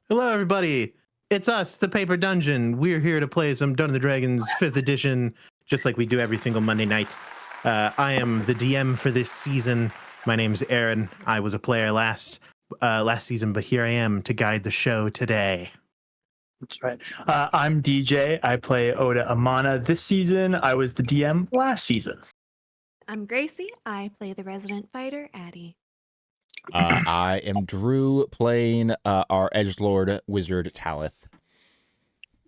Hello, everybody. It's us, the Paper Dungeon. We're here to play some Dungeons and Dragons 5th edition, just like we do every single Monday night. I am the DM for this season. My name's Aaron. I was a player last season, but here I am to guide the show today. That's right. I'm DJ. I play Oda Amana this season. I was the DM last season. I'm Gracie. I play the resident fighter, Addie. I am Drew, playing our edgelord wizard Talith.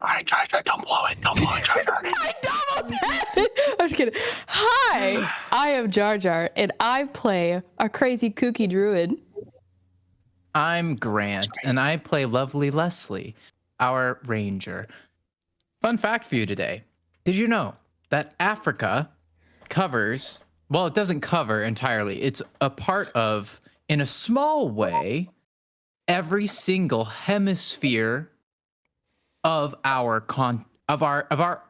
All right, Jar Jar, don't blow it. Don't blow it, Jar Jar. I almost had it. I'm just kidding. Hi, I am Jar Jar, and I play a crazy kooky druid. I'm Grant, and I play lovely Leslie, our ranger. Fun fact for you today. Did you know that Africa covers, well, it doesn't cover entirely. It's a part of, in a small way, every single hemisphere of our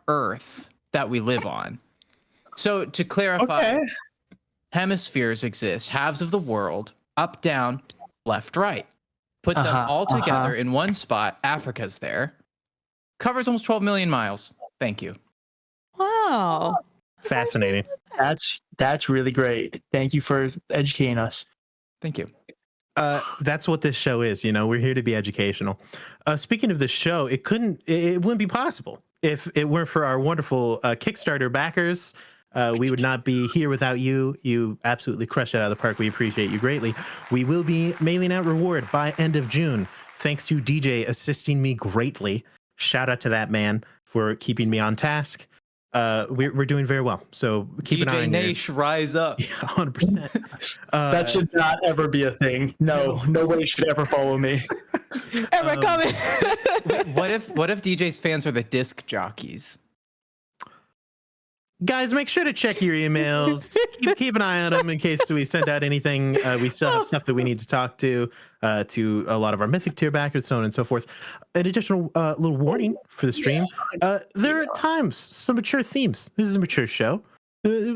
Earth that we live on. So to clarify, hemispheres exist, halves of the world, up, down, left, right. Put them all together in one spot. Africa's there. Covers almost 12 million miles. Thank you. Wow. Fascinating. That's really great. Thank you for educating us. Thank you. That's what this show is. You know, we're here to be educational. Speaking of this show, it wouldn't be possible if it weren't for our wonderful Kickstarter backers. We would not be here without you. You absolutely crushed it out of the park. We appreciate you greatly. We will be mailing out reward by end of June. Thanks to DJ assisting me greatly. Shout out to that man for keeping me on task. We're doing very well. So keep an eye on Nash, rise up. Yeah, 100%. That should not ever be a thing. No way should ever follow me. Ever coming. What if DJ's fans are the disc jockeys? Guys, make sure to check your emails. keep an eye on them in case we send out anything. We still have stuff that we need to talk to a lot of our mythic tier backers, so on and so forth. An additional little warning for the stream. There are at times some mature themes. This is a mature show.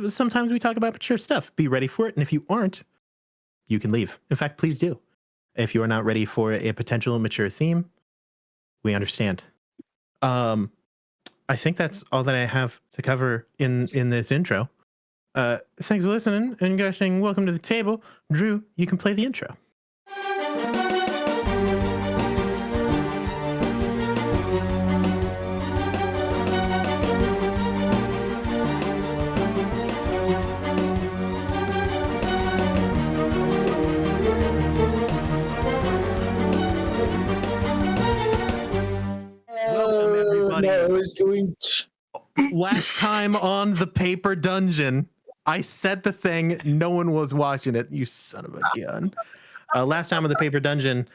Sometimes we talk about mature stuff. Be ready for it. And if you aren't, you can leave. In fact, please do. If you are not ready for a potential mature theme, we understand. I think that's all that I have to cover in this intro. Thanks for listening and gushing. Welcome to the table. Drew, you can play the intro. Welcome, everybody. Last time on the Paper Dungeon, I said the thing, no one was watching it. You son of a gun. Last time on the Paper Dungeon,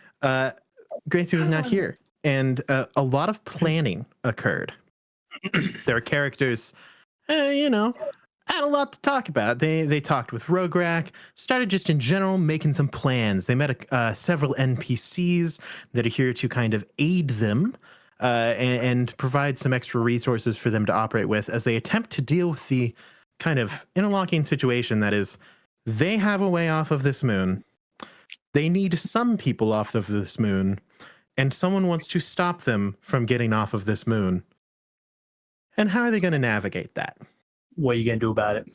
Gracie was not here, and a lot of planning occurred. There are characters, had a lot to talk about. They talked with Rograk, started just in general making some plans. They met several NPCs that are here to kind of aid them. And provide some extra resources for them to operate with as they attempt to deal with the kind of interlocking situation that is, they have a way off of this moon. They need some people off of this moon, and someone wants to stop them from getting off of this moon. And how are they going to navigate that? What are you going to do about it?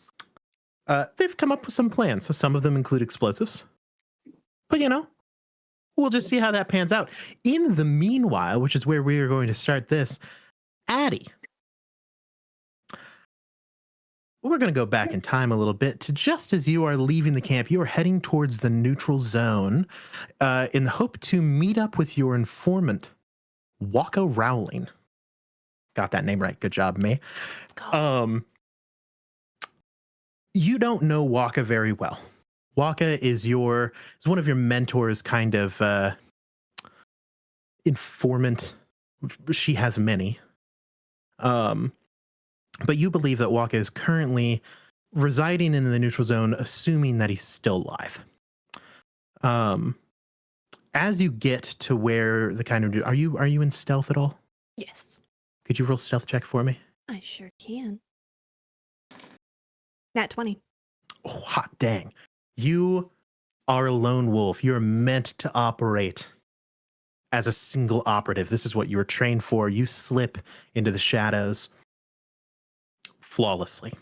They've come up with some plans. So some of them include explosives. But, we'll just see how that pans out. In the meanwhile, which is where we are going to start this, Addie. We're going to go back in time a little bit to just as you are leaving the camp. You are heading towards the neutral zone in the hope to meet up with your informant, Waka Rowling. Got that name right. Good job, me. You don't know Waka very well. Waka is one of your mentors, kind of informant. She has many. But you believe that Waka is currently residing in the neutral zone, assuming that he's still alive. As you get to where the kind of... Are you in stealth at all? Yes, Could you roll stealth check for me? I sure can. Nat 20. Oh, hot dang. You are a lone wolf. You're meant to operate as a single operative. This is what you were trained for. You slip into the shadows flawlessly.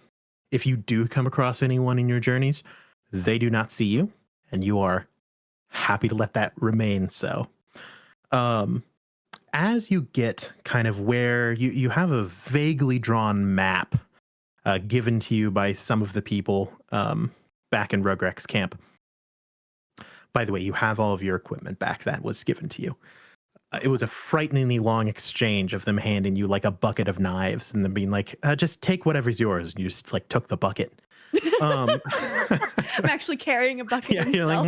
If you do come across anyone in your journeys, they do not see you, and you are happy to let that remain so. As you get kind of where you have a vaguely drawn map given to you by some of the people back in Rogrex camp. By the way, you have all of your equipment back that was given to you. It was a frighteningly long exchange of them handing you like a bucket of knives and them being like, just take whatever's yours. And you just like took the bucket. I'm actually carrying a bucket. Yeah, you're like,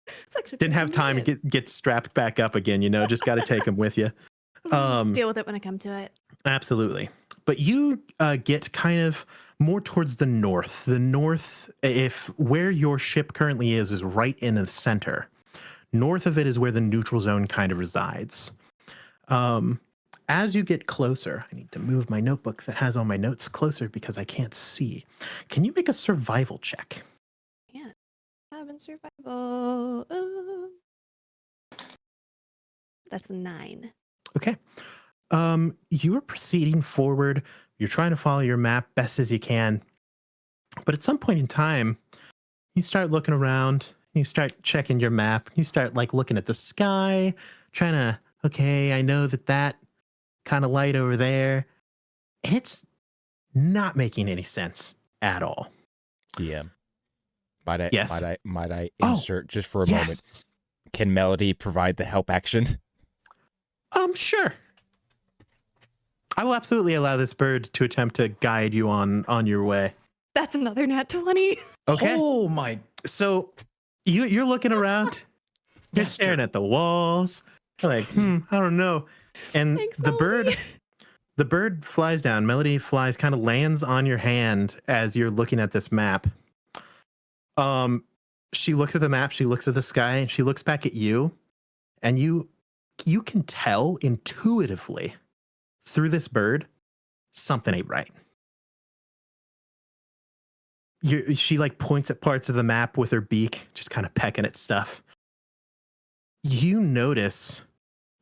It's actually didn't have pretty time to convenient. get strapped back up again, just got to take them with you. Deal with it when I come to it. Absolutely. But you get kind of more towards the north. The north, if where your ship currently is right in the center. North of it is where the neutral zone kind of resides. As you get closer, I need to move my notebook that has all my notes closer because I can't see. Can you make a survival check? Yeah. Having survival. That's 9. Okay. You are proceeding forward. You're trying to follow your map best as you can. But at some point in time, you start looking around. You start checking your map. You start like looking at the sky, trying to, okay, I know that kind of light over there. And it's not making any sense at all. DM. Might I, Yes. might I Oh, insert just for a moment? Yes. Can Melody provide the help action? Sure. I will absolutely allow this bird to attempt to guide you on your way. That's another nat 20. Okay. Oh my. So you're looking around. You're Yes, staring at the walls. You're like, I don't know. And Thanks, the Melody. the bird flies down. Melody flies, kind of lands on your hand as you're looking at this map. She looks at the map, she looks at the sky, and she looks back at you, and you can tell intuitively through this bird something ain't right. She like points at parts of the map with her beak, just kind of pecking at stuff. You notice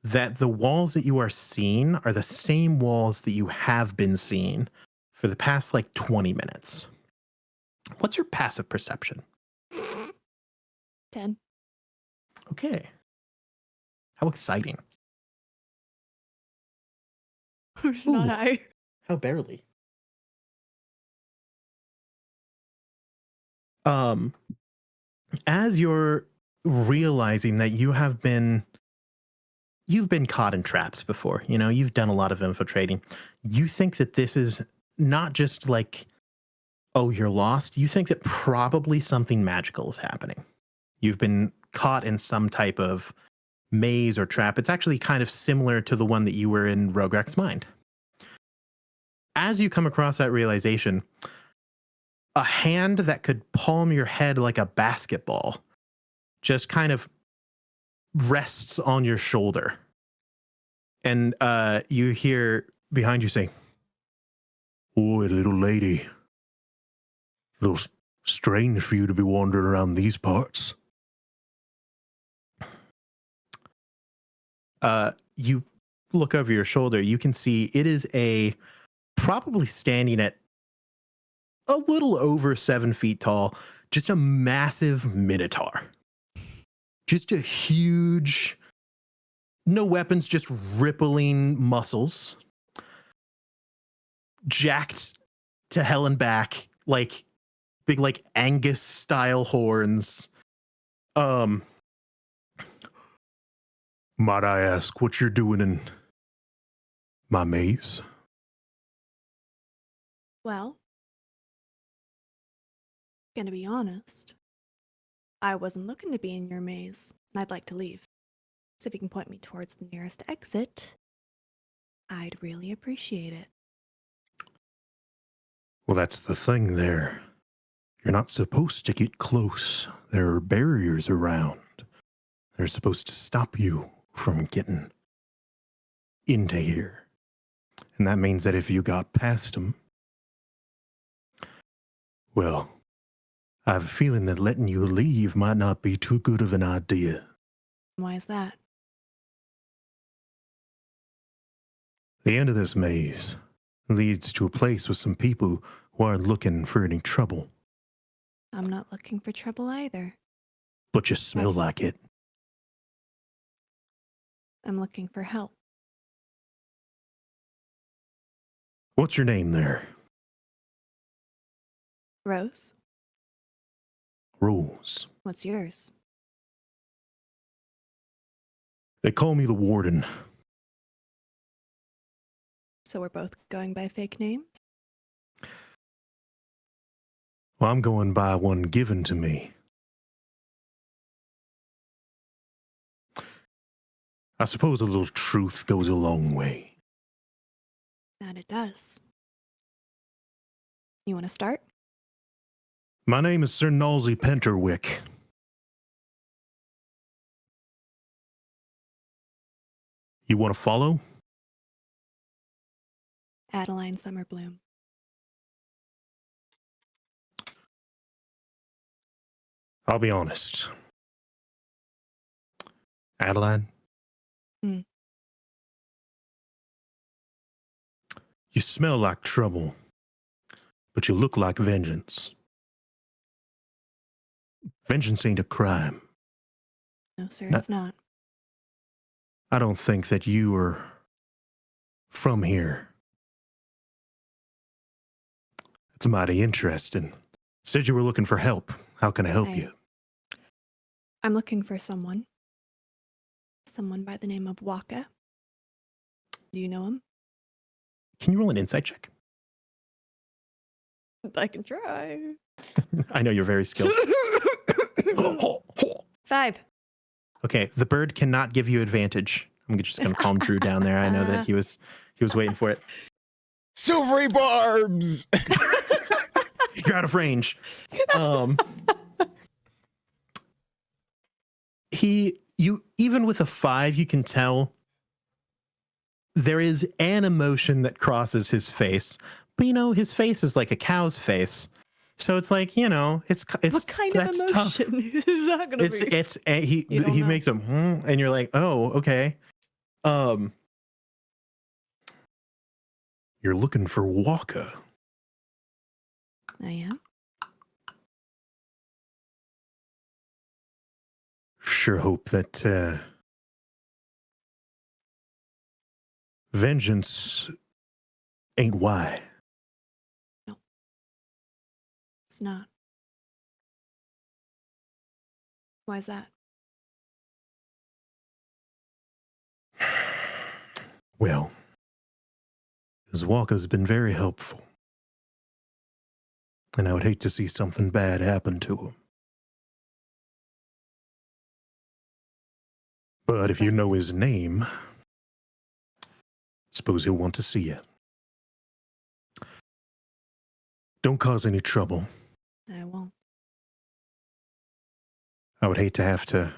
that the walls that you are seeing are the same walls that you have been seeing for the past like 20 minutes. What's your passive perception? 10. Okay. How exciting. It's not Ooh. high. How barely. As you're realizing that you've been caught in traps before, you've done a lot of infiltrating. You think that this is not just like, oh, you're lost. You think that probably something magical is happening. You've been caught in some type of maze or trap. It's actually kind of similar to the one that you were in Rogrek's mind. As you come across that realization, a hand that could palm your head like a basketball just kind of rests on your shoulder. And you hear behind you saying, "Oi, little lady. A little strange for you to be wandering around these parts." You look over your shoulder. You can see it is probably standing at a little over 7 feet tall, just a massive minotaur. Just a huge, no weapons, just rippling muscles. Jacked to hell and back, like big, like Angus style horns. Might I ask what you're doing in my maze? Well, gonna be honest. I wasn't looking to be in your maze, and I'd like to leave. So if you can point me towards the nearest exit, I'd really appreciate it. Well, that's the thing there. You're not supposed to get close. There are barriers around. They're supposed to stop you from getting into here. And that means that if you got past them, well, I have a feeling that letting you leave might not be too good of an idea. Why is that? The end of this maze leads to a place with some people who aren't looking for any trouble, I'm not looking for trouble either. but you smell like it. I'm looking for help. What's your name there? Rose, Rose. what's yours? They call me the Warden. So we're both going by fake names? Well, I'm going by one given to me. I suppose a little truth goes a long way. That it does. You want to start? My name is Sir Nalsey Penterwick. You want to follow? Adeline Summerbloom. I'll be honest. Adeline? Mm. You smell like trouble, but you look like vengeance. Vengeance ain't a crime. No, sir, No. it's not. I don't think that you are from here. It's mighty interesting. Said you were looking for help. How can I help I- you? I'm looking for someone. Someone by the name of Waka. Do you know him? Can you roll an insight check? I can try. I know you're very skilled. 5. Okay, the bird cannot give you advantage. I'm just going to calm Drew down there. I know that he was waiting for it. Silvery barbs. You're out of range. You even with a 5, you can tell there is an emotion that crosses his face, but his face is like a cow's face, so it's like it's What kind of that's tough. emotion is that going to be? It's he You don't he know. makes a and you're like, oh, okay. You're looking for Waka. I am. Sure hope that vengeance ain't why. It's not. Why is that? Well, his Waka's been very helpful, and I would hate to see something bad happen to him. But if you know his name, suppose he'll want to see you. Don't cause any trouble. I won't. I would hate to have to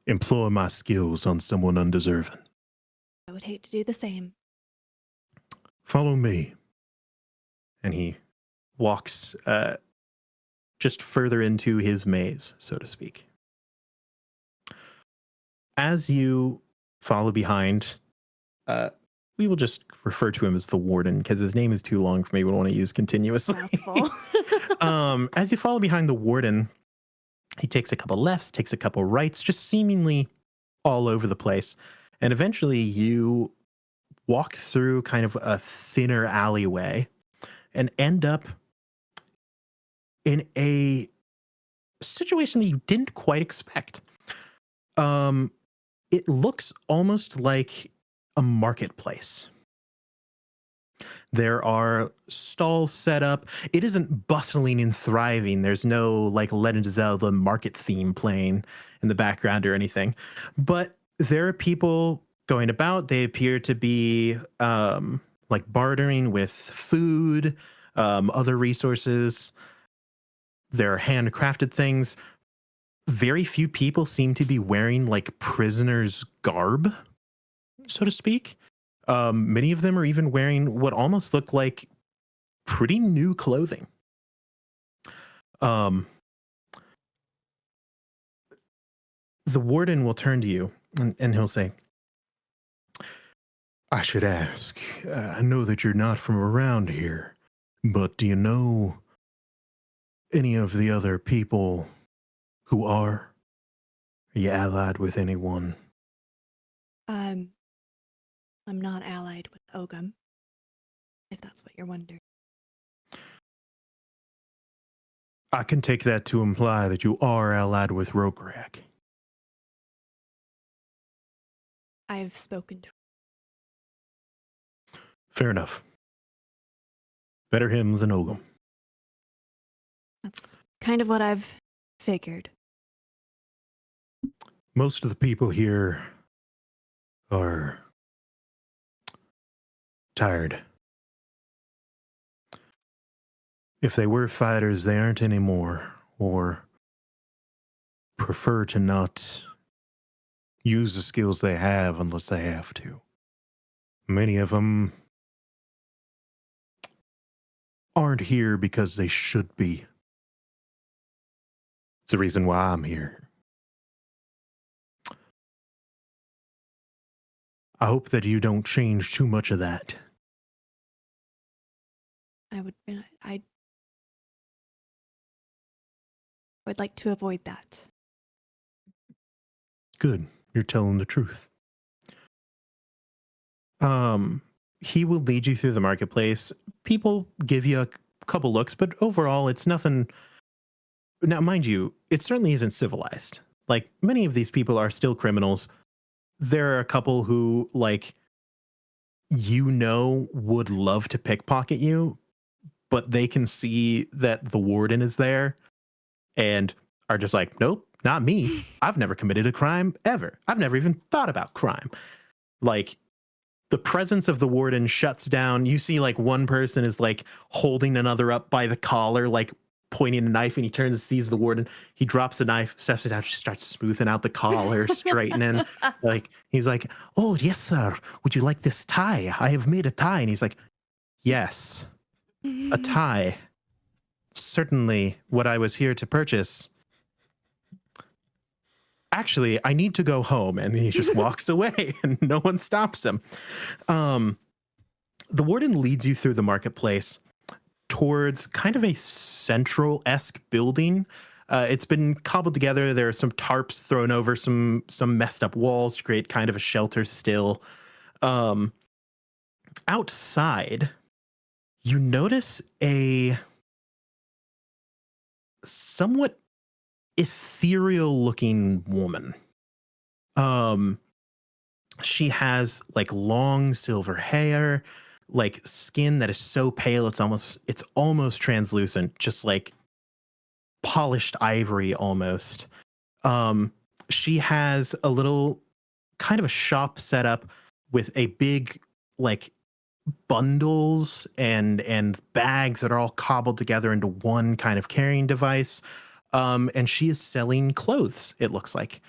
employ my skills on someone undeserving. I would hate to do the same. Follow me. And he walks just further into his maze, so to speak. As you follow behind, we will just refer to him as the Warden because his name is too long for me to want to use continuously. Mouthful. As you follow behind the Warden, he takes a couple lefts, takes a couple rights, just seemingly all over the place. And eventually you walk through kind of a thinner alleyway and end up in a situation that you didn't quite expect. It looks almost like a marketplace. There are stalls set up. It isn't bustling and thriving. There's no like Legend of Zelda market theme playing in the background or anything. But there are people going about. They appear to be like bartering with food, other resources. There are handcrafted things. Very few people seem to be wearing like prisoners' garb, so to speak. Many of them are even wearing what almost look like pretty new clothing. The Warden will turn to you and he'll say, I should ask, I know that you're not from around here, but do you know any of the other people who are? Are you allied with anyone? I'm not allied with Ogum, if that's what you're wondering. I can take that to imply that you are allied with Rograk. I've spoken to Fair enough. Better him than Ogum. That's kind of what I've figured. Most of the people here are tired. If they were fighters, they aren't anymore, or prefer to not use the skills they have unless they have to. Many of them aren't here because they should be. It's the reason why I'm here. I hope that you don't change too much of that. I would like to avoid that. Good. You're telling the truth. He will lead you through the marketplace. People give you a couple looks, but overall it's nothing. Now, mind you, it certainly isn't civilized. Like, many of these people are still criminals. There are a couple who, like, would love to pickpocket you, but they can see that the warden is there and are just like, nope, not me. I've never committed a crime ever. I've never even thought about crime. Like, the presence of the warden shuts down. You see, like, one person is like holding another up by the collar, like pointing a knife, and he turns and sees the warden. He drops the knife, steps it down, just starts smoothing out the collar, straightening. Like, he's like, oh, yes, sir. Would you like this tie? I have made a tie. And he's like, yes, a tie. Certainly what I was here to purchase. Actually, I need to go home. And he just walks away and no one stops him. The warden leads you through the marketplace towards kind of a central-esque building. It's been cobbled together. There are some tarps thrown over some messed up walls to create kind of a shelter still. Outside, you notice a somewhat ethereal looking woman. She has like long silver hair, like skin that is so pale it's almost translucent, just like polished ivory almost. She has a little kind of a shop set up with a big like bundles and bags that are all cobbled together into one kind of carrying device. And she is selling clothes, it looks like.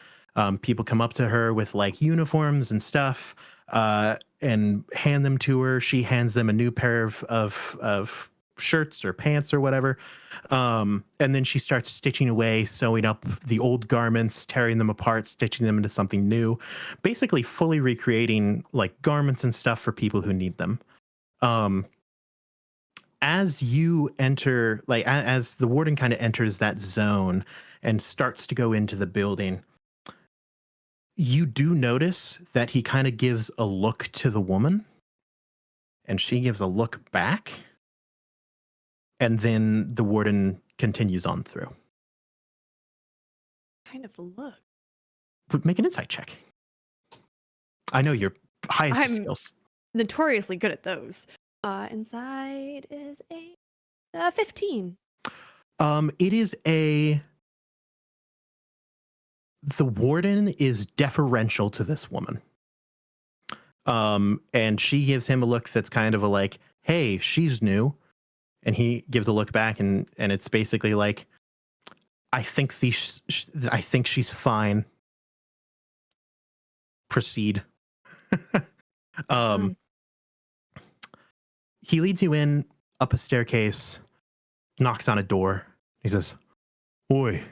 People come up to her with like uniforms and stuff, and hand them to her. She hands them a new pair of shirts or pants or whatever. And then she starts stitching away, sewing up the old garments, tearing them apart, stitching them into something new, basically fully recreating like garments and stuff for people who need them. As you enter, like as the warden kind of enters that zone and starts to go into the building, you do notice that he kind of gives a look to the woman and she gives a look back. And then the warden continues on through. Kind of a look. But make an insight check. I know you're highest of I'm- skills. Notoriously good at those. Inside is a 15. It is the warden is deferential to this woman. And she gives him a look that's kind of a like, hey, she's new. And he gives a look back and it's basically like, I think she's fine. Proceed. He leads you in up a staircase, knocks on a door. He says, "Oi,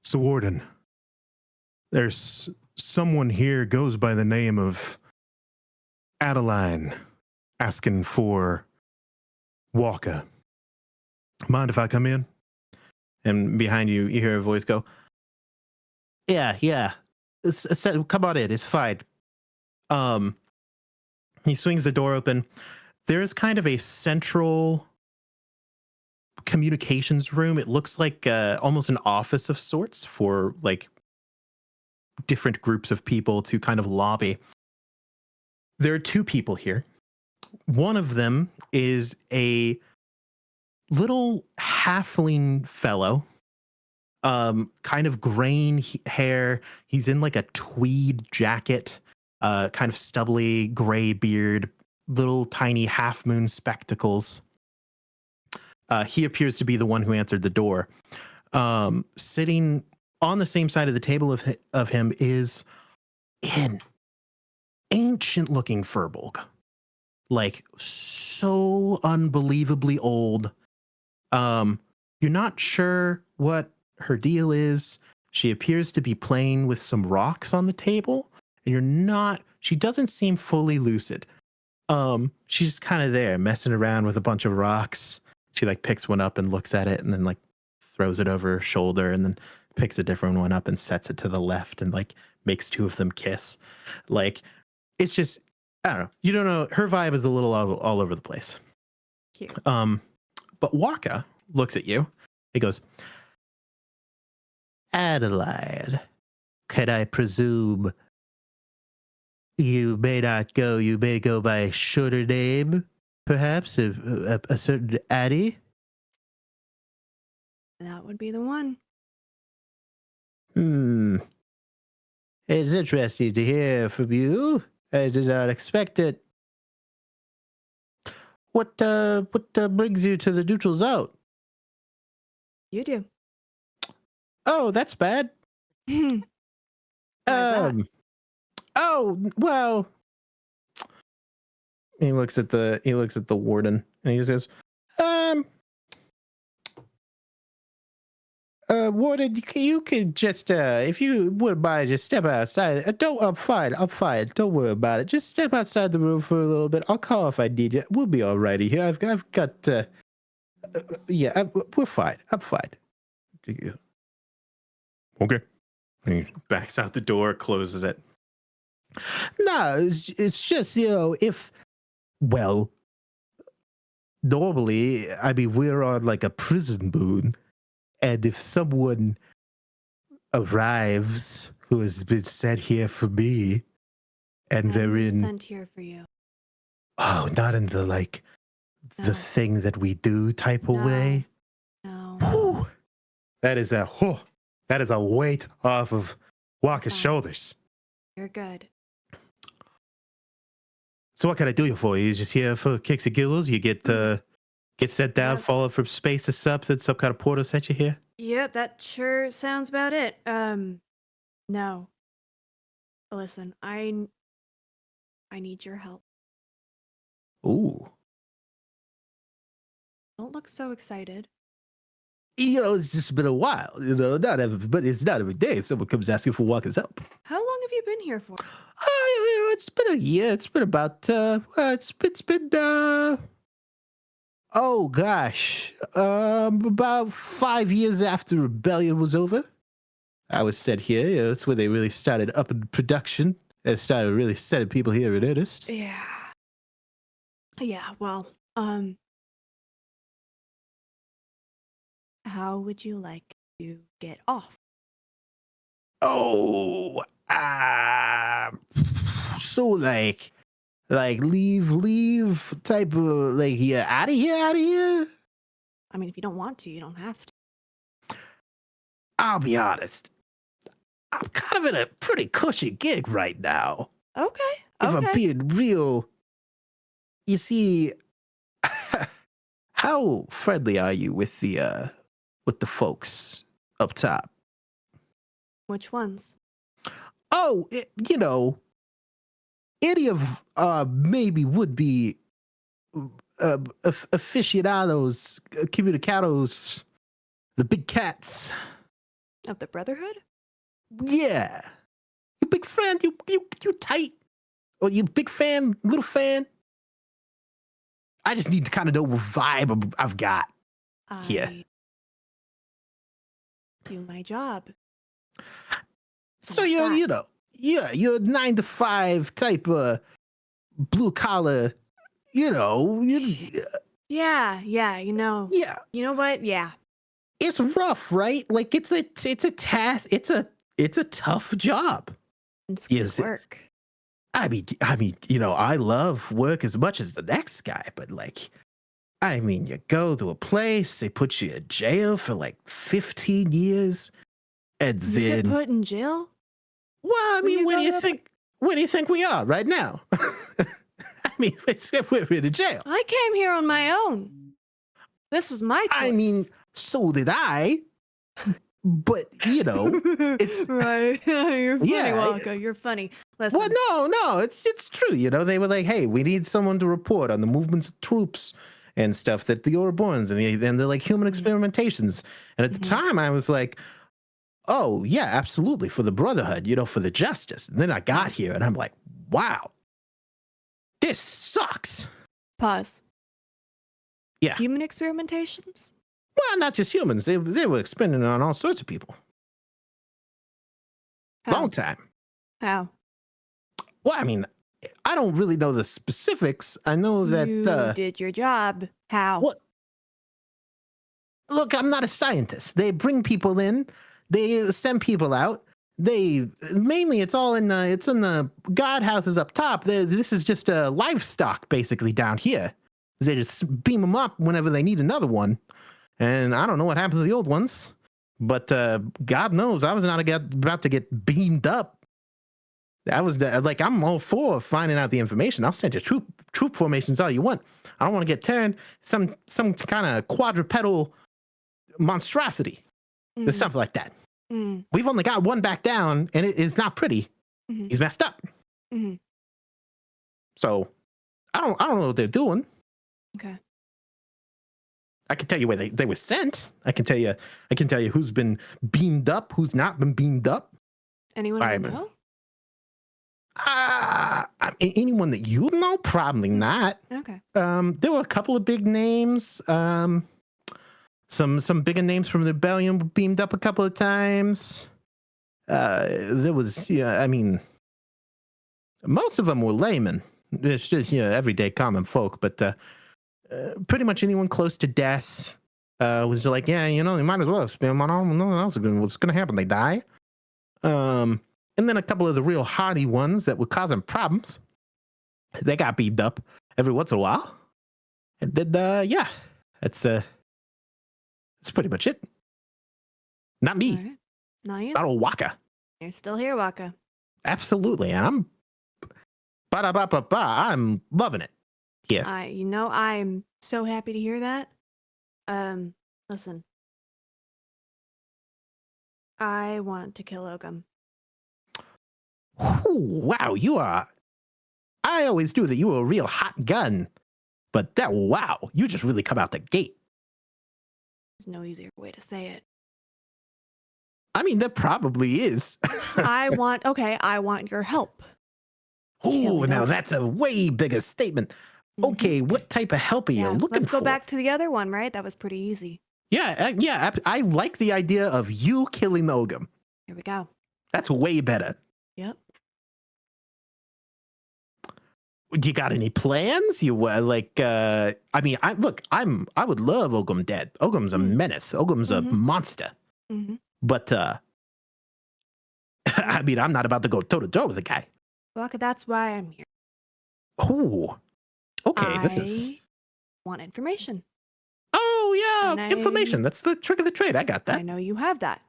it's the warden. There's someone here goes by the name of Adeline asking for Walker. Mind if I come in? And behind you, you hear a voice go, yeah. Come on in. It's fine. He swings the door open. There's kind of a central communications room. It looks like almost an office of sorts for like different groups of people to kind of lobby. There are two people here. One of them is a little halfling fellow, kind of grain hair. He's in like a tweed jacket, kind of stubbly gray beard, little tiny half moon spectacles. He appears to be the one who answered the door. Sitting on the same side of the table of him is an ancient looking Furbolg, like so unbelievably old. You're not sure what her deal is. She appears to be playing with some rocks on the table, and she doesn't seem fully lucid. She's just kind of there messing around with a bunch of rocks. She like picks one up and looks at it and then like throws it over her shoulder and then picks a different one up and sets it to the left and like makes two of them kiss. Like, it's just, I don't know. You don't know. Her vibe is a little all over the place. Cute. But Waka looks at you. He goes, Adelaide, could I presume you may go by a shorter name, perhaps, a certain Addie? That would be the one. It's interesting to hear from you. I did not expect it. What brings you to the neutrals out? You do. Oh, that's bad. Why is that? Oh, well. He looks at the warden and he just goes, warden, you could just if you wouldn't mind, just step outside. I'm fine. Don't worry about it. Just step outside the room for a little bit. I'll call if I need you. We'll be all righty here. I've got we're fine. I'm fine. Okay. And he backs out the door, closes it. No, it's just, normally, I mean, we're on like a prison moon, and if someone arrives who has been sent here for me, and they're in, sent here for you. oh, not in the like No. the thing that we do type of No. way. No. Whew. That is a weight off of Walker's Fine. shoulders. You're good. So what can I do you for? You just here for kicks and giggles? You get sent down, Yep. fall from space or something? Some kind of portal sent you here? Yep, that sure sounds about it. No. Listen, I need your help. Ooh. Don't look so excited. It's just been a while. But it's not every day someone comes asking for Walker's help. How long have you been here for? It's been a year. It's been about oh gosh, about 5 years after Rebellion was over. I was sent here. That's where they really started up in production and started really setting people here in earnest. Yeah. Yeah, well, how would you like to get off? Oh, so like leave type of like, yeah, out of here. I mean, if you don't want to, you don't have to. I'll be honest. I'm kind of in a pretty cushy gig right now. Okay. If Okay. I'm being real, you see, how friendly are you with the folks up top? Which ones? Oh, any of maybe would be aficionados, comunicados, the big cats. Of the Brotherhood? Yeah, you big friend, you tight. Oh, you big fan, little fan? I just need to kind of know what vibe I've got. Yeah. I do my job. So What's you're, that? you know, yeah, you're a 9 to 5 type of blue collar, you know, Yeah, you know. yeah. You know what? Yeah. It's rough, right? Like it's a task. It's a tough job. It's Yes, good work. I mean, you know, I love work as much as the next guy, but like, I mean, you go to a place, they put you in jail for like 15 years, and You get then, put in jail? well, I when mean, you where do go you to- think? Where do you think we are right now? I mean, we're in jail. I came here on my own. This was my choice. I mean, so did I, but you know, it's right. You're funny, Yeah, Walker. You're funny. Listen. well, no, it's true. You know, they were like, hey, we need someone to report on the movements of troops and stuff that the Ouroborans and the like human experimentations. And at the Mhm. time, I was like, oh yeah, absolutely, for the Brotherhood, you know, for the justice. And then I got here, and I'm like, wow, this sucks. Pause. Yeah. Human experimentations? Well, not just humans; they were experimenting on all sorts of people. How? Long time. How? Well, I mean, I don't really know the specifics. I know that. You did your job. How? What? Look, I'm not a scientist. They bring people in, they send people out. They mainly it's all in the guardhouses up top. This is just a livestock basically down here. They just beam them up whenever they need another one. And I don't know what happens to the old ones, but God knows I was not about to get beamed up. That was like, I'm all for finding out the information. I'll send you troop formations all you want. I don't want to get turned some kind of quadrupedal monstrosity or Mhm. something like that. Mm, We've only got one back down, and it is not pretty. Mhm. He's messed up. Mhm. So I don't know what they're doing. Okay. I can tell you where they were sent. I can tell you who's been beamed up, who's not been beamed up. Anyone Alright, you man. know? Anyone that you know, probably not. Okay. There were a couple of big names. Some bigger names from the rebellion were beamed up a couple of times. There was, I mean, most of them were laymen. It's just, everyday common folk. But pretty much anyone close to death was like, yeah, you might as well spam on all. Nothing else is what's going to happen. They die. And then a couple of the real hardy ones that were causing problems, they got beamed up every once in a while. And then, yeah, that's pretty much it. Not me, All right. Not you. not old Waka. You're still here, Waka. Absolutely, and I'm I'm loving it. Yeah. I'm so happy to hear that. Listen. I want to kill Ogum. Ooh, wow, you are. I always knew that you were a real hot gun, but wow, you just really come out the gate. There's no easier way to say it. I mean, there probably is. I want your help. Ooh, Killing now Ogum. that's a way bigger statement. Mhm. Okay, what type of help are you Yeah, looking let's go for? back to the other one, right? That was pretty easy. Yeah, I like the idea of you killing the Ogum. Here we go. That's way better. Yep. You got any plans? You I mean, I would love Ogum dead. Ogum's a Mm. menace. Ogum's a Mhm. monster. hmm But I mean, I'm not about to go toe to toe with the guy. Waka, that's why I'm here. Oh, okay. This is. I want information. Oh yeah, And information. That's the trick of the trade. I got I that. know you have that.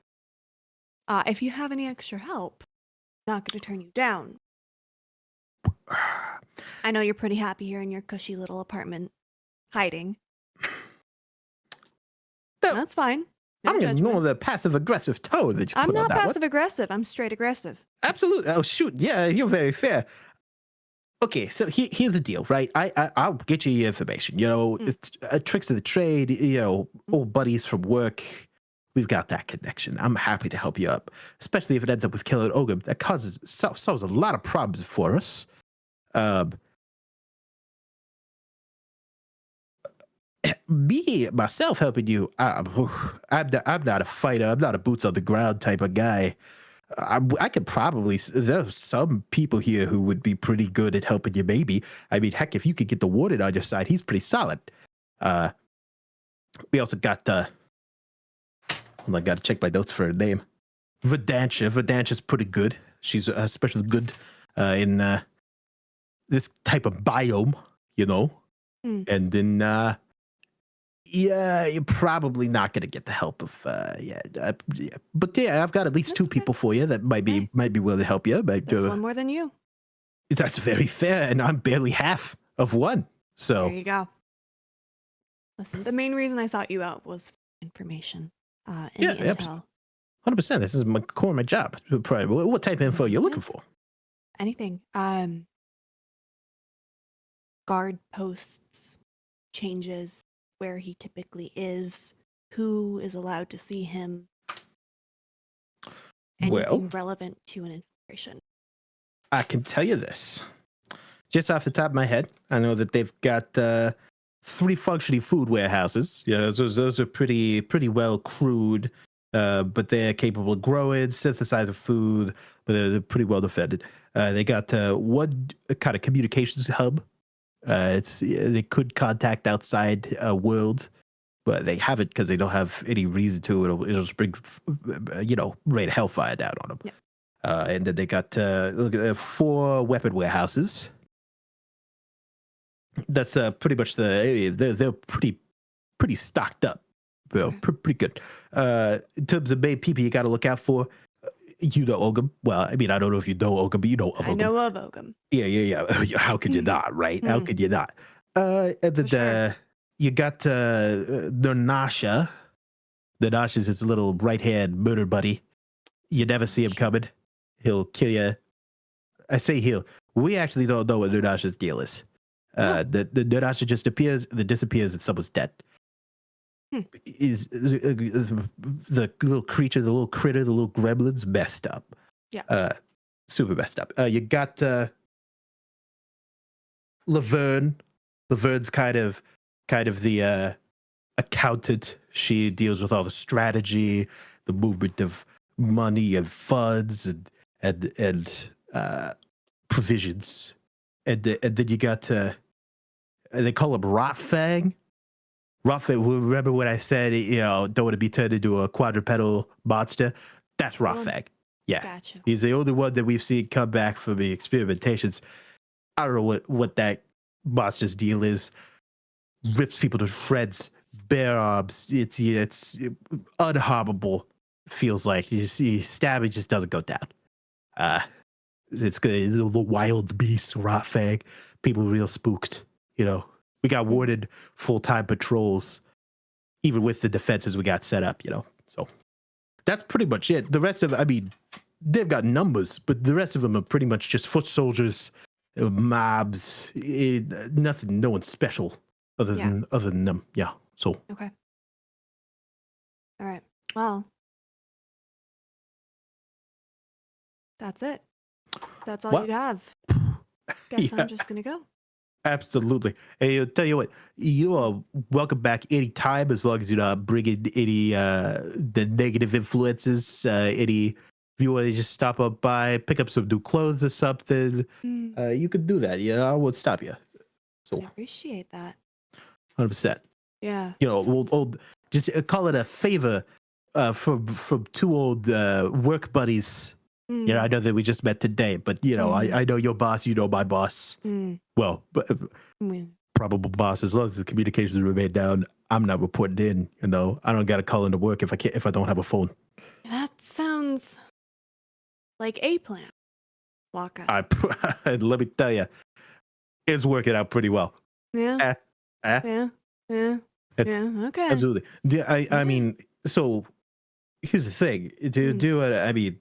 If you have any extra help, I'm not going to turn you down. I know you're pretty happy here in your cushy little apartment, hiding. No, That's fine. No I'm gonna judgment. ignore the passive aggressive tone that you I'm put on not that one. passive aggressive. I'm straight aggressive. Absolutely. Oh shoot. Yeah, you're very fair. Okay, so here's the deal, right? I'll get you your information. It's, tricks of the trade. Old buddies from work. We've got that connection. I'm happy to help you up, especially if it ends up with killing Ogum. That solves a lot of problems for us. Um, me myself helping you. I'm not a fighter. I'm not a boots on the ground type of guy. I could probably. There's some people here who would be pretty good at helping you. Maybe. I mean, heck, if you could get the warden on your side, he's pretty solid. We also got the. Hold on, I gotta check my notes for her name. Vedantia. Vedantia's pretty good. She's especially good in this type of biome, you know. And then, yeah, you're probably not gonna get the help of, but yeah, I've got at least That's two okay. people for you that might be willing to help you. But, That's one more than you. that's very fair, and I'm barely half of one. So There you go. Listen, the main reason I sought you out was for information. Yeah, Any intel, 100%. This is my core of my job. Probably, what type of info you're looking for? anything. Guard posts, changes, where he typically is, who is allowed to see him. Anything Well, relevant to an infiltration. I can tell you this. Just off the top of my head, I know that they've got 3 functioning food warehouses. Yeah, those are pretty well crewed, but they're capable of growing, synthesizing food, but they're pretty well defended. They got one kind of communications hub. They could contact outside world, but they haven't because they don't have any reason to. It'll just bring, rain of hellfire down on them. Yeah. And then they got 4 weapon warehouses. That's pretty much they're pretty stocked up. Well, Okay. pretty good. In terms of main people you got to look out for, you know Ogum. Well, I mean, I don't know if you know Ogum, but you know of I Ogum. know of Ogum. Yeah. How could you not, right? How Mhm. could you not? And then sure. you got Nernasha. Nernasha's his little right-hand murder buddy. You never see him coming. He'll kill you. I say he'll. We actually don't know what Nernasha's deal is. The Nernasha just appears, then disappears, and someone's dead. Is the little creature, the little critter, the little gremlin's messed up. Yeah. Super messed up. You got Laverne. Laverne's kind of the accountant. She deals with all the strategy, the movement of money and funds and provisions. And then you got they call him Rotfang. Rotfang. Remember when I said don't want to be turned into a quadrupedal monster? That's the one. Rotfang. Yeah. Gotcha. He's the only one that we've seen come back from the experimentations. I don't know what that monster's deal is. Rips people to shreds, bare arms. It's unharmable. Feels like you see stabbing just doesn't go down. It's good. The wild beast, Rotfang. People real spooked. We got warded full-time patrols, even with the defenses we got set up. So that's pretty much it. The rest of, I mean, they've got numbers, but the rest of them are pretty much just foot soldiers, mobs. Nothing, no one special other than them. Yeah. So Okay. All right. Well, that's it. That's all What? you'd have. Guess Yeah. I'm just gonna go. absolutely. Hey, I'll tell you what, you are welcome back anytime as long as you're not bringing any the negative influences. If you want to just stop up by, pick up some new clothes or something, you can do that. I won't stop you. I So appreciate that. 100%. Yeah. Old just call it a favor from 2 old work buddies. I know that we just met today, but I know your boss, you know my boss. Well, but probable boss. As long as the communications remain down, I'm not reporting in. I don't got to call into work if I don't have a phone. That sounds like a plan. Waka. Let me tell you, it's working out pretty well. Yeah. Eh? Yeah. Okay. Absolutely. I mean, so here's the thing. I mean,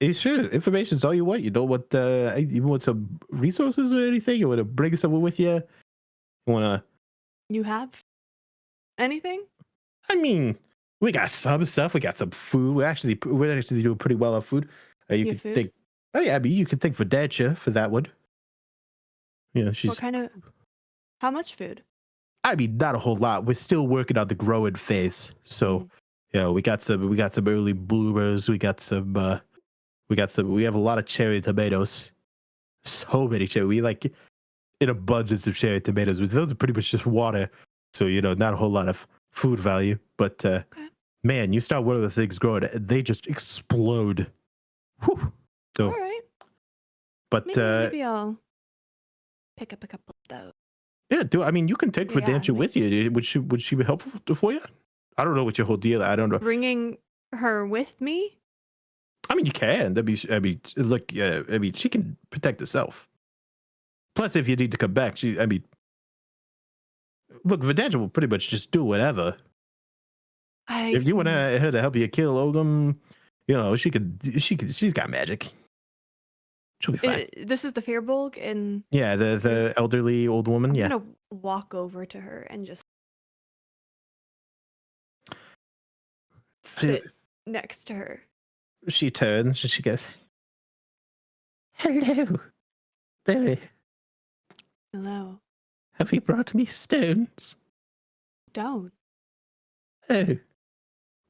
are you sure information's all you want? You don't want you want some resources or anything? You want to bring someone with you? You want to? You have anything? I mean, we got some stuff. We got some food. We're actually doing pretty well on food. You Get could food? think. Oh yeah, I mean, you could think for Dacia for that one. You know, What she's. kind of? How much food? I mean, not a whole lot. We're still working on the growing phase. So, yeah, we got some early bloomers. We have a lot of cherry tomatoes. So many cherry. We like an abundance of cherry tomatoes. Those are pretty much just water. So, not a whole lot of food value. But man, you start one of the things growing, they just explode. Whew. So, All right. but Maybe I'll pick up a couple of those. yeah, you can take Yeah, Verdantia with you. Would she be helpful for you? I don't know what your whole deal. I don't know. Bringing her with me? I mean, you can. Look, she can protect herself. Plus, if you need to come back, look, Verdantia will pretty much just do whatever. If you want her to help you kill Ogum, she's got magic. She'll be fine. This is the Fearbolg, and Yeah, the elderly old woman. I'm Yeah. gonna walk over to her and just sit next to her. She turns and she goes, "Hello, there. Hello, Have you brought me stones?" Stone. Oh,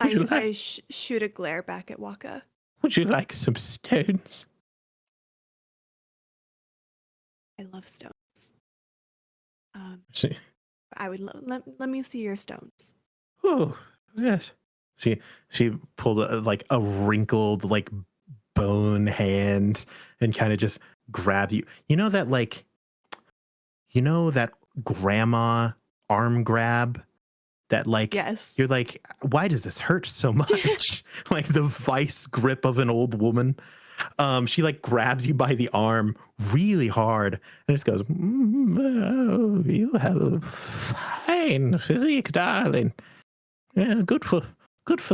Would you I shoot a glare back at Waka. would you like some stones? I love stones. She, I would let me see your stones. oh, yes. She pulled a wrinkled bone hand and kind of just grabbed you. That grandma arm grab that Yes. you're like, why does this hurt so much? Like the vice grip of an old woman. She grabs you by the arm really hard and just goes, "Oh, you have a fine physique, darling. Yeah, good for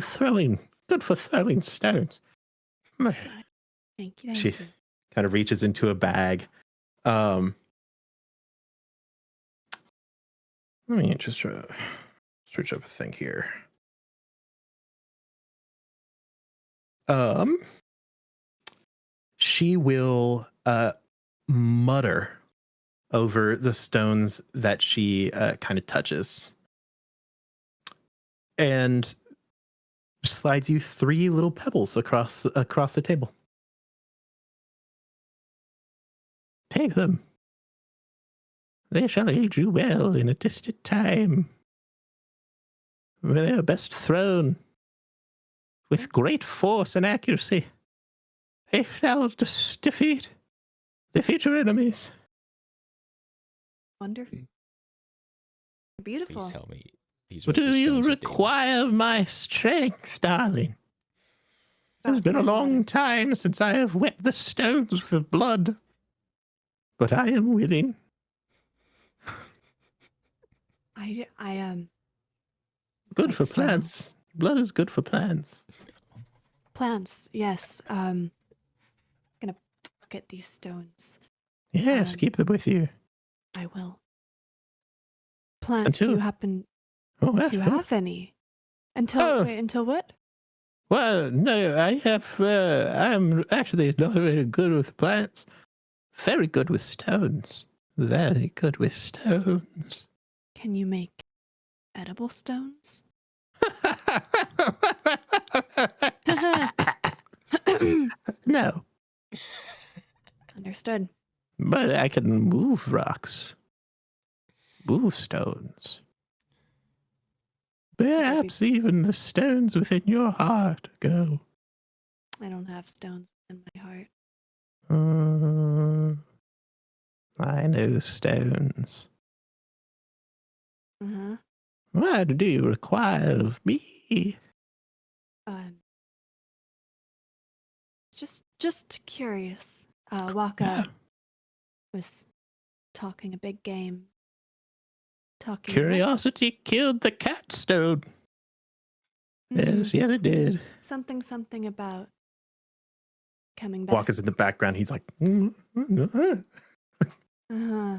throwing stones." Thank you. She kind of reaches into a bag. Let me just search up a thing here. She will mutter over the stones that she kind of touches, and slides you 3 little pebbles across the table. Take them. They shall aid you well in a distant time. They are best thrown with great force and accuracy. They shall defeat the future enemies. Wonderful. Beautiful. Please tell me these are Do the you stones of David. require my strength, darling? It's been a long time since I have wet the stones with blood, but I am willing. I am Good for Quite strong. plants. Blood is good for plants. plants. Yes. Gonna get these stones. Yes, keep them with you. I will. Plants. Do you Until- happen Oh, to well, have any? Until Oh. wait, until what? well, no, I have. I'm actually not very good with plants. Very good with stones. Very good with stones. Can you make edible stones? No, Understood. but I can move rocks, move stones. Perhaps even the stones within your heart go. I don't have stones in my heart. I know stones. Uh-huh. What do you require of me? Just curious. Waka was talking a big game. Talking Curiosity killed the cat stone. Yes, yes, it did. something about coming back. Walker's in the background. He's like, Uh-huh.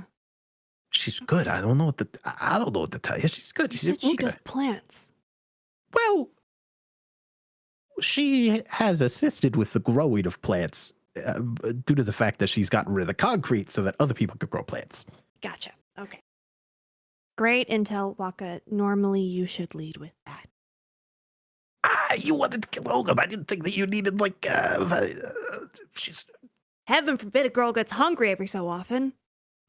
she's good. I don't know what to tell you. She's good. You She's said she okay. does plants. Well, she has assisted with the growing of plants due to the fact that she's gotten rid of the concrete so that other people could grow plants. Gotcha. Okay. Great intel, Waka. Normally, you should lead with that. You wanted to kill Olga. I didn't think that you needed she's. Heaven forbid a girl gets hungry every so often.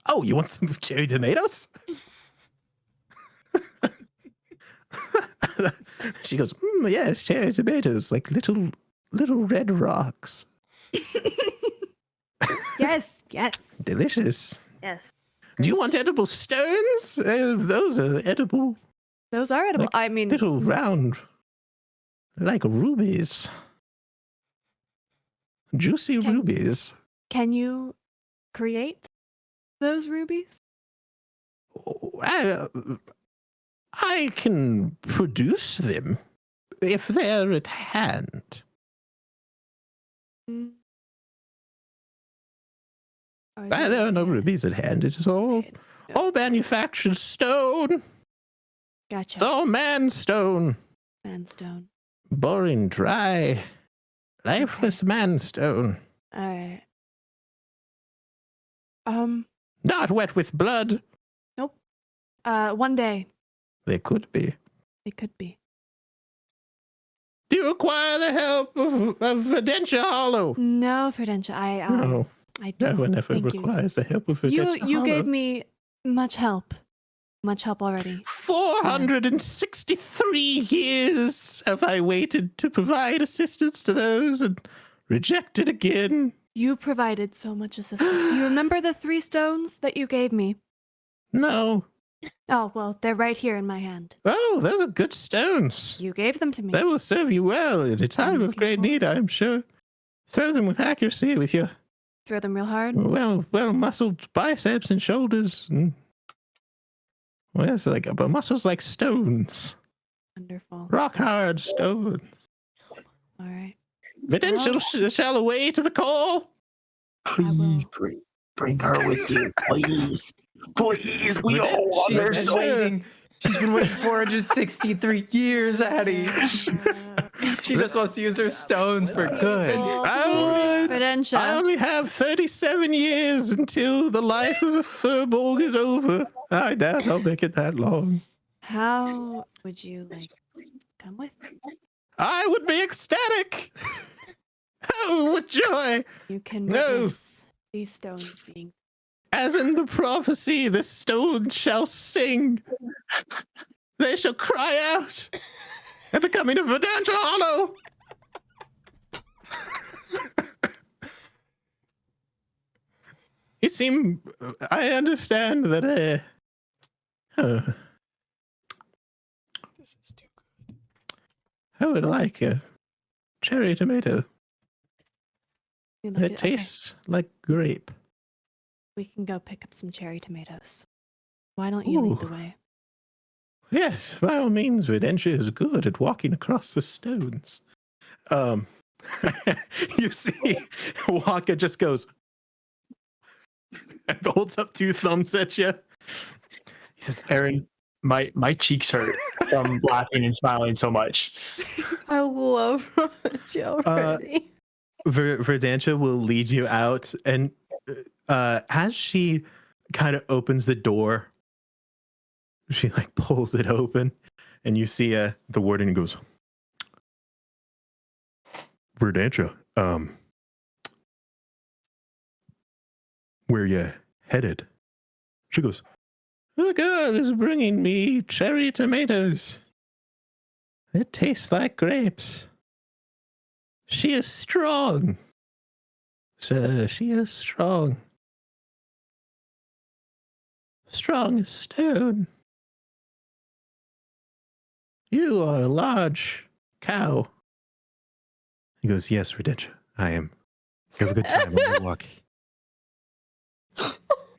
Oh, you want some cherry tomatoes? She goes, yes, cherry tomatoes, like little red rocks. Yes, yes, Delicious. yes. Do you want edible stones? Those are edible, Those are edible. like, I mean, little round, like rubies. Juicy Can- rubies. can you create those rubies? I can produce them if they're at hand. Mm. Are There are no they- rubies at hand. It is all Okay, manufactured stone. Gotcha. It's all manstone. Sandstone. Boring, dry, lifeless manstone. All right. Not wet with blood. One day They could be. it could be. Do you require the help of Videntia Hollow? No, Fidentia. I No, I no don't. one ever Thank you. requires the help of Videntia You Hollow. gave me much help already. 463 years have I waited to provide assistance to those and rejected again. You provided so much assistance. You remember the 3 stones that you gave me? No. Oh, well, they're right here in my hand. Oh, those are good stones. You gave them to me. They will serve you well in a time of great need, I'm sure. Throw them with accuracy with your Throw them real hard. well muscled biceps and shoulders. And, well, it's like but muscles like stones, Wonderful. rock hard stones. All right. Videntia shall away to the call. Please bring her with you, please. Please, we all want her She's so. been waiting. She's been waiting 463 years, Addie. She just wants to use her stones for good. I Fidentia. only have 37 years until the life of a furbolg is over. I doubt I'll make it that long. How would you like come with me? I would be ecstatic. Oh, with joy. You can No. witness these stones being. As in the prophecy, the stones shall sing. They shall cry out at the coming of Videntia Hollow. You seem, I understand that, This is too good. I would like a cherry tomato. You look It at- okay, tastes like grape. we can go pick up some cherry tomatoes. Why don't you lead the Ooh. way? Yes, by all means, Videntia is good at walking across the stones. You see, Waka just goes and holds up 2 thumbs at you. He says, Aaron, my cheeks hurt from laughing and smiling so much. I love Joe already. Verdantia will lead you out, and as she kind of opens the door, she like pulls it open, and you see the warden and goes, Verdantia, where you headed? She goes, the girl is bringing me cherry tomatoes. It tastes like grapes. She is strong. Sir, she is strong. Strong as stone. You are a large cow. He goes, yes, Redentia, I am. You have a good time on your walk.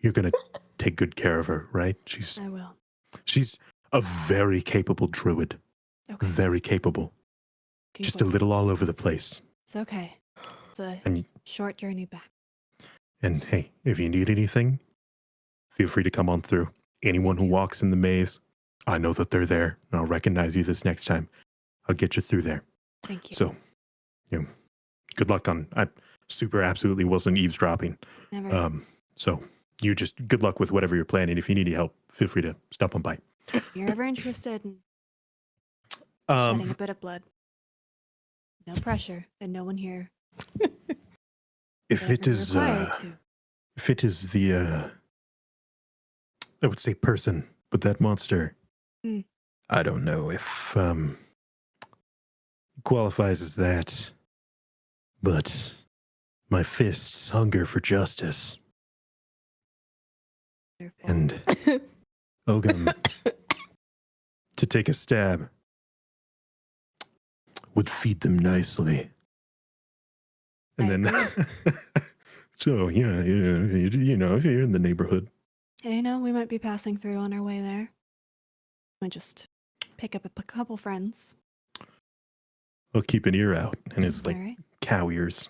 You're going to take good care of her, right? I will. She's a very capable druid. Okay. Very capable. keep Just a going. little all over the place. It's okay. It's a And short journey back. And hey, if you need anything, feel free to come on through. Anyone who walks in the maze, I know that they're there, and I'll recognize you this next time. I'll get you through there. Thank you. So, good luck on. I'm super absolutely wasn't eavesdropping. Never. So you just good luck with whatever you're planning. If you need any help, feel free to stop on by. If you're ever interested in shedding a bit of blood, no pressure, and no one here. If it ever is, required to. if it is the, I would say person, but that monster, Hmm. I don't know if qualifies as that. But my fists hunger for justice, Wonderful. and Ogum to take a stab would feed them nicely. And I then, agree. so yeah, you know, if you're in the neighborhood, You know, we might be passing through on our way there. Might just pick up a couple friends. I'll keep an ear out. And it's like All right. cow ears.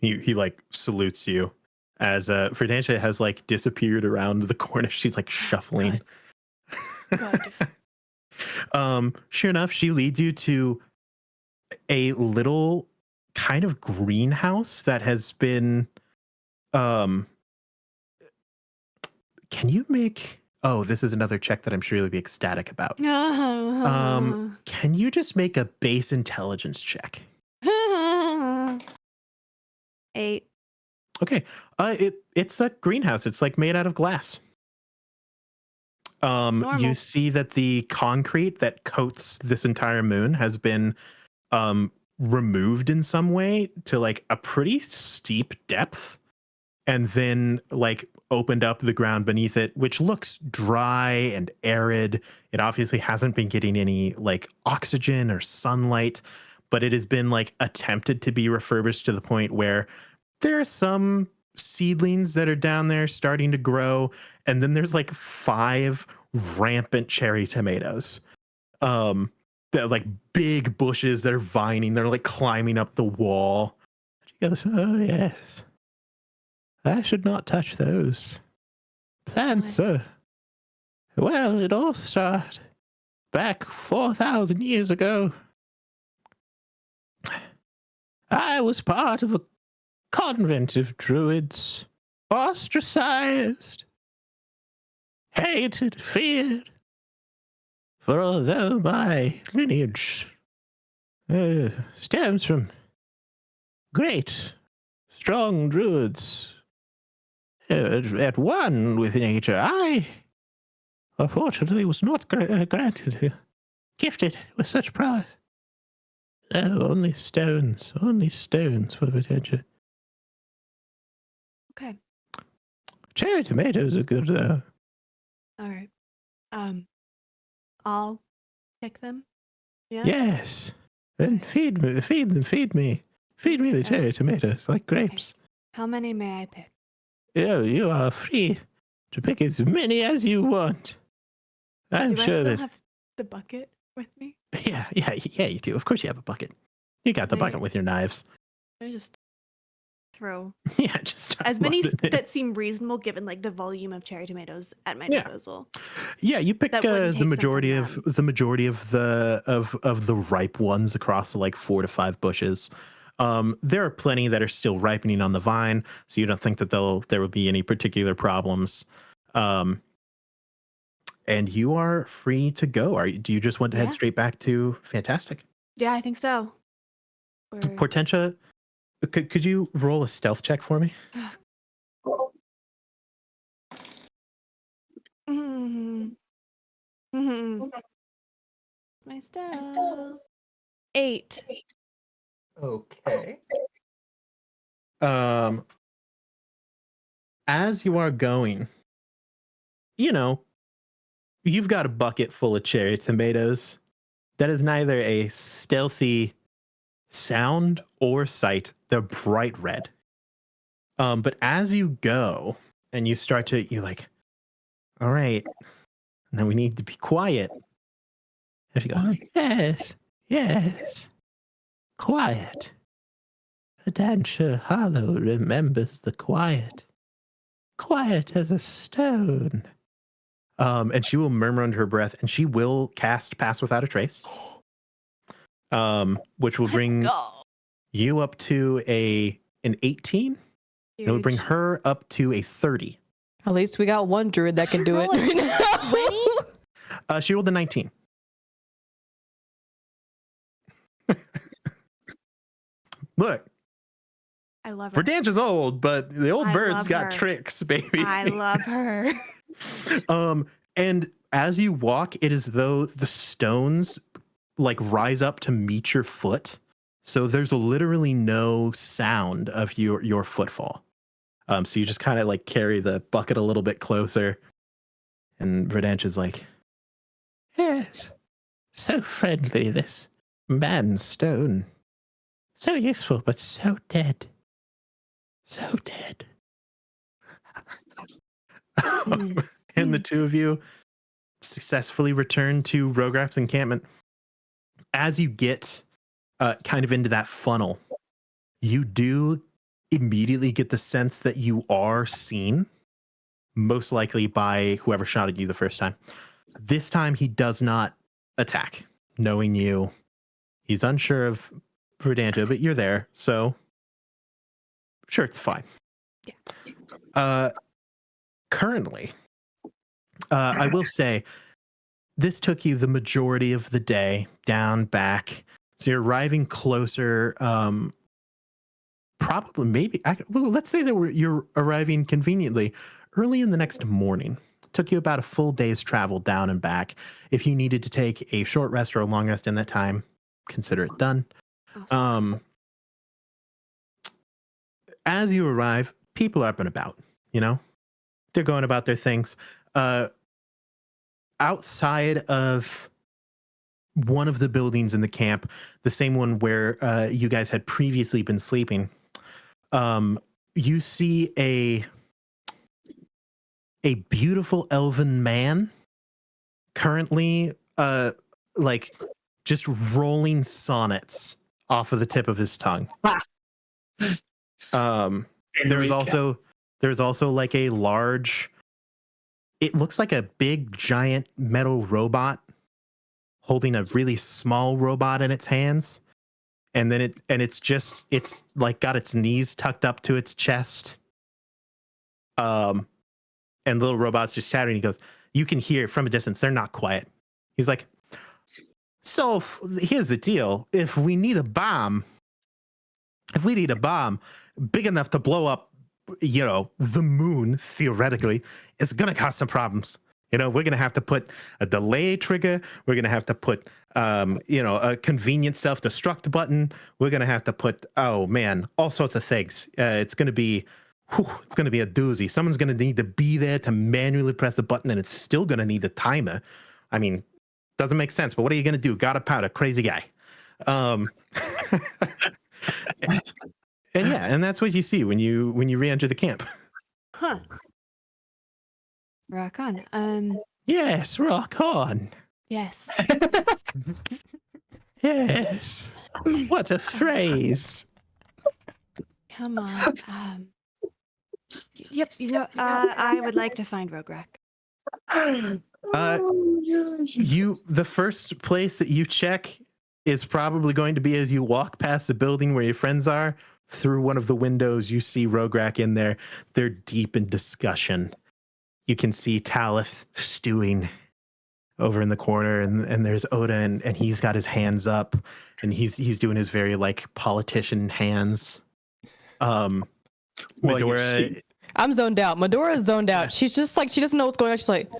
He like salutes you as Verdantia has like disappeared around the corner. She's like shuffling. Good. Sure enough, she leads you to a little kind of greenhouse that has been can you make this is another check that I'm sure you'll be ecstatic about. Can you just make a base intelligence check? 8. Okay. It's a greenhouse. It's like made out of glass. You Normal. see that the concrete that coats this entire moon has been removed in some way to like a pretty steep depth, and then like opened up the ground beneath it, which looks dry and arid. It obviously hasn't been getting any like oxygen or sunlight, but it has been like attempted to be refurbished to the point where there are some seedlings that are down there starting to grow, and then there's like 5 rampant cherry tomatoes. They're like big bushes that are vining, they're like climbing up the wall. She goes, "Oh yes, I should not touch those plants." Well, it all started back 4,000 years ago. I was part of a convent of druids, ostracized, hated, feared. For although my lineage stems from great, strong druids at one with nature, I unfortunately was not gifted with such prowess. No, only stones for potential. Okay. Cherry tomatoes are good though. All right. I'll pick them. Yeah. Yes. Then feed me. Feed me the cherry tomatoes like grapes. How many may I pick? Yeah, you are free to pick as many as you want. I'm Do I sure still that. have the bucket with me? Yeah, you do. Of course, you have a bucket. You got the bucket Great. with your knives. I just throw Yeah, just start as many loading it. that seem reasonable given like the volume of cherry tomatoes at my Yeah. disposal. Yeah, you pick That wouldn't the take majority something of the ripe ones across like 4 to 5 bushes. There are plenty that are still ripening on the vine, so you don't think that there will be any particular problems. And you are free to go. Do you just want to head Yeah. straight back to Fantastic? Yeah, I think so. Or- Portentia, could you roll a stealth check for me? Mhm. Mhm. My stuff. 8. Okay. As you are going, you've got a bucket full of cherry tomatoes. That is neither a stealthy sound or sight. They're bright red. But as you go and you start to, you're like, all right, now we need to be quiet. And she goes, yes, quiet. Adantia Hollow remembers the quiet. Quiet as a stone. And she will murmur under her breath, and she will cast Pass Without a Trace. which will bring Let's go. you up to an 18. It would bring Huge. her up to a 30. At least we got one druid that can do it right now. She rolled a 19. Look, I love her. Verdange's old, but the old I bird's love got her. tricks, baby. I love her. And as you walk, it is though the stones like rise up to meet your foot. So there's literally no sound of your footfall. So you just kind of like carry the bucket a little bit closer. And Verdange is like, yes, so friendly, this man stone. So useful, but so dead. So dead. And the two of you successfully return to Rograk's encampment. As you get kind of into that funnel, you do immediately get the sense that you are seen, most likely by whoever shot at you the first time. This time he does not attack, knowing you. He's unsure of Verdanta, but you're there, so sure, it's fine. Yeah. Currently, I will say this took you the majority of the day down, back. So you're arriving closer. Probably, maybe. Well, let's say that you're arriving conveniently early in the next morning. Took you about a full day's travel down and back. If you needed to take a short rest or a long rest in that time, consider it done. Awesome. As you arrive, people are up and about, you know? They're going about their things. Outside of one of the buildings in the camp, the same one where you guys had previously been sleeping, you see a beautiful elven man currently like just rolling sonnets off of the tip of his tongue. There's also like a large, it looks like a big giant metal robot holding a really small robot in its hands. And then it's like got its knees tucked up to its chest. And the little robot's just chattering. He goes, you can hear from a distance. They're not quiet. He's like, so here's the deal. If we need a bomb big enough to blow up, you know, the moon, theoretically, it's going to cause some problems. You know, we're going to have to put a delay trigger. We're going to have to put, a convenient self-destruct button. We're going to have to put, oh man, all sorts of things. It's going to be a doozy. Someone's going to need to be there to manually press a button, and it's still going to need a timer. I mean, doesn't make sense, but what are you going to do? Got a powder, crazy guy. And yeah, and that's what you see when you re-enter the camp. Huh. Rock on. Yes, rock on. Yes. Yes. What a phrase. Come on. Yep. You know, I would like to find Rograk. The first place that you check is probably going to be as you walk past the building where your friends are. Through one of the windows, you see Rograk in there. They're deep in discussion. You can see Talith stewing over in the corner, and there's Oda, and he's got his hands up, and he's doing his very like politician hands. Medora, I'm zoned out. Medora's zoned out. She's just like, she doesn't know what's going on. She's like,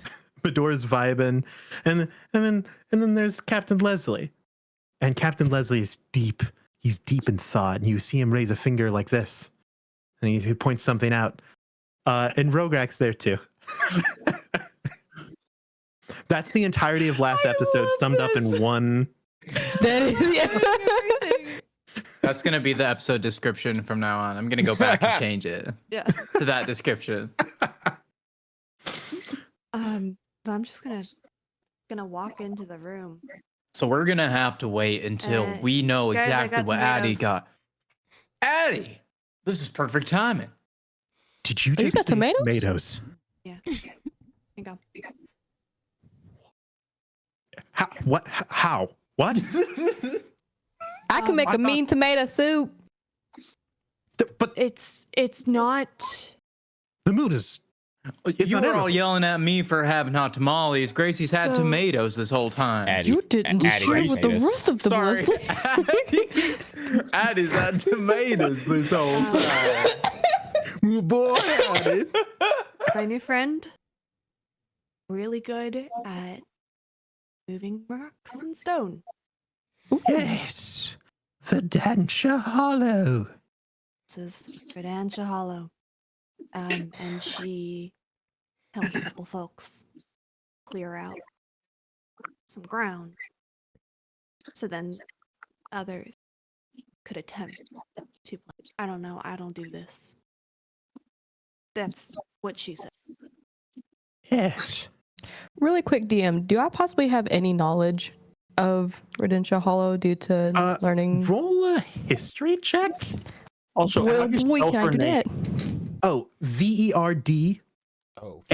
Medora's vibing, and then there's Captain Leslie, and Captain Leslie is deep. He's deep in thought, and you see him raise a finger like this, and he points something out. And Rograk's there too. That's the entirety of last episode summed up in one. that is, That's going to be the episode description from now on. I'm going to go back and change it Yeah. to that description. I'm just gonna walk into the room. So we're going to have to wait until we know guys, I exactly got what Addie tomatoes. got. Addie, this is perfect timing. Did you Oh, you just got say tomatoes? tomatoes? Yeah. Here you go. How? What? How? What? I can make I a thought- mean tomato soup. But It's not. the mood is. It's You were all unedible. yelling at me for having hot tamales. Gracie's had So- tomatoes this whole time. Addie. You didn't Addie share ate with the tomatoes. rest of the Sorry. Muslims. Addie's had tomatoes this whole time. Boy, howdy. My new friend, really good at moving rocks and stone. Yes. Verdantia Hollow. This is Verdantia Hollow. And she helped a couple folks clear out some ground. So then others could attempt to. I don't know. I don't do this. That's what she said. Yes. Really quick, DM. Do I possibly have any knowledge of Redentia Hollow due to learning? Roll a history check. Also, Well, how do you boy, spell can I her do name? that? Oh, VERDTIA. Oh,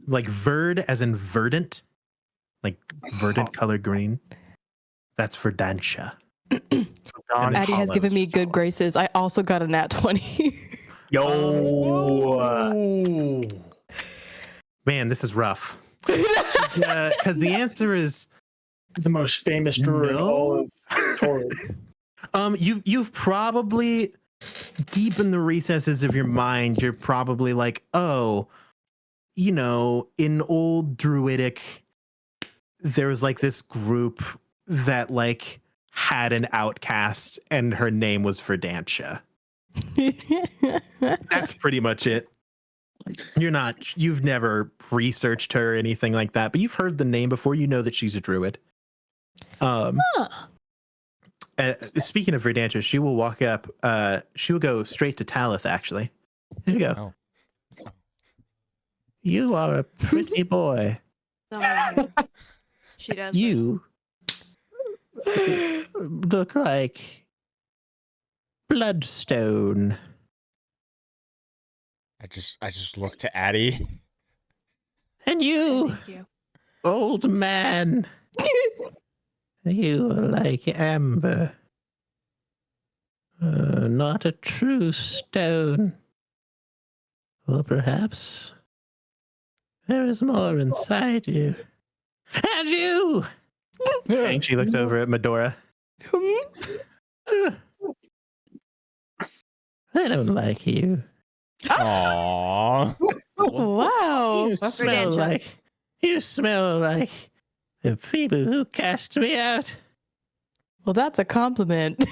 Like verd as in verdant. Like verdant color green. That's Verdantia. Don Addie has given me good graces. I also got a nat 20. Yo. Oh. Man, this is rough. Because the answer is The most famous druid in all of Torrid. you've probably deep in the recesses of your mind, you're probably like, oh, you know, in old druidic, there was like this group that like had an outcast and her name was Verdantia. That's pretty much it. You've never researched her or anything like that, but you've heard the name before. You know that she's a druid. Speaking of Verdantia, she will walk up. She will go straight to Talith. Actually, here you go. Oh. You are a pretty boy. She does. You look like Bloodstone. I just looked to Addie. And This. you, Thank you. old man, you are like amber. Not a true stone. Or perhaps there is more inside you. And you! And she looks over at Medora. I don't like you. Aww. Wow. You That's smell Verdantia. like the people who cast me out. Well, that's a compliment.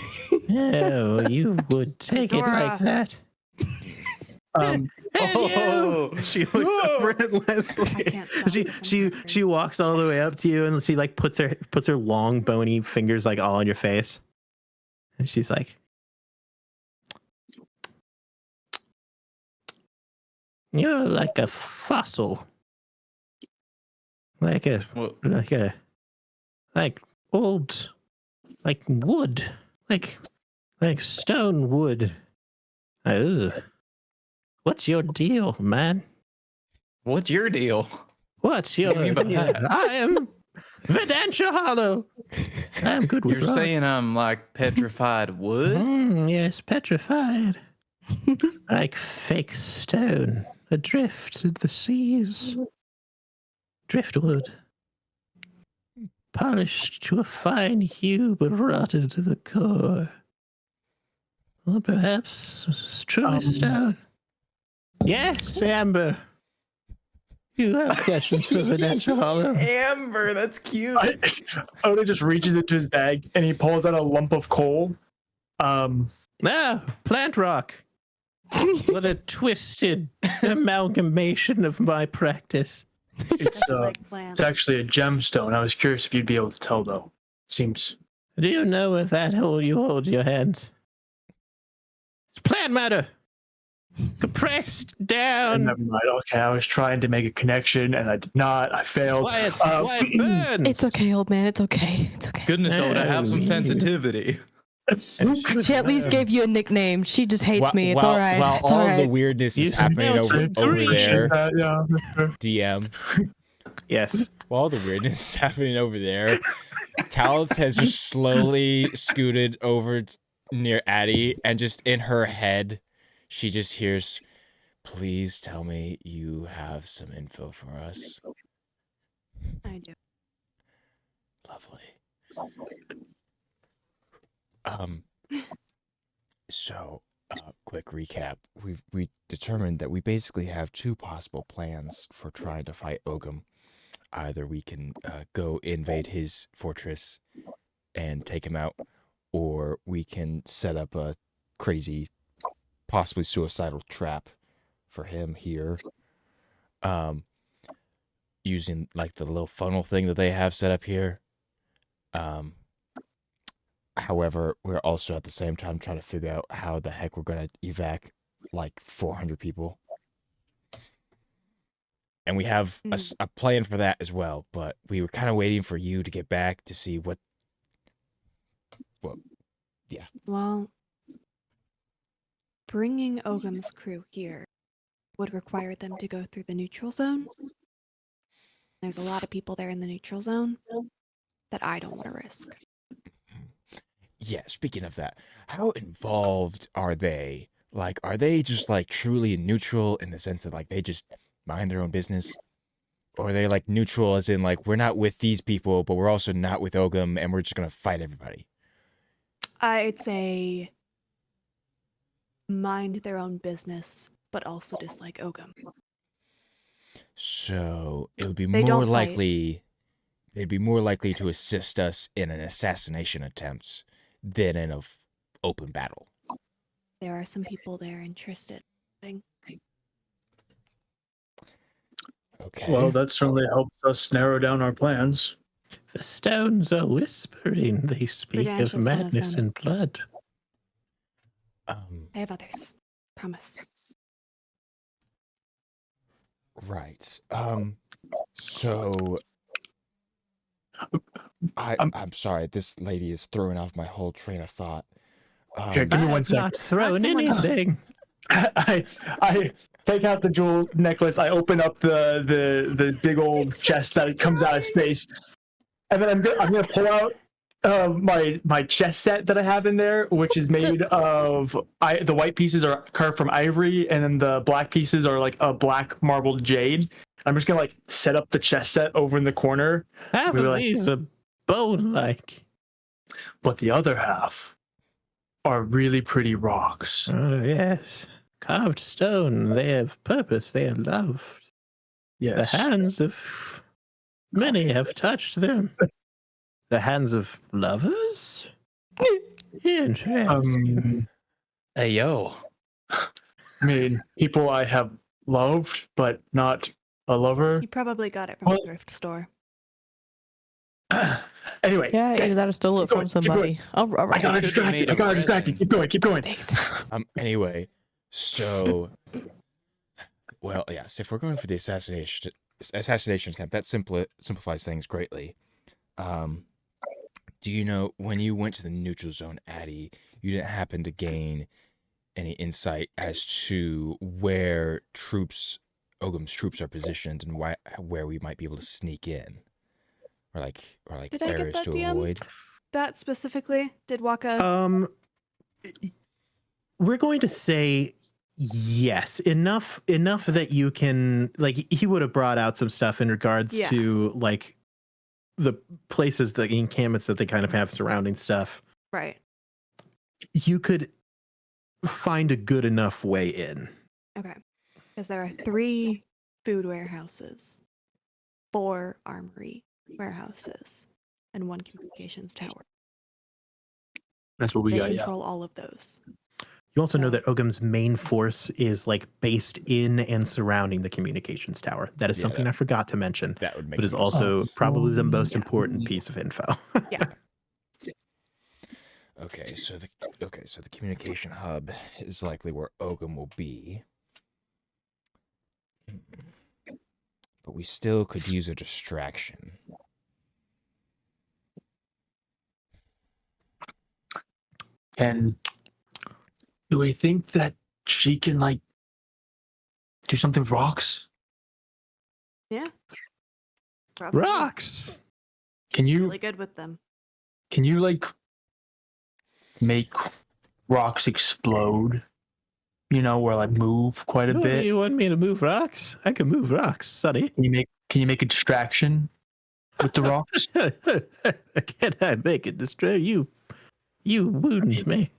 Oh, you would take it like Medora. that. Um, And you! She looks over at I Leslie. can't stop She this, I'm she sorry. she walks all the way up to you and she like puts her long bony fingers like all on your face. And she's like, you're like a fossil. Like old like wood. Like stone wood. Oh. What's your deal, man? What's your deal? What's your Give me deal? that. I am Verdantia Hollow. I'm good with You're rock. saying I'm like petrified wood? Yes, petrified. Like fake stone, adrift in the seas. Driftwood. Polished to a fine hue, but rotted to the core. Or perhaps it's truly stone. Yes, Amber. You have questions for Verdantia Hollow. Amber, that's cute. Oda just reaches into his bag and he pulls out a lump of coal. Ah, plant rock. What a twisted amalgamation of my practice. It's Like plants. it's actually a gemstone. I was curious if you'd be able to tell though. Seems Do you know with that hole you hold your hands? It's plant matter. Compressed down. never mind. Okay, I was trying to make a connection and I did not. I failed. Why it burns. It's okay, old man. It's okay. It's okay. Goodness, Oda, have some sensitivity. She at least gave you a nickname. She just hates While- me. It's while, all right. While It's all all the right. weirdness You is happening smell over green. there, Yeah, DM. Yes. While the weirdness is happening over there, Talith has just slowly scooted over near Addie, and just in her head, she just hears, "Please tell me you have some info for us." I do. Lovely. So, quick recap. We determined that we basically have two possible plans for trying to fight Ogum. Either we can go invade his fortress and take him out, or we can set up a crazy, possibly suicidal trap for him here. Using like the little funnel thing that they have set up here. However, we're also at the same time trying to figure out how the heck we're going to evac like 400 people. And we have a plan for that as well, but we were kind of waiting for you to get back to see what. Yeah. Well, bringing Ogum's crew here would require them to go through the neutral zone. There's a lot of people there in the neutral zone that I don't want to risk. Yeah, speaking of that, how involved are they? Like, are they just like truly neutral in the sense that like they just mind their own business? Or are they like neutral as in like we're not with these people, but we're also not with Ogum and we're just gonna fight everybody? I'd say mind their own business, but also dislike Ogum. So it would be They more don't fight. likely they'd be more likely to assist us in an assassination attempt than in a open battle. There are some people there interested. Okay. Well, that certainly helps us narrow down our plans. The stones are whispering. They speak of Credentials, one of madness them. and blood. I have others. Promise. Right. So I'm sorry, this lady is throwing off my whole train of thought. Here, give me I one have second. not thrown someone else. anything. I take out the jewel necklace. I open up the big old chest that comes out of space, and then I'm gonna pull out my chess set that I have in there, which is made of the white pieces are carved from ivory, and then the black pieces are like a black marbled jade. I'm just gonna like set up the chess set over in the corner, Half We were of like- these are bone-like. but the other half are really pretty rocks. Oh, yes. Carved stone. They have purpose. They are loved. The Yes. hands of many have touched them. The hands of lovers? Interesting. Hey, yo. I mean, people I have loved, but not a lover. You probably got it from a Well- thrift store. Anyway, Yeah, guys, either that or stole it keep going, from keep somebody. All I right. got Could've distracted. made I a got distracted. resin. Keep going. Thanks. Anyway, so well, yes, if we're going for the assassination attempt, that simplifies things greatly. Do you know when you went to the neutral zone, Addie, you didn't happen to gain any insight as to where Ogum's troops are positioned and where we might be able to sneak in? Or like Did I get areas that, to DM? avoid? That specifically did Waka. We're going to say yes, enough that you can, like, he would have brought out some stuff in regards Yeah. to like the places, the encampments that they kind of have surrounding stuff. Right. You could find a good enough way in. Okay. Because there are 3 food warehouses, 4 armory warehouses, and 1 communications tower. That's what we They got. Yeah. control all of those. You also know So- that Ogum's main force is like based in and surrounding the communications tower. That is Yeah, something I forgot to mention, That would make but is more also sense. probably the most Yeah. important piece of info. Okay, so the communication hub is likely where Ogum will be. But we still could use a distraction. And do we think that she can like do something with rocks? Yeah. Probably. Rocks. Can you Really good with them. like make rocks explode? You know, or like move quite a No, bit. you want me to move rocks? I can move rocks, Sonny. Can you make a distraction with the rocks? Can I make it destroy you? You wound me.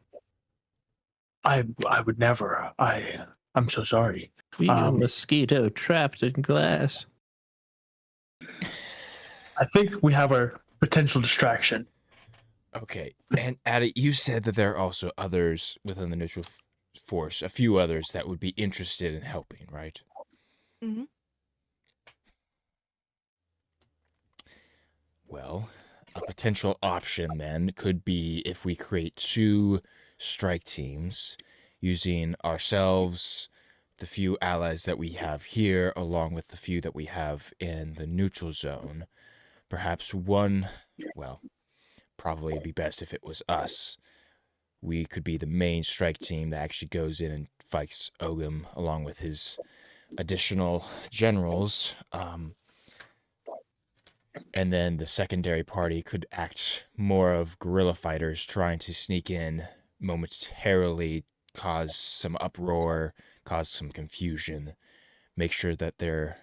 I would never. I'm so sorry. You mosquito trapped in glass. I think we have our potential distraction. Okay, and Addie, you said that there are also others within the neutral force, a few others that would be interested in helping, right? Mhm. Well, a potential option then could be if we create 2 strike teams using ourselves, the few allies that we have here, along with the few that we have in the neutral zone. Perhaps one, well, probably it'd be best if it was us. We could be the main strike team that actually goes in and fights Ogum along with his additional generals. And then the secondary party could act more of guerrilla fighters trying to sneak in momentarily, cause some uproar, cause some confusion, make sure that the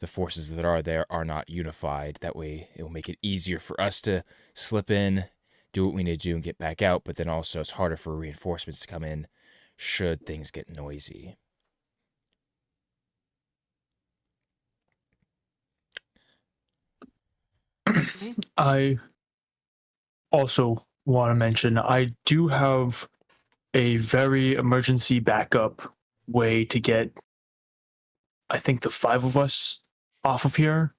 forces that are there are not unified. That way it will make it easier for us to slip in, do what we need to do and get back out, but then also it's harder for reinforcements to come in should things get noisy. Okay. I also want to mention I do have a very emergency backup way to get, I think, the 5 of us off of here.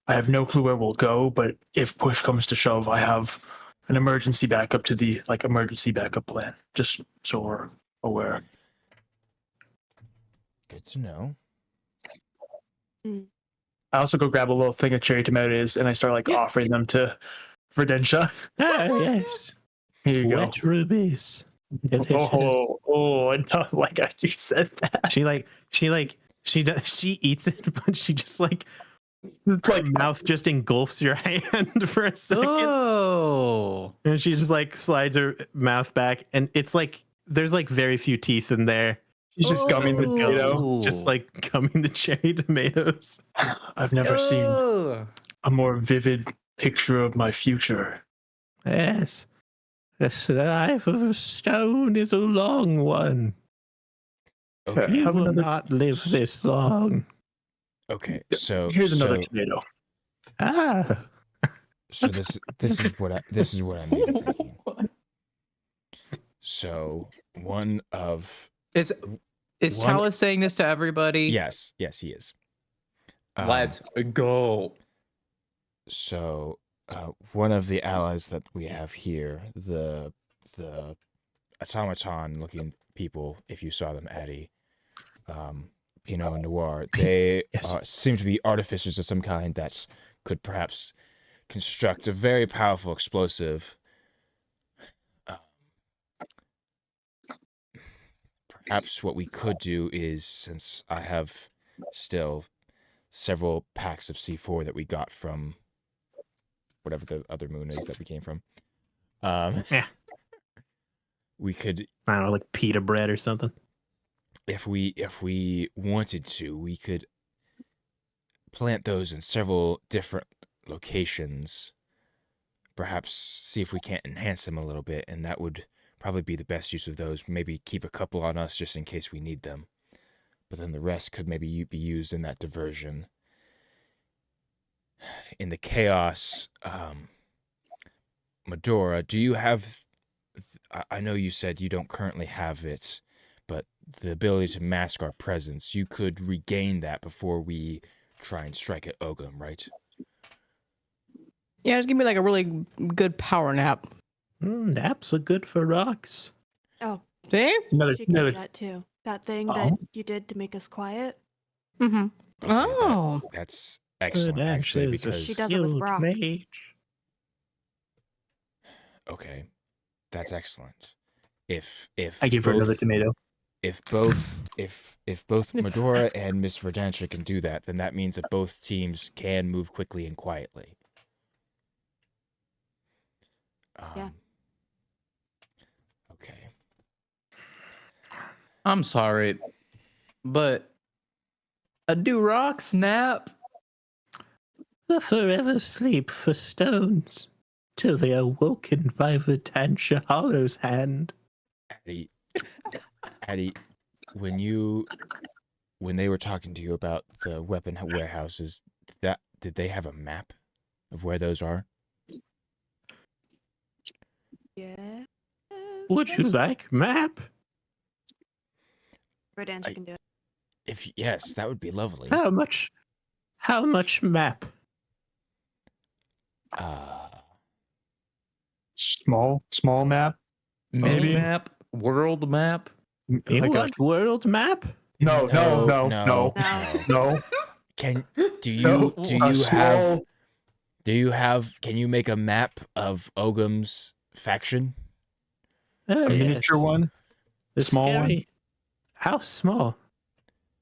I have no clue where we'll go, but if push comes to shove, I have an emergency backup to the emergency backup plan. Just so we're aware. Good to know. I also go grab a little thing of cherry tomatoes and I start offering them to Verdentia. Ah, yes. Here you Wet rubies. Delicious. I don't like how you said that. She eats it, but she just It's her mouth just engulfs your hand for a second. Oh. And she just slides her mouth back, and it's there's very few teeth in there. she's just gumming the potato. Ooh. Just gumming the cherry tomatoes. I've never seen Oh. a more vivid picture of my future. Yes. The life of a stone is a long one. Okay. You Have will another- not live this long. Okay. So Here's another tomato. Ah. So this is what I'm thinking. So one of Is One- Chalice saying this to everybody? yes he is. Let's go. So one of the allies that we have here, the automaton-looking people, if you saw them, Addie, Pinot Noir, they Yes. seem to be artificers of some kind that could perhaps construct a very powerful explosive. Perhaps what we could do is, since I have still several packs of C4 that we got from whatever the other moon is that we came from, Yeah. we could, I don't know, pita bread or something. if we wanted to, we could plant those in several different locations. Perhaps see if we can't enhance them a little bit, and that would probably be the best use of those. Maybe keep a couple on us just in case we need them, but then the rest could maybe be used in that diversion. In the chaos, Medora, do you have? I know you said you don't currently have it, but the ability to mask our presence, you could regain that before we try and strike at Ogum, right? Yeah, just give me a really good power nap. Naps are good for rocks. Oh, See? Another, she can do another. that too. That thing that Oh. you did to make us quiet. Mm-hmm. Okay, Oh. that's excellent, Good actually, ashes, a because She does it with skilled Brock. mage. okay, that's excellent. If I give her another both- tomato. if both if both Medora and Miss Verdantia can do that, then that means that both teams can move quickly and quietly. Yeah. Okay. I'm sorry, but do rocks nap? The forever sleep for stones, till they are woken by Verdantia Hollow's hand. Addie, when they were talking to you about the weapon warehouses, did they have a map of where those are? Yeah. Would you like map? Verdantia can do it. If yes, that would be lovely. How much? How much map? Small map. Mini Maybe. map? World map? You Like a- want world map? no. No. Can do you No. do A you small- can you make a map of Ogum's faction? Oh, a miniature one? The small one? scary. How small?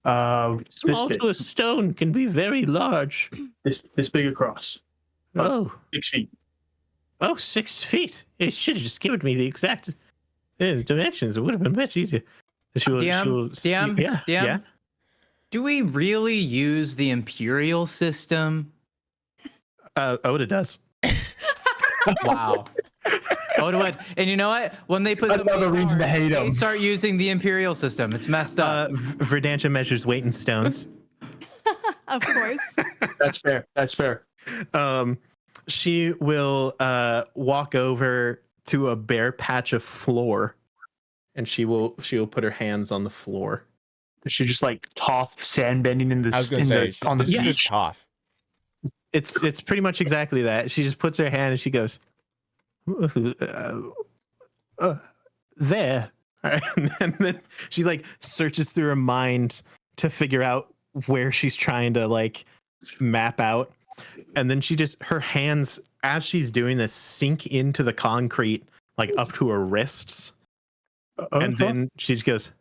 This Small big. to a stone can be very large. This big across. Oh, 6 feet. oh, 6 feet. It should have just given me the exact dimensions. It would have been much easier. DM? Yeah. Do we really use the Imperial system? Oda does. Wow. Oda, and you know what? When they put Another reason to hate they him. start using the Imperial system. It's messed up. Verdantia measures weight in stones. Of course. That's fair. That's fair. She will walk over to a bare patch of floor, and she will put her hands on the floor. She just like Toph sandbending in I was the, gonna say on the she's beach. tough. It's pretty much exactly that. She just puts her hand and she goes, there. And then she like searches through her mind to figure out where she's trying to like map out. And then she just, her hands, as she's doing this, sink into the concrete, like up to her wrists. And then she just goes,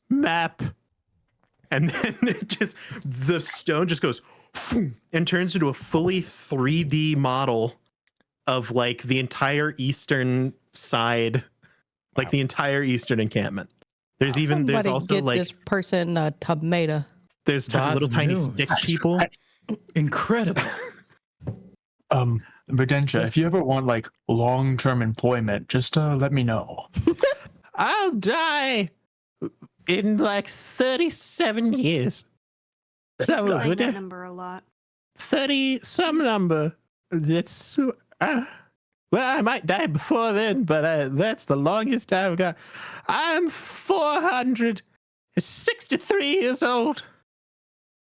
map. And then it just, the stone just goes and turns into a fully 3D model of like the entire eastern side, like the entire eastern encampment. There's Somebody also get like this person a tomato. there's Bad little tiny news. stick people. Incredible. Verdantia, if you ever want like long-term employment, just let me know. I'll die in like 37 years. That Saying would that number a lot. 30 some number. That's well, I might die before then, but that's the longest I've got. I'm 463 years old.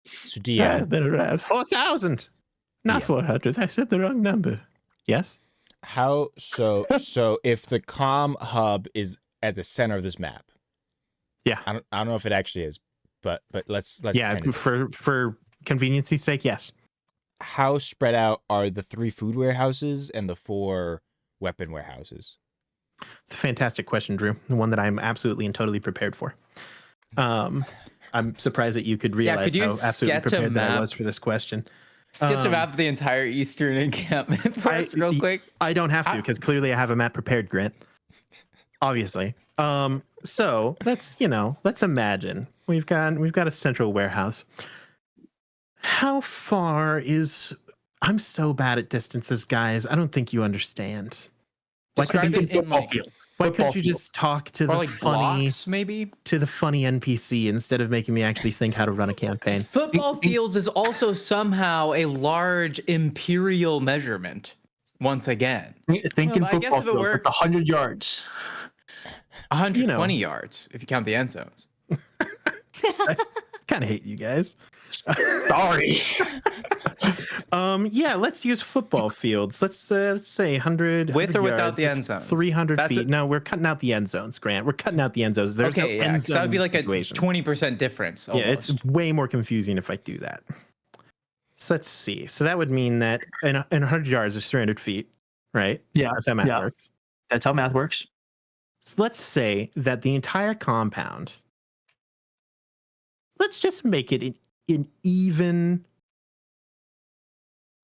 So I've DM, been around 4,000, not Yeah. 400. I said the wrong number. Yes. how so if the comm hub is at the center of this map. Yeah. I don't know if it actually is, but let's Yeah. pretend it is. For convenience's sake, yes. How spread out are the 3 food warehouses and the 4 weapon warehouses? It's a fantastic question, Drew. The one that I'm absolutely and totally prepared for. I'm surprised that you could realize could you how absolutely sketch a prepared that I map? was for this question. Sketch a Um, map of the entire Eastern encampment for us, real quick. I don't have to because clearly I have a map prepared, Grant. Obviously. So let's imagine we've got a central warehouse. How far is? I'm so bad at distances, guys. I don't think you understand. Why Describe couldn't it you, in like, why football couldn't you field. just talk to or the like funny blocks, maybe? NPC instead of making me actually think how to run a campaign? Football fields is also somehow a large imperial measurement. Once again, Think in but I guess football if it field, works- it's 100 yards. 120 yards if you count the end zones. Kind of hate you guys. Sorry. Yeah, let's use football fields. Let's say 100 With or 100 without yards. the end That's zones? 300 That's feet. it. No, we're cutting out the end zones, Grant. We're cutting out the end zones. There's Okay, no yeah, end 'cause that would be zone like situation. a 20% difference. Yeah, it's almost. way more confusing if I do that. So let's see. So that would mean that in 100 yards is 300 feet, right? Yeah. That's how math yeah. works. That's how math works. So let's say that the entire compound, let's just make it an even,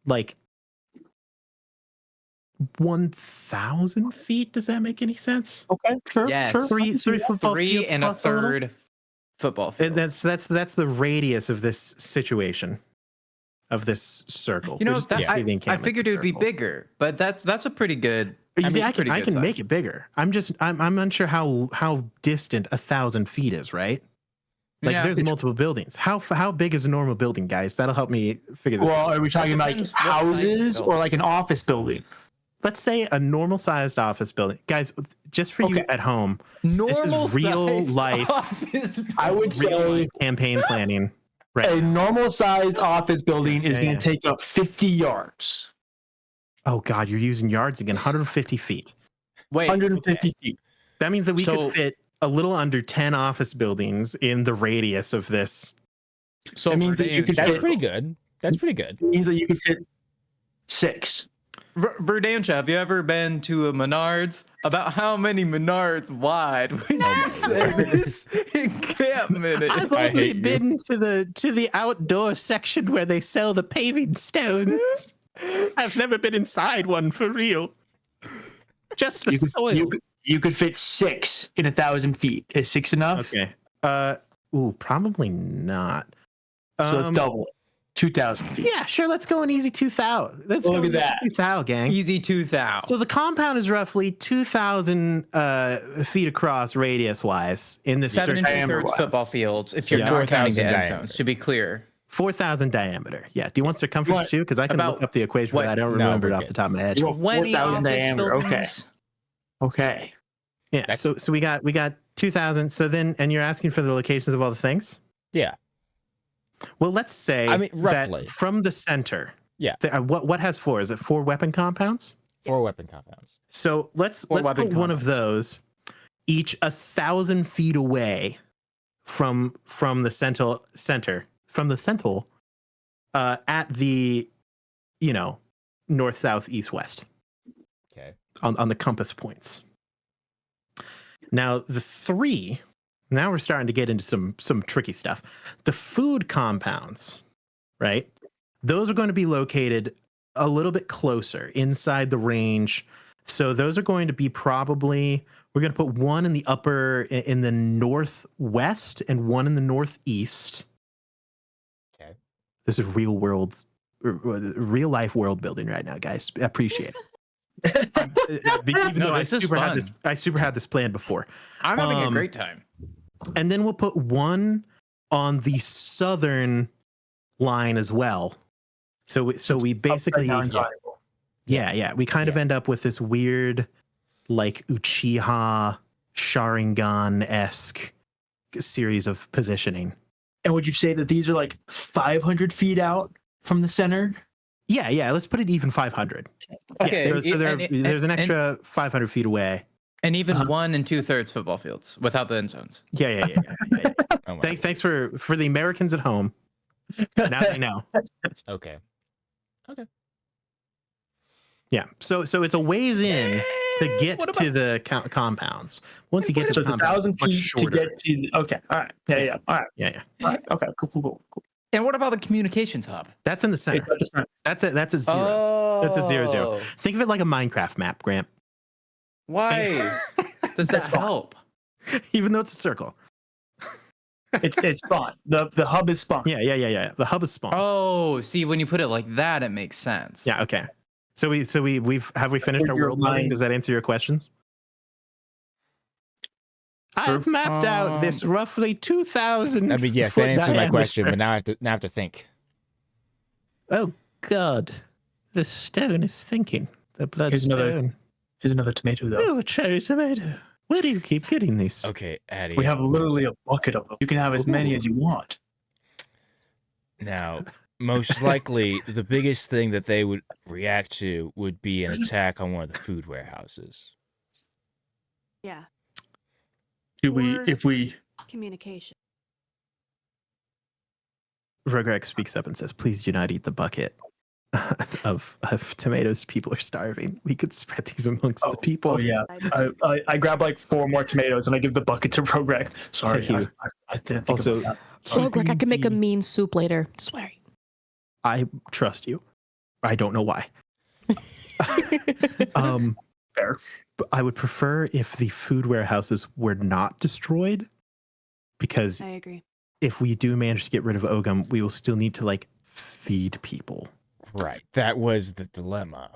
like, 1,000 feet. Does that make any sense? Okay, sure. Yes. Sure. Three football 3 fields and a plus little? third football field. And that's the radius of this situation, of this circle. You know, We're just that, basically the I encampment figured it would be circle. bigger, but that's a pretty good. You see, it's I a pretty can good make size. it bigger. I'm unsure how distant 1,000 feet is, right? Like Yeah, there's it's- multiple buildings. How big is a normal building, guys? That'll help me figure this out. Well, are we talking like depends what size houses or building. like an office building? Let's say a normal sized office building. Guys, just for you Okay. at home, Normal real sized life- office I would real say life campaign planning. Right. a normal sized office building is Yeah, going to take up 50 yards, Oh God, you're using yards again. 150 feet. Wait, 150 feet. That means that we So- could fit a little under 10 office buildings in the radius of this. so It means that you could That's fit- pretty good. That's pretty good. It means that you can fit 6. Verdantia, have you ever been to a Menards? About how many Menards wide would you say this encampment is? I've I only hate you. been to the outdoor section where they sell the paving stones. I've never been inside one for real. Just the soil. You could fit 6 in 1,000 feet. Is 6 enough? Okay. Probably not. So let's double it. 2,000 feet. Yeah, sure. Let's go an easy 2,000. Let's Look go at easy that. 2,000, gang. Easy 2,000. So the compound is roughly 2,000 feet across, radius wise, in this 7 and diameter 2/3 wise. football fields. If you're Yeah. not counting the 4,000 end diameter. zones, to be clear. 4,000 diameter. Yeah. Do you want circumference What? too? Because I can look About up the equation for what? that. I don't No, remember it we're off good. the top of my head. Well, 20 4,000 office diameter, okay. buildings. Okay. Yeah. That's- So we got 2,000. So then, and you're asking for the locations of all the things. Yeah. Well, let's say I mean, roughly. that from the center. Yeah. What has 4? Is it 4 weapon compounds? 4 weapon compounds. So let's Or put weapon one of compounds. those each 1,000 feet away from the center at the north, south, east, west Okay. on the compass points. Now the 3. Now we're starting to get into some tricky stuff. The food compounds, right? Those are going to be located a little bit closer inside the range. So those are going to be probably, we're going to put one in the northwest and one in the northeast. Okay. This is real life world building right now, guys. Appreciate it. Even No, though this is fun. I super had this planned before. I'm having a Um, great time. And then we'll put one on the southern line as well. So we basically, Upside down triangle. yeah, we kind of end up with this weird, like Uchiha Sharingan-esque series of positioning. And would you say that these are like 500 feet out from the center? Yeah. Let's put it even 500. Okay. So there's an and- extra 500 feet away. And even Uh-huh. 1 and 2/3 football fields without the end zones. Yeah. Oh my. Thanks for the Americans at home. Now they know. Okay. Yeah. So it's a ways in to get What to the compounds. Once you get to So the it's compounds, 1,000 it's much feet to shorter. get to. Okay. All right. Yeah. All right. Yeah. All right. Okay. Cool. And what about the communications hub? That's in the center. It's at the center. That's a 0. Oh. That's a 0. Think of it like a Minecraft map, Grant. Why does that That's fine. help? Even though it's a circle. It's spawn. The hub is spawn. Yeah. The hub is spawn. Oh, see, when you put it like that, it makes sense. Yeah. Okay. So we've finished our Your world building? mind- Does that answer your questions? I've mapped out this roughly 2,000. I mean, yes, foot that answered my diameter. question, but now I have to think. Oh God, the stone is thinking. The blood Here's another- stone. Here's another tomato though. Oh, a cherry tomato. Where do you keep getting these? Okay, Addie. We have literally a bucket of them. You can have as many as you want. Now, most likely, the biggest thing that they would react to would be an attack on one of the food warehouses. Yeah, If we communication. Rogreg speaks up and says, "Please do not eat the bucket." of tomatoes. People are starving. We could spread these amongst the people. Oh yeah. I grab like 4 more tomatoes and I give the bucket to Rogreg. Sorry, Thank you. I didn't think Also, about Oh, Greg, I can make a the- mean soup later. Swear. I trust you. I don't know why. Fair. But I would prefer if the food warehouses were not destroyed, because I agree. if we do manage to get rid of Ogum, we will still need to like feed people. Right. That was the dilemma.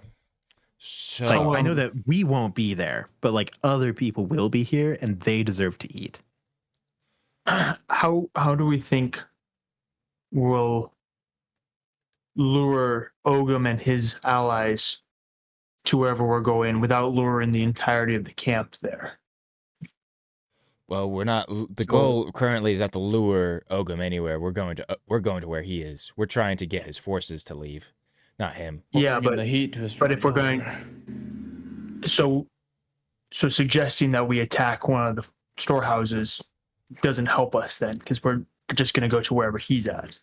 So Like, I know that we won't be there, but like other people will be here, and they deserve to eat. How do we think we'll lure Ogum and his allies to wherever we're going without luring the entirety of the camp there? well, we're not. The So- goal currently is not to lure Ogum anywhere. We're going to where he is. We're trying to get his forces to leave, not him. Yeah, Bringing but the heat to his but if front we're door. so suggesting that we attack one of the storehouses doesn't help us then, because we're just going to go to wherever he's at.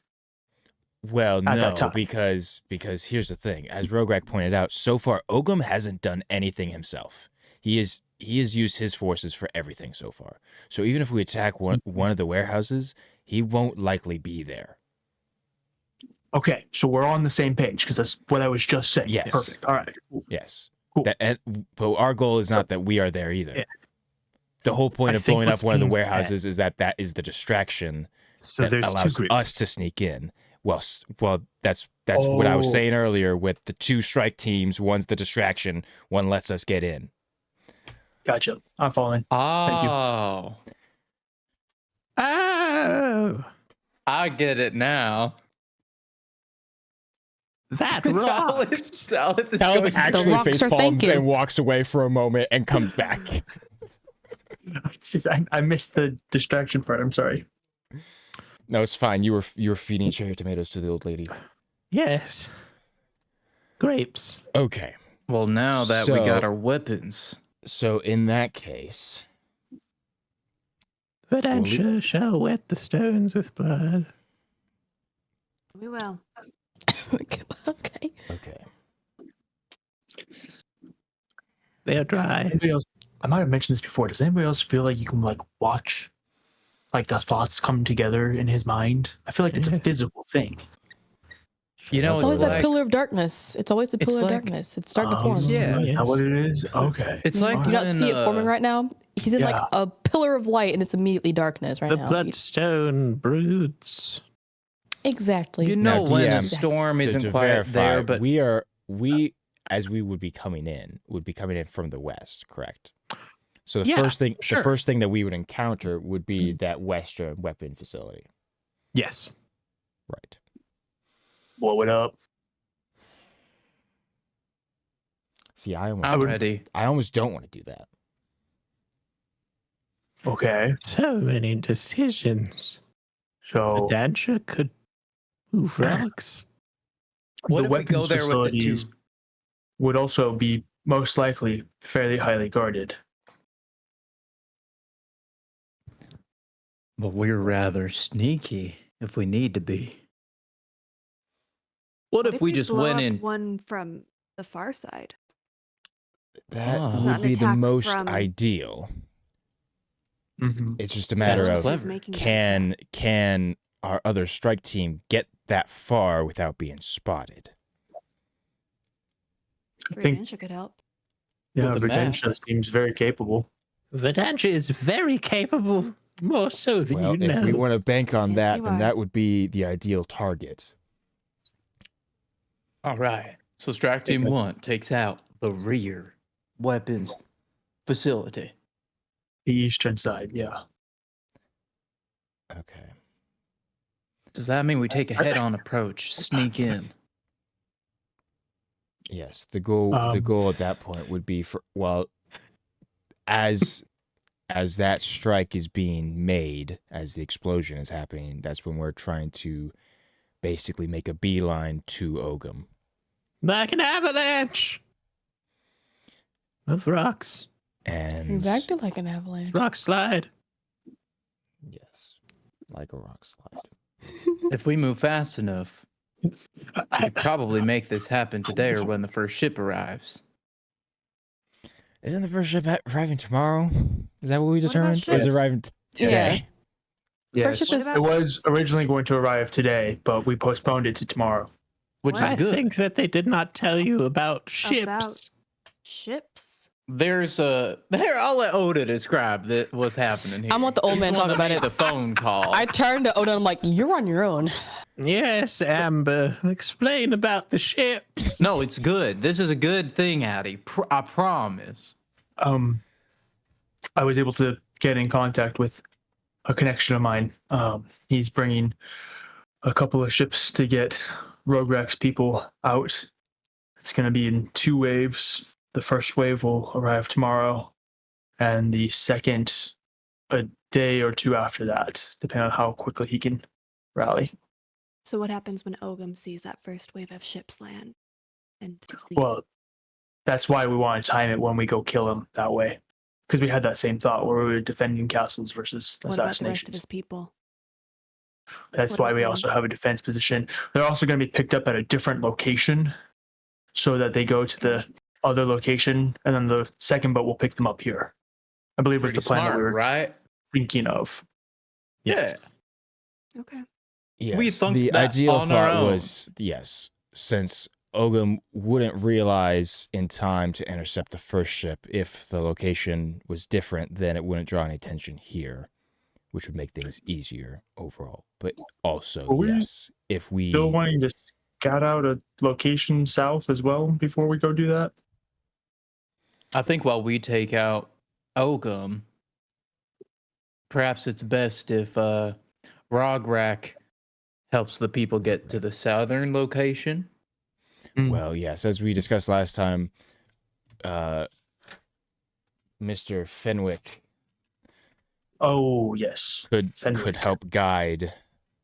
Well, At no, that time. because here's the thing. As Rograk pointed out, so far Ogum hasn't done anything himself. He has used his forces for everything so far. So even if we attack one of the warehouses, he won't likely be there. Okay, so we're on the same page, because that's what I was just saying. Yes. Perfect. All right. Yes. Cool. But our goal is not that we are there either. Yeah. The whole point I of think blowing up what's one of the being said- warehouses is that is the distraction So that there's two allows groups. us to sneak in. Well, that's what I was Oh. saying earlier with the 2 strike teams. One's the distraction, one lets us get in. Gotcha. I'm following. Thank you. Oh, Oh, I get it now. that I'll rocks. let this Talon go. actually rocks are facepalms thinking. and walks away for a moment and comes back. It's just, I missed the distraction part. I'm sorry. No, it's fine. You were feeding cherry tomatoes to the old lady. Yes. Grapes. Okay. Well, now that we got So- our weapons, So in that case, Vedantia shall wet the stones with blood. We will. Okay. okay. They are dry. Anybody else? I might have mentioned this before. Does anybody else feel like you can like watch, like the thoughts come together in his mind? I feel like it's a physical thing. you know, It's it's always that like, pillar of darkness. It's always the It's pillar of like- darkness. It's starting to form. Yeah. Is that what it is? Okay. it's like You not when, see it forming right now? He's in like Yeah. a pillar of light and it's immediately darkness right The now. bloodstone broods. Exactly. You know Now, when DM, the storm So isn't to quite verify, there, but we as we would be coming in from the west, correct? So the Yeah, sure. first thing that we would encounter would be that western weapon facility. Yes. Right. Blow it up. See, I I'm ready. almost don't want to do that. Okay. So many decisions. So Vedantia could move rocks. What the if we go weapons there with the facilities two? would also be most likely fairly highly guarded. But we're rather sneaky if we need to be. What if we just blow went up in? one from the far side? That Ah. It's not would an be the attack most from- ideal. Mm-hmm. It's just a matter That's of clever. He's making an attack. can our other strike team get that far without being spotted? I think Verdantia could help. yeah, With the map. Verdantia seems very capable. Vedantia is very capable, more so than Well, you know. if we want to bank on Yes, that, you then are. that would be the ideal target. All right. So Strike Team 1 takes out the rear weapons facility. The eastern side, yeah. Okay. Does that mean we take a head-on approach, sneak in? Yes, the goal at that point would be for as that strike is being made, as the explosion is happening, that's when we're trying to basically make a beeline to Ogum. Like an avalanche of rocks. And Exactly like an avalanche. Rock slide. yes, like a rock slide. If we move fast enough, We could probably make this happen today or when the first ship arrives. Isn't the first ship arriving tomorrow? Is that what we What about determined? Or is it ships? arriving today? Yes, ship is- it was originally going to arrive today, but we postponed it to tomorrow. Which What? is I good. think that they did not tell you about ships. About ships. I'll let Oda describe what's happening here. I'm let the old He's man the talk one that about made it. The phone call. I turned to Oda and I'm like, you're on your own. Yes, Amber. Explain about the ships. No, it's good. This is a good thing, Addie. I promise. I was able to get in contact with a connection of mine. He's bringing a couple of ships to get Rograk's people out. It's going to be in 2 waves. The first wave will arrive tomorrow, and the second a day or 2 after that, depending on how quickly he can rally. So what happens when Ogum sees that first wave of ships land? And Well, that's why we want to time it when we go kill him that way. Because we had that same thought where we were defending castles versus what about the rest of assassinations. his people? That's what why we about also them? have a defense position. They're also going to be picked up at a different location so that they go to the other location, and then the second boat will pick them up here. I believe was Pretty the plan that smart, we were right? thinking of. Yes. Okay. Yes, We thunk the that ideal on our thought own. was yes, since Ogum wouldn't realize in time to intercept the first ship if the location was different, then it wouldn't draw any attention here, which would make things easier overall. But also, Are we yes, if we Still wanting to scout out a location south as well before we go do that? I think while we take out Ogum, perhaps it's best if Rograk helps the people get to the southern location. Well, yes, as we discussed last time, Mr. Fenwick Oh, yes. could Fenwick. help guide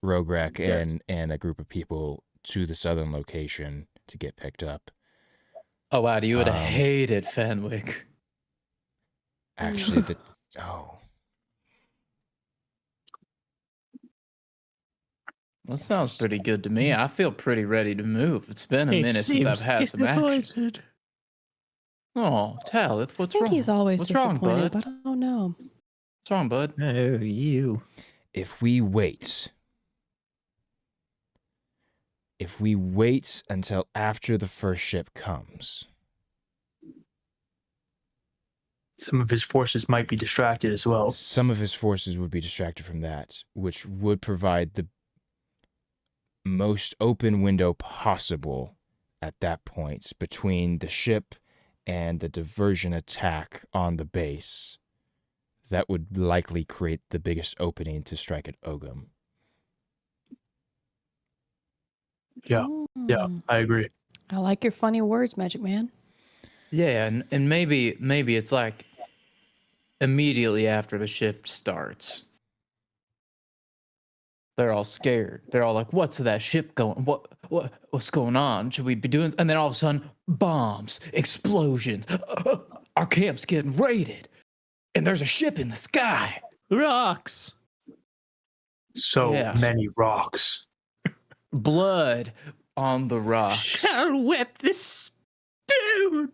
Rograk Yes. and a group of people to the southern location to get picked up. Oh wow, you would have Um, hated Fenwick. Actually, oh, That sounds pretty good to me. I feel pretty ready to move. It's been a He minute since I've seems had some action. disappointed. Oh, Talith, I what's think wrong? he's always What's wrong, disappointed, bud? but I don't know. What's wrong, bud? Oh, you. if we wait until after the first ship comes, Some of his forces might be distracted as well. some of his forces would be distracted from that, which would provide the most open window possible at that point between the ship and the diversion attack on the base. That would likely create the biggest opening to strike at Ogum. Yeah, I agree. I like your funny words, Magic Man. Yeah, and maybe it's like immediately after the ship starts. They're all scared. They're all like, "What's that ship going? What's going on? Should we be doing?" And then all of a sudden, bombs, explosions. Our camp's getting raided, and there's a ship in the sky. Rocks. So Yeah. many rocks. Blood on the rocks. Shall wet the stones.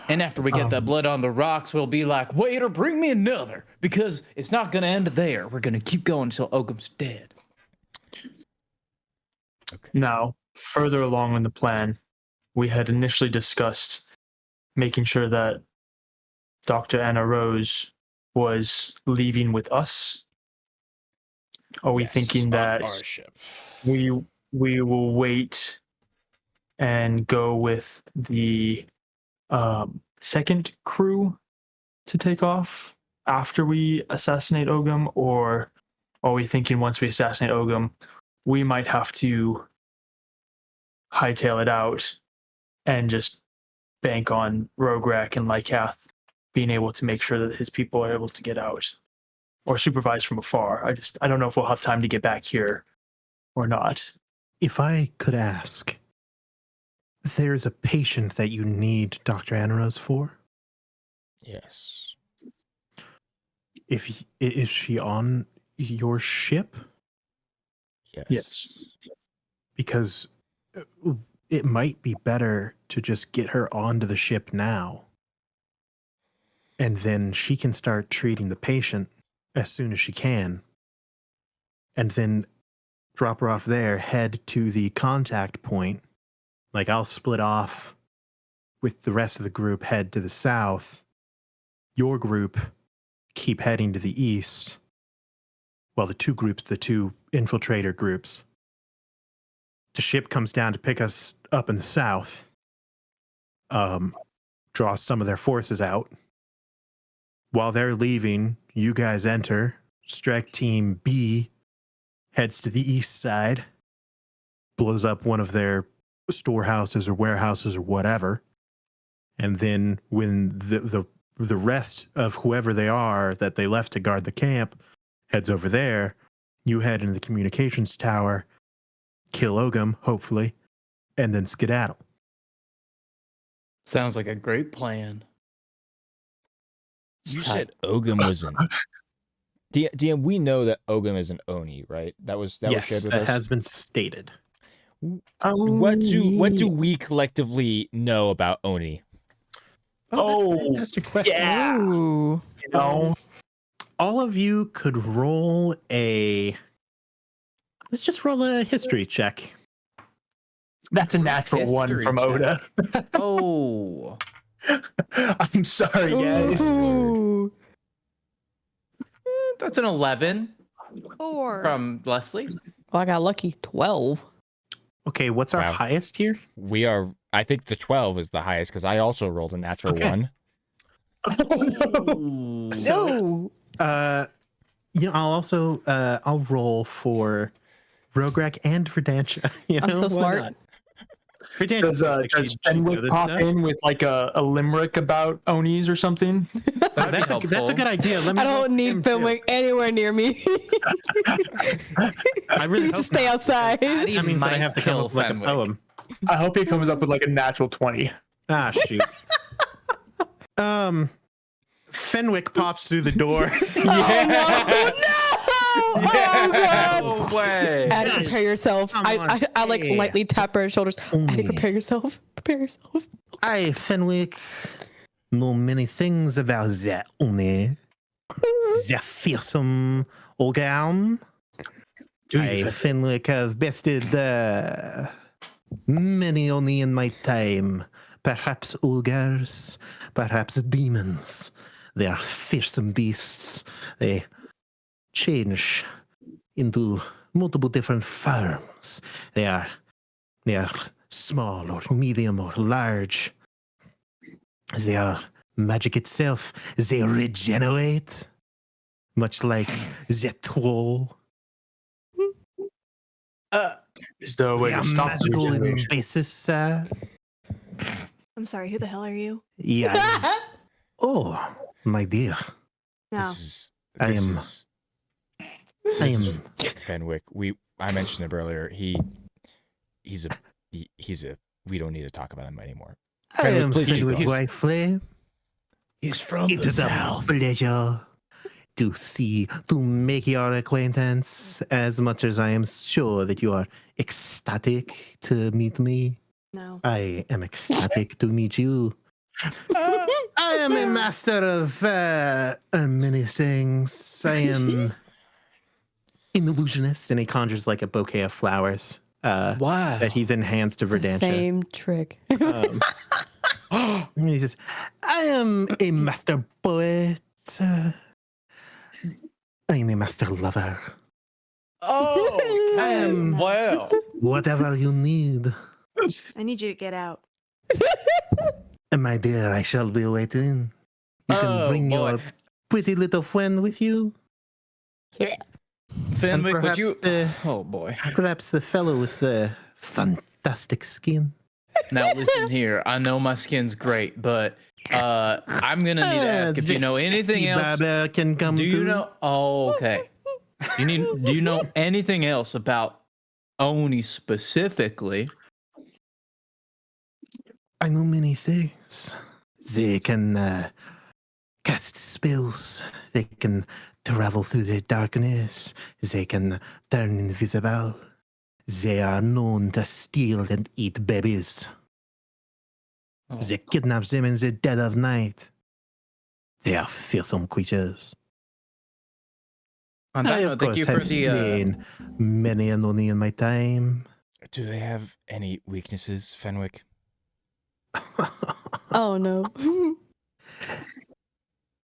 And after we get that blood on the rocks, we'll be like, "Waiter, bring me another," because it's not gonna end there. We're gonna keep going until Ogum's dead. Now, further along in the plan, we had initially discussed making sure that Dr. Anna Rose was leaving with us. Are we Yes, thinking on that our ship. we will wait and go with the second crew to take off after we assassinate Ogum, or are we thinking once we assassinate Ogum, we might have to hightail it out and just bank on Rograk and Lycath being able to make sure that his people are able to get out or supervise from afar? I don't know if we'll have time to get back here or not. If I could ask, there's a patient that you need Dr. Anaros for? Yes. Is she on your ship? Yes. Yes. because it might be better to just get her onto the ship now. And then she can start treating the patient as soon as she can. And then drop her off there, head to the contact point. Like, I'll split off with the rest of the group, head to the south. Your group keep heading to the east. Well, the two infiltrator groups. The ship comes down to pick us up in the south. Draw some of their forces out. While they're leaving, you guys enter. Strike Team B heads to the east side, blows up one of their storehouses or warehouses or whatever. And then when the rest of whoever they are that they left to guard the camp heads over there, you head into the communications tower, kill Ogum, hopefully, and then skedaddle. Sounds like a great plan. You said Ogum was an. DM, we know that Ogum is an Oni, right? That was shared Yes, with that us. has been stated. What do we collectively know about Oni? That's a Oh, fantastic question. yeah. Ooh. You know, All of you could roll let's just roll a history check. that's a natural one History from check. Oda. Oh, I'm sorry, guys. Ooh. that's an 11 4. from Leslie. Well, I got lucky. 12. Okay, what's our Wow. highest here? We are. I think the 12 is the highest because I also rolled a natural Okay. 1. So, No. I'll also I'll roll for Rograk and Verdantia. I'm so why smart. not? Verdantia Does Fenwick pop in with like a limerick about Onis or something? That's a good idea. Let me I roll don't for him, need too. Fenwick anywhere near me. I really Needs hope to stay not. outside. Patty That means that I might have to come kill up with like a Fenwick. poem. I hope he comes up with like a natural 20. Ah, shoot. Fenwick pops through the door. Oh, no! Oh, God. No way. Addie, Yes. prepare yourself. Come on, I like stay. lightly tap her shoulders. Addie, Only. prepare yourself. Prepare yourself. I, Fenwick, know many things about that Oni. The fearsome Ogam. I, Fenwick, have bested many Oni in my time. Perhaps ogres, perhaps demons. They are fearsome beasts. They change into multiple different forms. They are small or medium or large. They are magic itself. They regenerate, much like the troll. Is there a way They to are stop the magical in regeneration? basis. I'm sorry, who the hell are you? Yeah. Oh, my dear. No. This is. I This am- is I this am. is Fenwick. I mentioned him earlier. He's a. We don't need to talk about him anymore. I Fenwick, am please keep Fenwick going. Whiteflame. He's from It the is a south. pleasure to make your acquaintance as much as I am sure that you are ecstatic to meet me. No. I am ecstatic to meet you. I am a master of many things. I am an illusionist, and he conjures like a bouquet of flowers Wow. that he then hands to Verdantia. Same trick. Um, and he says, I am a master poet. I am a master lover. Oh, I am wow. whatever you need. I need you to get out. My dear, I shall be waiting. You can Oh, bring boy. your pretty little friend with you. Fenwick, would perhaps you? the- Oh boy. Perhaps the fellow with the fantastic skin. Now listen here. I know my skin's great, but I'm gonna need to ask if you know anything else. Barber can come Do you too. know? Oh, okay. Do you know anything else about Oni specifically? I know many things. They can cast spells. They can travel through the darkness. They can turn invisible. They are known to steal and eat babies. Oh, They kidnap them in the dead of night. They are fearsome creatures. on I, that of note, thank course, you for have the. slain many an Oni in my time. Do they have any weaknesses, Fenwick? Oh no.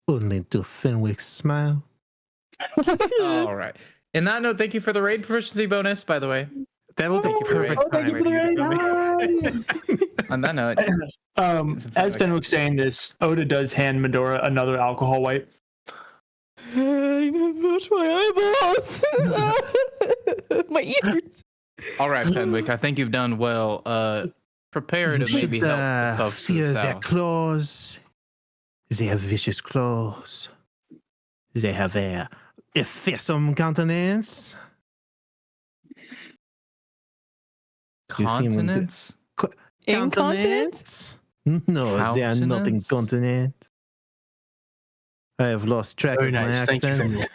Only to Fenwick's smile. All right. In that note, thank you for the raid proficiency bonus, by the way. That was Thank a you for the perfect raid. time. Thank you for the raid. On that note, As Fenwick's saying this, Oda does hand Medora another alcohol wipe. That's my eyeballs. My ears. all right, Fenwick, I think you've done well. Prepare to maybe help the folks to fear the their south. claws. They have vicious claws. They have a fearsome countenance. You seem to- Continents? Incontinent? No, they are not Countenance? incontinent. I have lost track Very of my nice. Thank you, accent. Fenwick.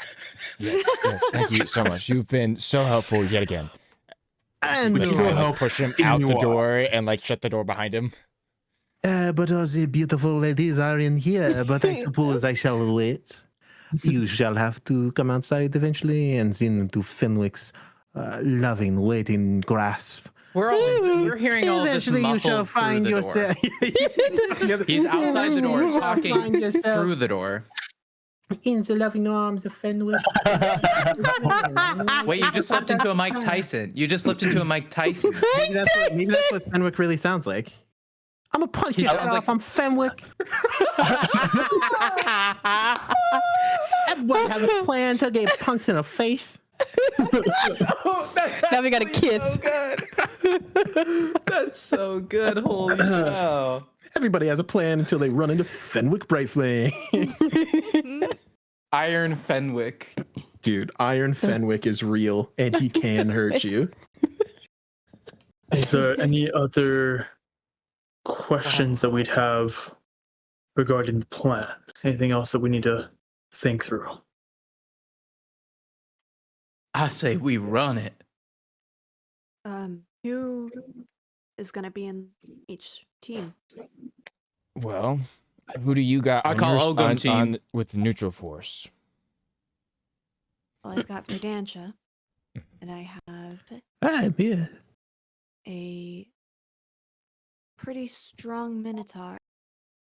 Yes, yes. Thank you so much. You've been so helpful yet again. I We Like, can know. go try to help push him in out the Noir. door and like shut the door behind him. But all the beautiful ladies are in here, but I suppose I shall wait. You shall have to come outside eventually and into Fenwick's loving, waiting grasp. We're hearing all this Eventually, you shall muffled through find the door. yourself. He's outside the door, You shall talking find yourself through the door. in the loving arms of Fenwick. Wait, you just slipped into a Mike Tyson. You just slipped into a Mike Tyson. Maybe that's what Fenwick really sounds like. I'm a punch He your head sounds off. like- I'm Fenwick. Everyone has a plan to get punched in the face. Now we got a kiss. That's so good. Holy cow. Everybody has a plan until they run into Fenwick Brightflame. Iron Fenwick. Dude, Iron Fenwick is real and he can hurt you. Is there any other questions that we'd have regarding the plan? Anything else that we need to think through? I say we run it. Who is gonna be in each team? Well, who do you got? I on call your, Ogum on, team. on- with the neutral force. Well, I've got Verdantia, and I have I'm here. a pretty strong Minotaur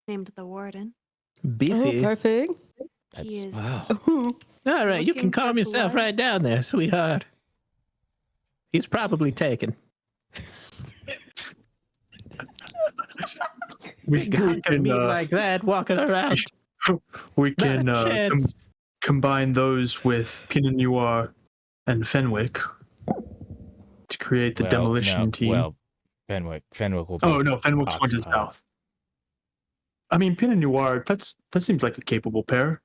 named the Warden. Beefy. Oh, perfect. He is All right, you can Looking for calm yourself blood. right down there, sweetheart. He's probably taken. We Big hunk of meat like that walking around. we Not a can chance. combine those with Pinot Noir and Fenwick to create the Well, demolition no, team. Well, Fenwick will. Oh no, Fenwick's went to occupied. south. I mean, Pinot Noir. That seems like a capable pair.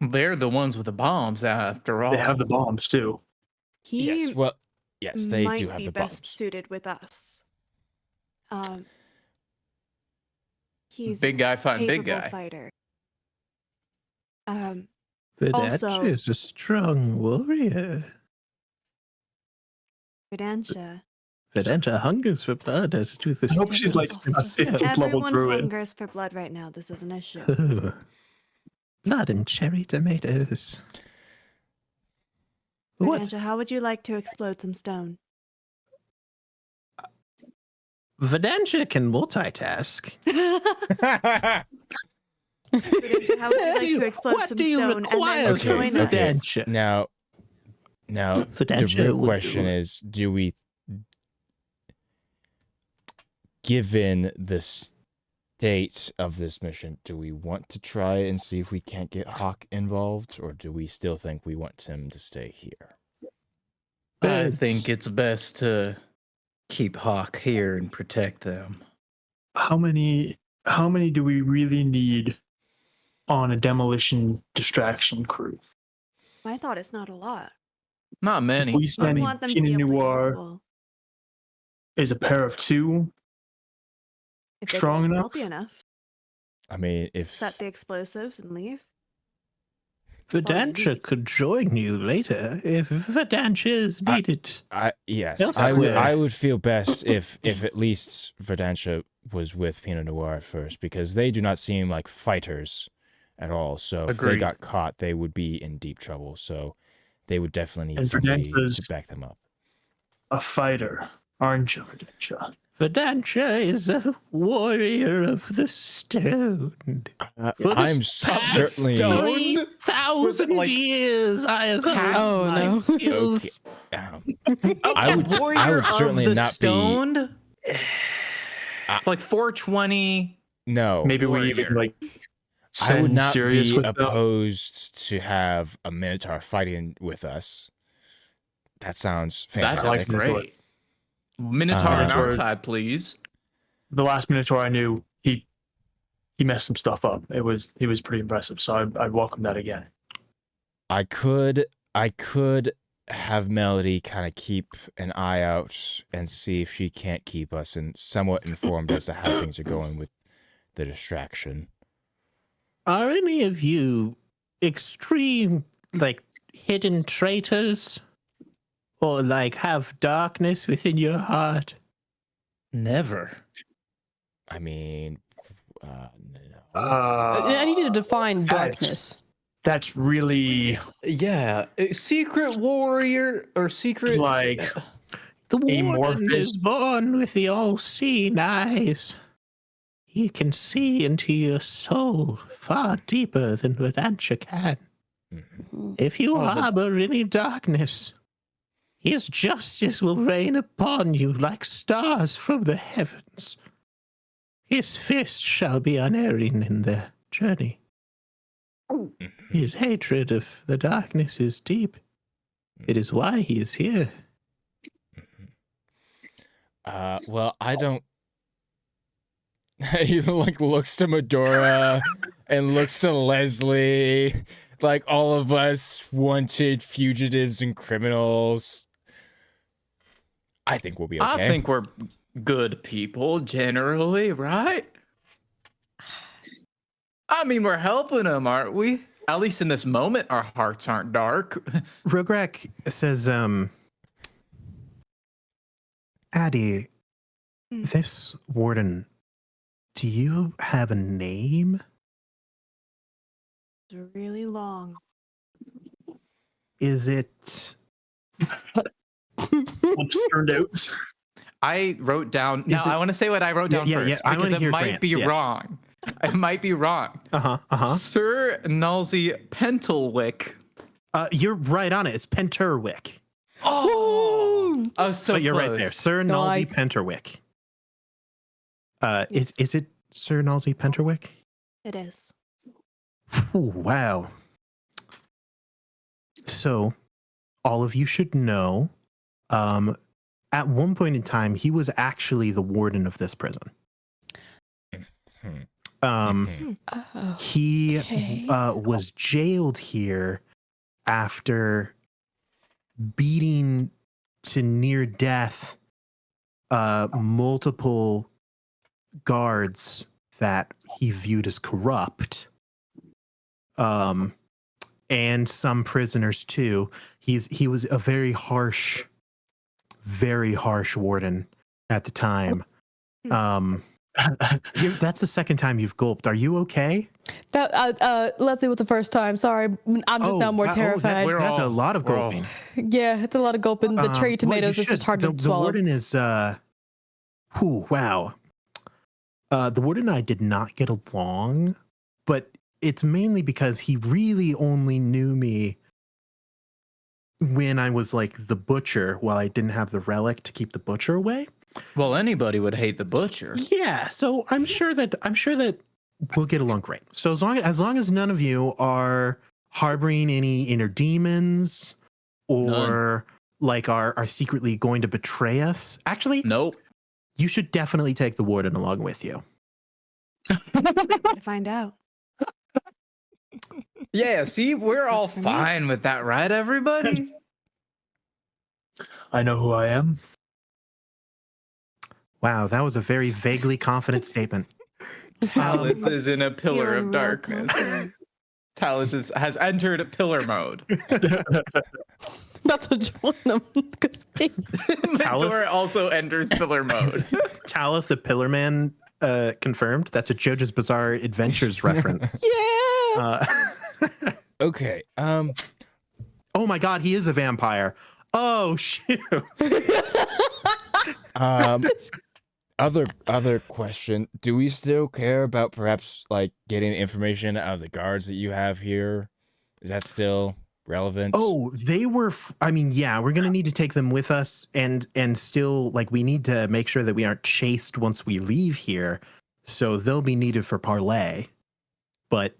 They're the ones with the bombs, after all. They have the bombs too. he Yes. Well, yes, they might do have be the best bombs. suited with us. He's Big guy a fighting big capable guy. fighter. But Also- that is a strong warrior. Verdantia. Vedanta hungers for blood as to the I hope she's like a sixth level Everyone druid. hungers for blood right now. This is an issue. blood and cherry tomatoes. What? Verdantia, how would you like to explode some stone? Vedanta can multitask. Verdantia, how would you like to explode What some do you stone require and then from join me, us? then? Now, the Vedanta real would question do. is: do we, given the state of this mission, do we want to try and see if we can't get Hawk involved, or do we still think we want him to stay here? I think it's best to keep Hawk here and protect them. How many do we really need on a demolition distraction crew? I thought it's not a lot. Not many. If we I send want them to be Pinot able to Noir roll. is a pair of two, If they strong can be enough? stealthy enough. I mean, if Set the explosives and leave. Verdantia could join you later if Verdantia is needed. Yes, Elsewhere. I would feel best if at least Verdantia was with Pinot Noir at first, because they do not seem like fighters at all. So if they Agreed. got caught, they would be in deep trouble. So they would definitely need And somebody Verdant's- to back them up. A fighter, aren't you, Verdantia? Verdantia is a warrior of the stone. I'm certainly 3,000 like years I have honed Oh, my no. skills. I would certainly not stoned? Like 420. no. Maybe we warrior. even like. I would send not Sirius be with them. opposed to have a Minotaur fighting with us. That sounds That's fantastic. like great. Minotaur on our Minotaur- side, please. The last Minotaur I knew, he messed some stuff up. He was pretty impressive. So I'd welcome that again. I could have Melody kind of keep an eye out and see if she can't keep us and somewhat informed as to how things are going with the distraction. Are any of you extreme, like, hidden traitors? Or, like, have darkness within your heart? Never. I mean, no. I need you to define that's- darkness. That's really Yeah, secret warrior or secret like The warden Amorphous. is born with the all-seeing eyes. He can see into your soul far deeper than Verdantia can. Mhm. If you Oh, but- harbor any darkness, his justice will rain upon you like stars from the heavens. His fist shall be unerring in their journey. Mhm. His hatred of the darkness is deep. It is why he is here. Well, I don't. He like looks to Medora and looks to Leslie, like all of us wanted fugitives and criminals. I think we'll be okay. I think we're good people generally, right? I mean, we're helping them, aren't we? At least in this moment, our hearts aren't dark. Rogrek says, Addie, Hmm. this warden, do you have a name? It's really long. Is it absurd notes. I wrote down. Now, it- I want to say what I wrote down Yeah, first yeah, I because wanna it hear might Grant's, be yes. wrong. It might be wrong. Sir Nalsey Pentelwick. You're right on it. It's Penterwick. Oh, I was so But you're right there. close. Sir Nalsey Nice. Penterwick. Is it Sir Nalsey Penterwick? It is. Ooh, wow. So, all of you should know, at one point in time, he was actually the warden of this prison. Mhm. Um, Mhm. he Okay. was jailed here after beating to near death multiple guards that he viewed as corrupt, and some prisoners too. He was a very harsh warden at the time. That's the second time you've gulped. Are you okay? That Leslie with the first time. Sorry, I'm just now more wow, terrified. We're That's a all- lot of we're all- gulping. Yeah, it's a lot of gulping. The cherry Well, tomatoes you is just should. hard to the swallow. warden is wow. The warden and I did not get along, but it's mainly because he really only knew me when I was like the butcher, while I didn't have the relic to keep the butcher away. Well, anybody would hate the butcher. Yeah, so I'm sure that we'll get along great. So as long as none of you are harboring any inner demons or like are secretly going to betray us. Actually, Nope. you should definitely take the warden along with you. To find out. Yeah, see, we're all That's for me. fine with that, right, everybody? I know who I am. Wow, that was a very vaguely confident statement. Talent is in a pillar Feeling of real darkness. confident. Talus has entered pillar mode. About to join them. Midora also enters pillar mode. Talus the Pillar Man confirmed. That's a JoJo's Bizarre Adventures reference. Yeah. Okay. Oh my God, he is a vampire. Oh shoot. Other question. Do we still care about perhaps like getting information out of the guards that you have here? Is that still relevant? Oh, they were. I mean, yeah, we're gonna need to take them with us, and still, like, we need to make sure that we aren't chased once we leave here. So they'll be needed for parlay, but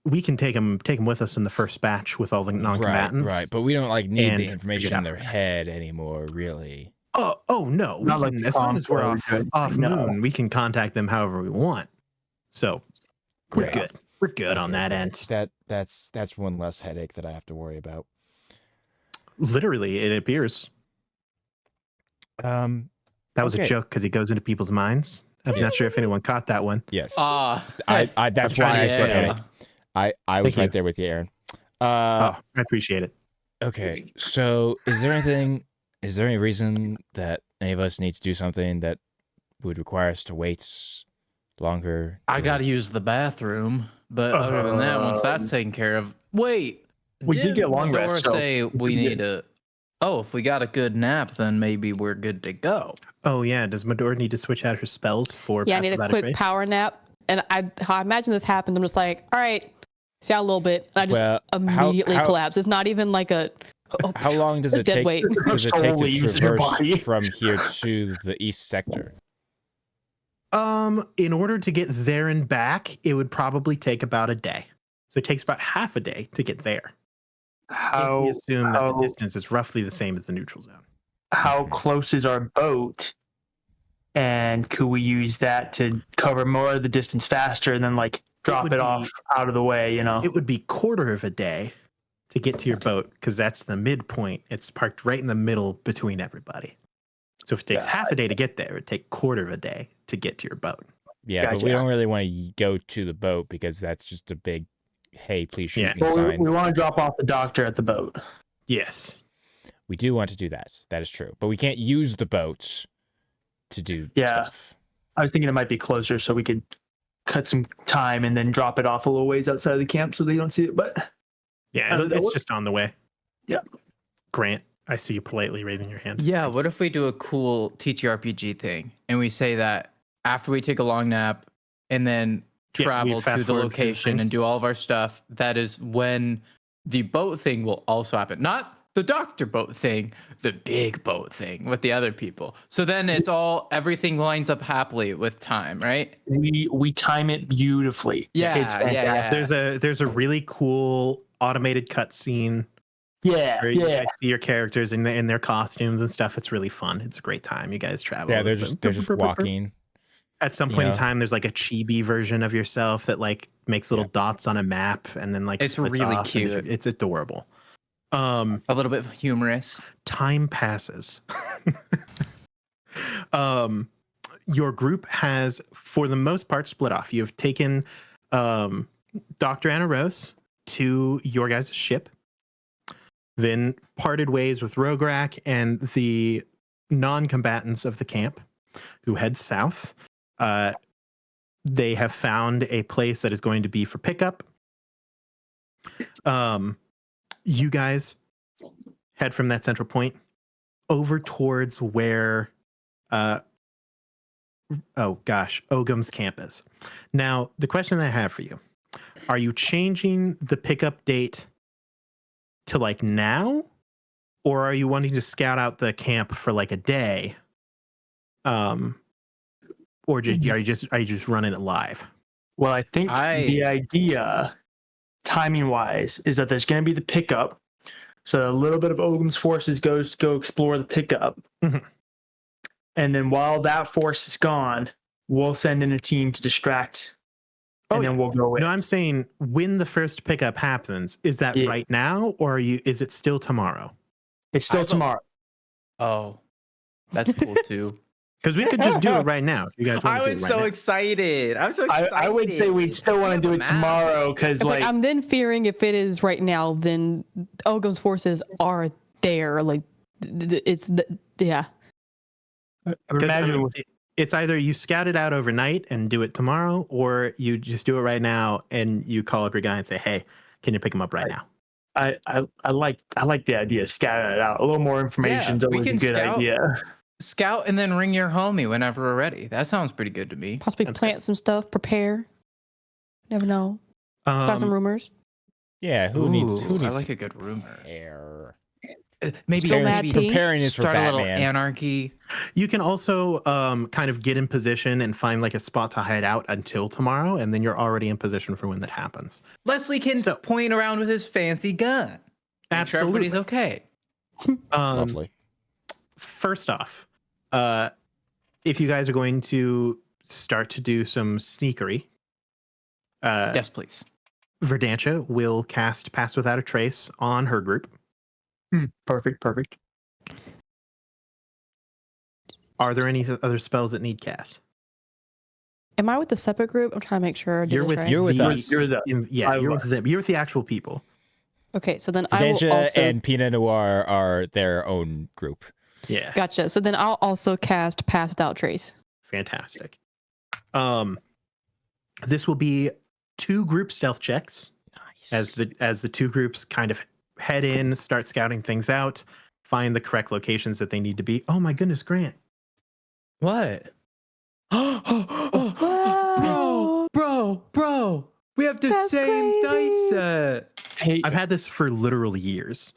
we can take them with us in the first batch with all the non-combatants. Right. But we don't like need and the information figure it in out their from head anymore, really. Oh no! Not like As soon as we're off No. moon, we can contact them however we want. So we're Great. good. We're good on that end. That's one less headache that I have to worry about. Literally, it appears that was a Okay. joke because he goes into people's minds. I'm not sure if anyone caught that one. Yes. Ah, I that's trying why to I get said it. headache. I was Thank right you. there with you, Aaron. Oh, I appreciate it. Okay. So is there any reason that any of us need to do something that would require us to wait longer? I gotta use the bathroom, but other than that, once that's taken care of, wait. We did get long Midora rest, so say we did. need a. Oh, if we got a good nap, then maybe we're good to go. Oh yeah, does Medora need to switch out her spells for? Yeah, I Pass need a Without quick Trace? power nap. And how I imagine this happens, I'm just like, all right, see out a little bit. And I just Well, immediately how- collapse. It's not even like a. Oh, How long does it dead take? weight. Does it Soul take to leaves your body. traverse from here to the east sector? In order to get there and back, it would probably take about a day. So it takes about half a day to get there. If How we assume that the how- distance is roughly the same as the neutral zone. how close is our boat? And could we use that to cover more of the distance faster and then like drop would it be- off out of the way, you know? It would be quarter of a day to get to your boat because that's the midpoint. It's parked right in the middle between everybody. So if it takes Yeah. half a day to get there, it'd take quarter of a day to get to your boat. Yeah, but we Gotcha. don't really want to go to the boat because that's just a big, hey, please shoot Yeah. me Well, sign. we want to drop off the doctor at the boat. Yes. We do want to do that. That is true. But we can't use the boats to do Yeah. stuff. I was thinking it might be closer so we could cut some time and then drop it off a little ways outside of the camp so they don't see it. But Yeah, that it's would- just on the way. Yeah. Grant, I see you politely raising your hand. Yeah, what if we do a cool TTRPG thing and we say that after we take a long nap and then Yeah, we travel fast to the forward through location and things. do all of our stuff, that is when the boat thing will also happen. Not the doctor boat thing, the big boat thing with the other people. So then it's all everything lines up happily with time, right? we time it beautifully. Yeah, It's yeah. fantastic. There's a really cool automated cutscene Yeah, where you yeah. guys see your characters in their costumes and stuff. It's really fun. It's a great time. You guys travel. Yeah, they're It's just walking. At some point in Yeah. time, there's like a chibi version of yourself that like makes little dots on a map and then like It's splits really off, and cute. It's adorable. A little bit humorous. Time passes. Your group has, for the most part, split off. You have taken Dr. Anna Rose to your guys' ship, then parted ways with Rograk and the non-combatants of the camp who head south. They have found a place that is going to be for pickup. You guys head from that central point over towards where Ogham's camp is. Now, the question that I have for you, are you changing the pickup date to like now, or are you wanting to scout out the camp for like a day? Or just are you just running it live? Well, I think the idea, timing wise, is that there's going to be the pickup. So a little bit of Ogham's forces goes to go explore the pickup. Mhm. And then while that force is gone, we'll send in a team to distract. And then we'll go in. No, I'm saying when the first pickup happens, is that Yeah. right now, or is it still tomorrow? It's still tomorrow. Oh, that's cool too. Because we could just do it right now if you guys want I to do was it right so now. excited. I'm so excited. I would say we'd still want to do it Map. tomorrow because It's like, like I'm then fearing if it is right now, then Ogum's forces are there. Like yeah. I 'Cause, I imagine mean, it's either you scout it out overnight and do it tomorrow, or you just do it right now and you call up your guy and say, "Hey, can you pick him up right now?" I like the idea of scouting it out. A little more information is we always a can good scout. idea. Scout and then ring your homie whenever we're ready. That sounds pretty good to me. Possibly That's plant some stuff, prepare. Never know. Start some rumors. Yeah, who needs? Ooh, Who needs I like a good rumor. air? Maybe Spill mad maybe tea. Preparing is for start a little Batman. anarchy. You can also kind of get in position and find like a spot to hide out until tomorrow, and then you're already in position for when that happens. Leslie can So- point around with his fancy gun. Make sure everybody's okay. Lovely. First off, if you guys are going to start to do some sneakery, Yes, please. Verdantia will cast Pass Without a Trace on her group. Perfect. Are there any other spells that need cast? Am I with the separate group? I'm trying to make sure I did You're this with right. You're with the, us. You're the- yeah, I you're was. with them. You're with the actual people. Okay, so then I will Fidentia also and Pinot Noir are their own group. Yeah, gotcha. So then I'll also cast Pass Without Trace. fantastic. This will be 2 group stealth checks Nice. as the 2 groups kind of head in, start scouting things out, find the correct locations that they need to be. Oh my goodness, Grant! What? Bro, we have the That's same dice crazy. set. Hey, I've had this for literal years.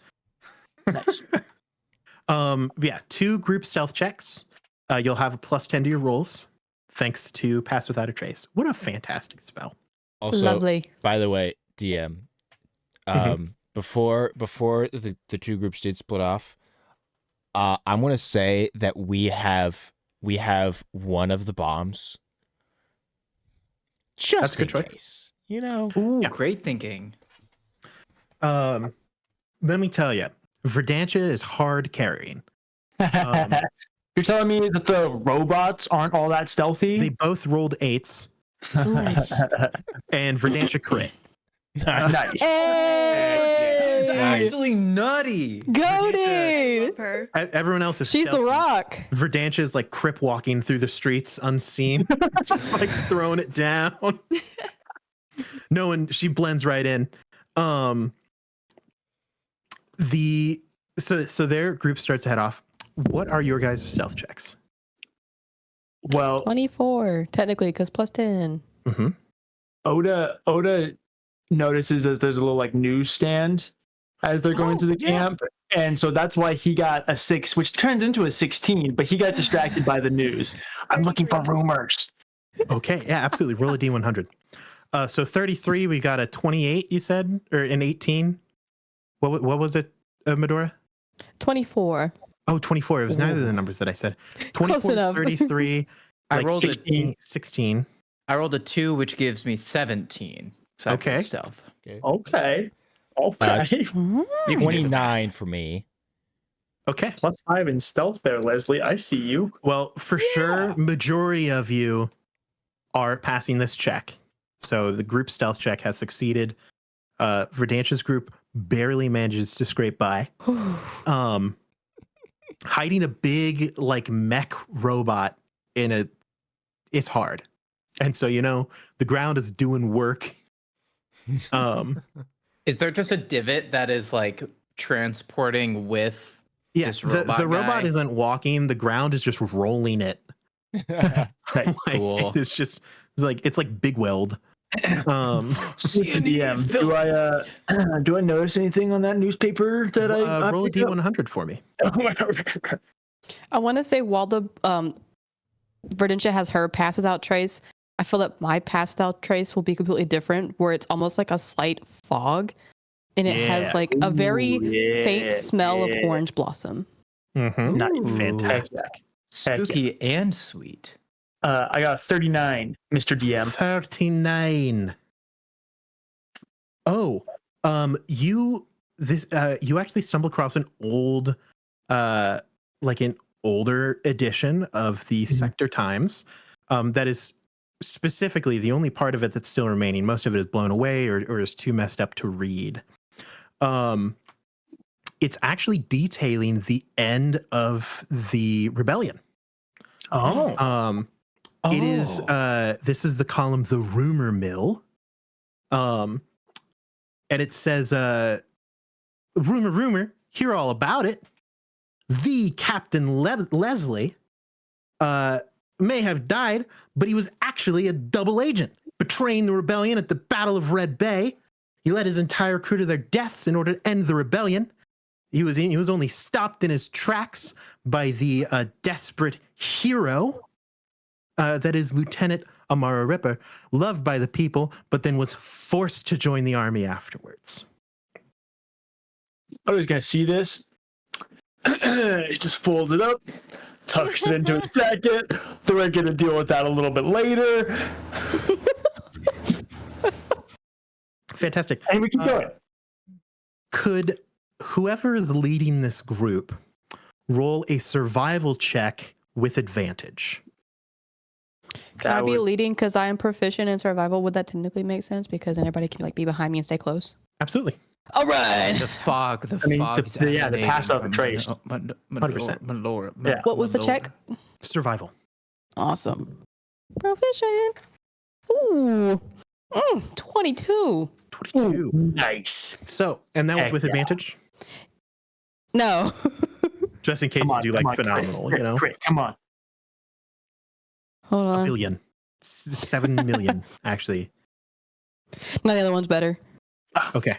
nice. Yeah, 2 group stealth checks. You'll have a +10 to your rolls, thanks to Pass Without a Trace. What a fantastic spell! Also, Lovely. by the way, DM, before the 2 groups did split off, I'm gonna say that we have one of the bombs. Just That's a good in choice. case, you know. Ooh, great thinking. Let me tell you, Verdantia is hard carrying. You're telling me that the robots aren't all that stealthy? They both rolled 8s, Nice. and Verdantia crit. Nice. Hey! It's actually nutty. Goated! Her. Everyone else is She's the stealthy. rock. Verdantia is like crip walking through the streets unseen, like throwing it down. No one, she blends right in. So their group starts to head off. What are your guys' stealth checks? Well, 24, technically, because +10. Mm-hmm. Oda notices that there's a little like newsstand as they're going through the camp, and so that's why he got a 6, which turns into a 16. But he got distracted by the news. I'm looking for rumors. Okay, yeah, absolutely. Roll a D100. So 33, we got a 28, you said, or an 18. What was it, Medora? 24. Oh, 24. It was neither of the numbers that I said. 24, enough. 33, I like rolled 16, 16. I rolled a 2, which gives me 17. So I Okay. rolled stealth. Okay. Hmm? 29 for me. Okay. +5 in stealth there, Leslie. I see you. Well, for sure, majority of you are passing this check. So the group stealth check has succeeded. Verdantia's group barely manages to scrape by. Hiding a big like mech robot it's hard. And so, the ground is doing work. Is there just a divot that is like transporting with Yeah, this the robot robot guy? isn't walking. The ground is just rolling it. Like, Cool. It's like Big Weld. Mr. DM, do I notice anything on that newspaper that I Roll a picked up? D100 for me. I want to say while the Verdantia has her Pass Without Trace, I feel that my Pass Without Trace will be completely different, where it's almost like a slight fog, and it has Yeah. like a very Ooh, faint smell of yeah. orange blossom. Mm-hmm. Nice. Fantastic. Spooky and sweet. I got a 39, Mr. DM. 39. Oh, you actually stumble across an old older edition of the Sector Times. That is specifically the only part of it that's still remaining. Most of it is blown away or is too messed up to read. It's actually detailing the end of the rebellion. Oh. It is this is the column The Rumor Mill. And it says rumor, hear all about it. The Captain Leslie may have died, but he was actually a double agent, betraying the rebellion at the Battle of Red Bay. He led his entire crew to their deaths in order to end the rebellion. He was only stopped in his tracks by the desperate hero that is Lieutenant Amara Ripper, loved by the people, but then was forced to join the army afterwards. I was gonna see this. He just folds it up, tucks it into his jacket. They're gonna deal with that a little bit later. Fantastic. And we keep going. Could whoever is leading this group roll a survival check with advantage? Can I be leading because I am proficient in survival? Would that technically make sense? Because then everybody can like be behind me and stay close. Absolutely. All right. The fog. The I mean, fog. the pass out the trace. 100%. Yeah. What was the check? Survival. Awesome. Proficient. Ooh. 22. 22. Nice. So, and that was Heck with yeah. advantage? No. Just in case Come you on, do come like on, phenomenal, crit, you know? crit, come on. Hold A on. billion. 7 million, actually. No, the other one's better. Okay.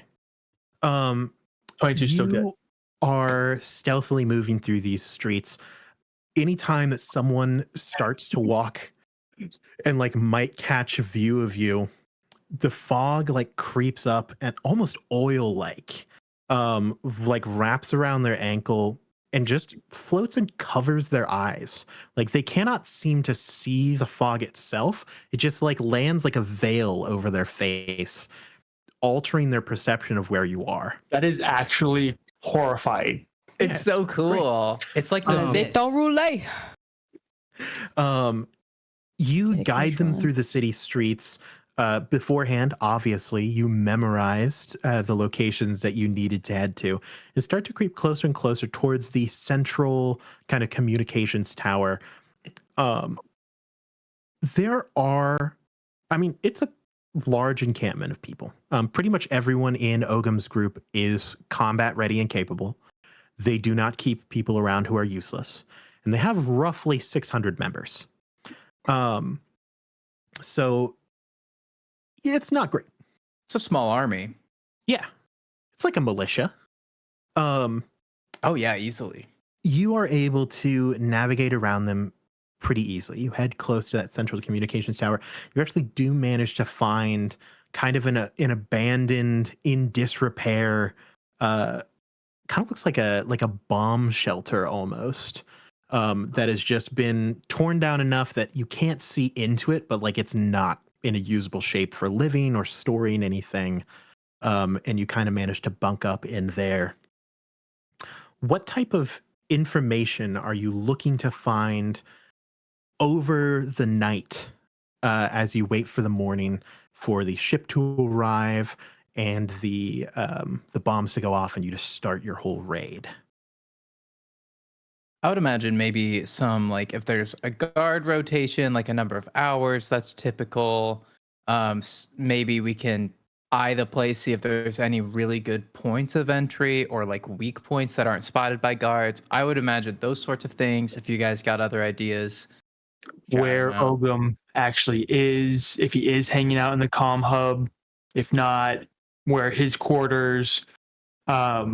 22 's still good. You are stealthily moving through these streets. Anytime that someone starts to walk and like might catch a view of you, the fog like creeps up and almost oil like wraps around their ankle and just floats and covers their eyes. Like they cannot seem to see the fog itself. It just like lands like a veil over their face, altering their perception of where you are. That is actually horrifying. It's Yeah, so great. cool. It's like the Zito roulette. You Take guide them control. through the city streets. Beforehand, obviously, you memorized the locations that you needed to head to and start to creep closer and closer towards the central kind of communications tower. There are, I mean, it's a large encampment of people. Pretty much everyone in Ogham's group is combat ready and capable. They do not keep people around who are useless. And they have roughly 600 members. So it's not great. It's a small army. Yeah. It's like a militia. Oh yeah, easily. You are able to navigate around them pretty easily. You head close to that central communications tower. You actually do manage to find kind of an abandoned, in disrepair, kind of looks like a bomb shelter almost. That has just been torn down enough that you can't see into it, but like it's not in a usable shape for living or storing anything. And you kind of manage to bunk up in there. What type of information are you looking to find over the night as you wait for the morning for the ship to arrive and the bombs to go off and you to start your whole raid? I would imagine maybe some like if there's a guard rotation, like a number of hours, that's typical. Maybe we can eye the place, see if there's any really good points of entry or like weak points that aren't spotted by guards. I would imagine those sorts of things. If you guys got other ideas, shout Where them out. Ogham actually is, if he is hanging out in the comm hub, if not, where his quarters. I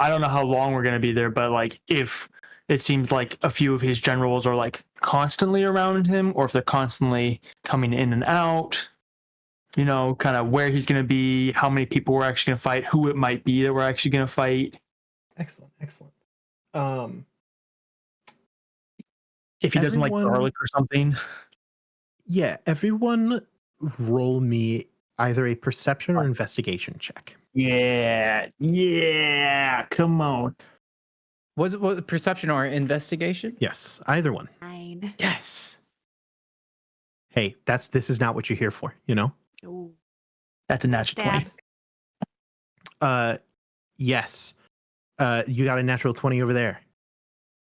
don't know how long we're gonna be there, but like if it seems like a few of his generals are like constantly around him, or if they're constantly coming in and out, kind of where he's gonna be, how many people we're actually gonna fight, who it might be that we're actually gonna fight. Excellent. If he doesn't like Everyone- garlic or something. Yeah, everyone roll me either a perception or investigation check. Yeah, come on. Was it perception or investigation? Yes, either one. 9. Yes. Hey, this is not what you're here for, you know? Ooh. That's a natural 20. Stabs. Yes. You got a natural 20 over there.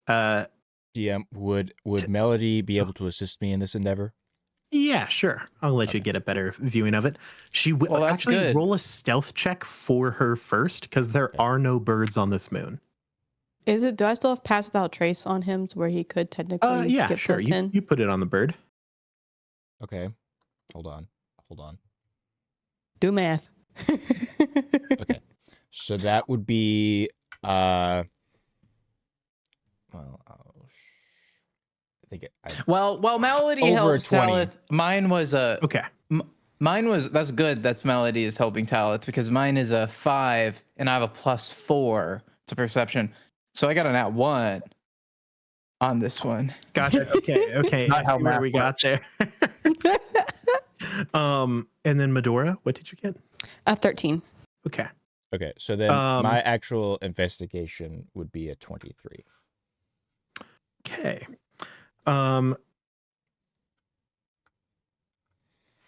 GM, would Melody be able to assist me in this endeavor? Yeah, sure. I'll let you get a better viewing of it. She will Well, that's actually good. roll a stealth check for her first, because there Okay. are no birds on this moon. Do I still have pass without trace on him to where he could technically Yeah, get sure. plus You, 10? you put it on the bird. Okay. Hold on. Do math. Okay. So that would be well, I think Well, Melody Over a helps 20. Talith. Mine was a. Okay. Mine was. That's good. That's Melody is helping Talith because mine is a 5 and I have a +4 to perception. So I got an at 1 on this one. Gotcha. Okay. Not I how see where math we got there. And then Medora, what did you get? 13. Okay. Okay. So then Um, my actual investigation would be a 23. Okay.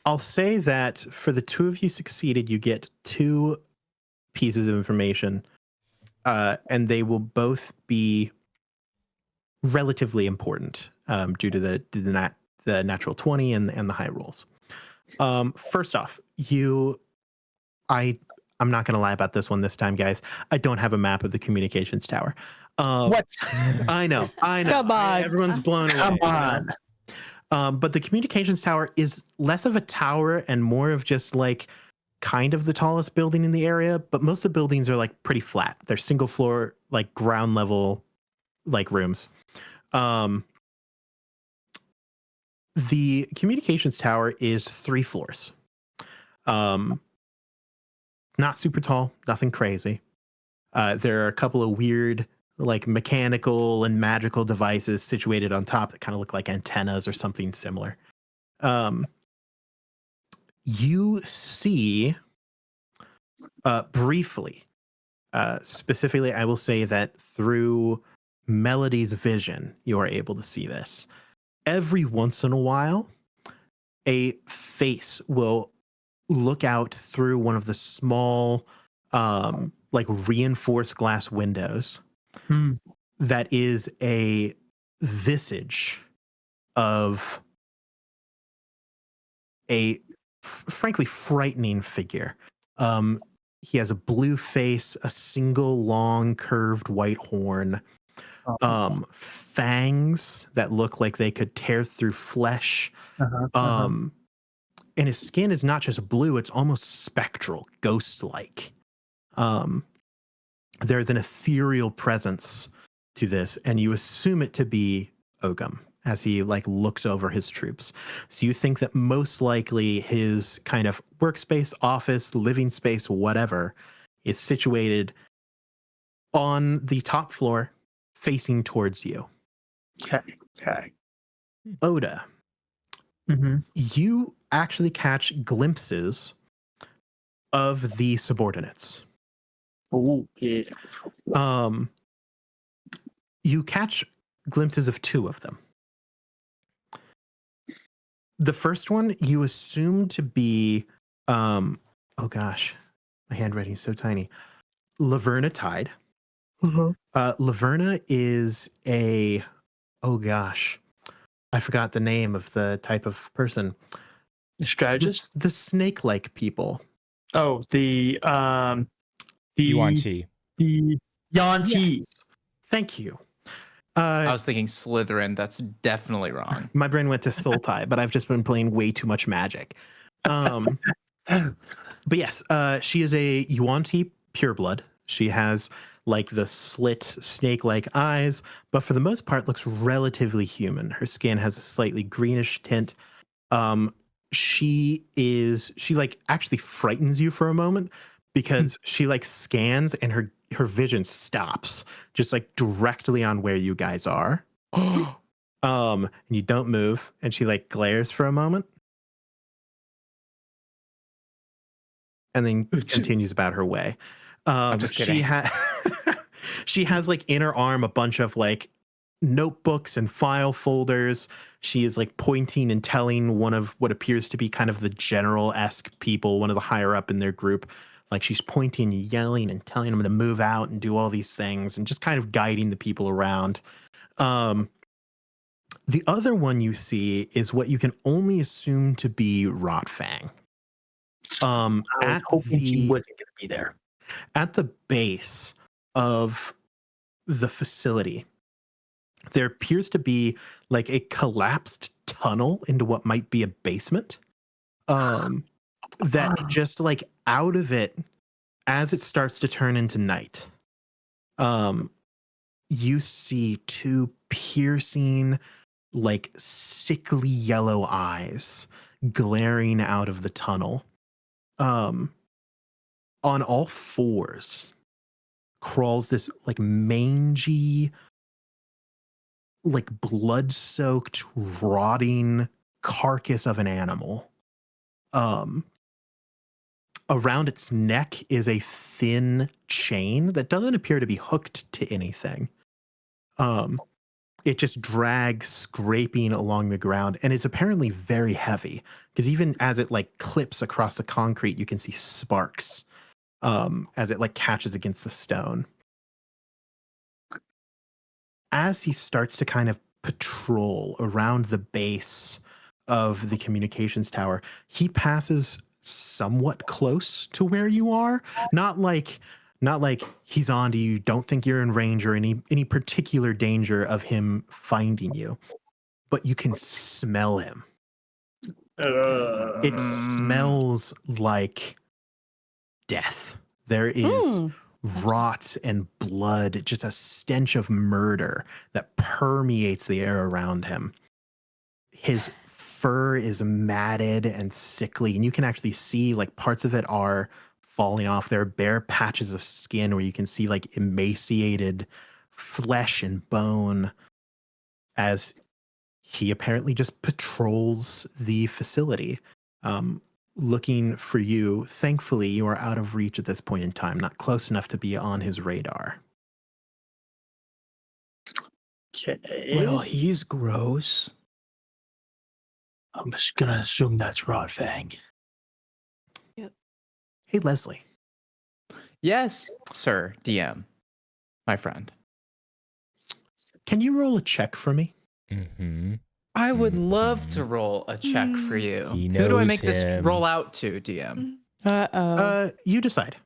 I'll say that for the two of you succeeded, you get 2 pieces of information, and they will both be relatively important due to the natural 20 and the high rolls. First off, I'm not going to lie about this one this time, guys. I don't have a map of the communications tower. What? I know. Come on. Everyone's blown away. Come you know? on. But the communications tower is less of a tower and more of just like kind of the tallest building in the area. But most of the buildings are like pretty flat. They're single floor, like ground level, like rooms. The communications tower is 3 floors. Not super tall, nothing crazy. There are a couple of weird, like mechanical and magical devices situated on top that kind of look like antennas or something similar. You see, briefly, specifically, I will say that through Melody's vision, you are able to see this. Every once in a while, a face will look out through one of the small, like reinforced glass windows. That is a visage of a frankly frightening figure. He has a blue face, a single long curved white horn, fangs that look like they could tear through flesh. And his skin is not just blue, it's almost spectral, ghost-like. There's an ethereal presence to this, and you assume it to be Ogum as he like looks over his troops. So you think that most likely his kind of workspace, office, living space, whatever, is situated on the top floor facing towards you. Okay. Oda, you actually catch glimpses of the subordinates. Oh, yeah. You catch glimpses of 2 of them. The first one you assume to be, oh gosh, my handwriting is so tiny. Laverna Tide. Laverna is oh gosh, I forgot the name of the type of person. Strategist? The snake-like people. Oh, the Yuan-Ti. the Yuan-Ti. Yes. Thank you. I was thinking Slytherin. That's definitely wrong. My brain went to Sultai, but I've just been playing way too much Magic. But yes, she is a Yuan-Ti pureblood. She has like the slit snake-like eyes, but for the most part looks relatively human. Her skin has a slightly greenish tint. She like actually frightens you for a moment because she like scans and her vision stops just like directly on where you guys are. And you don't move, and she like glares for a moment and then continues about her way. I'm just kidding. She has like in her arm a bunch of like notebooks and file folders. She is like pointing and telling one of what appears to be kind of the general-esque people, one of the higher up in their group. Like she's pointing, yelling, and telling them to move out and do all these things, and just kind of guiding the people around. The other one you see is what you can only assume to be Rotfang. I was At hoping she the wasn't going to be there. at the base of the facility, there appears to be like a collapsed tunnel into what might be a basement. That just like out of it, as it starts to turn into night, you see two piercing, like sickly yellow eyes glaring out of the tunnel. On all fours crawls this like mangy, like blood-soaked, rotting carcass of an animal. Around its neck is a thin chain that doesn't appear to be hooked to anything. It just drags, scraping along the ground, and it's apparently very heavy, because even as it like clips across the concrete, you can see sparks as it like catches against the stone. As he starts to kind of patrol around the base of the communications tower, he passes somewhat close to where you are. Not like he's on to you. Don't think you're in range or any particular danger of him finding you, but you can smell him. It smells like death. There is rot and blood, just a stench of murder that permeates the air around him. His fur is matted and sickly, and you can actually see like parts of it are falling off. There are bare patches of skin where you can see like emaciated flesh and bone, as he apparently just patrols the facility, looking for you. Thankfully, you are out of reach at this point in time, not close enough to be on his radar. Okay. Well, he's gross. I'm just going to assume that's Rodfang. Hey, Leslie. Yes, sir, DM, my friend. Can you roll a check for me? Mm-hmm. I would love to roll a check for you. He Who do I knows make this him. roll out to, DM? Uh-oh. You decide.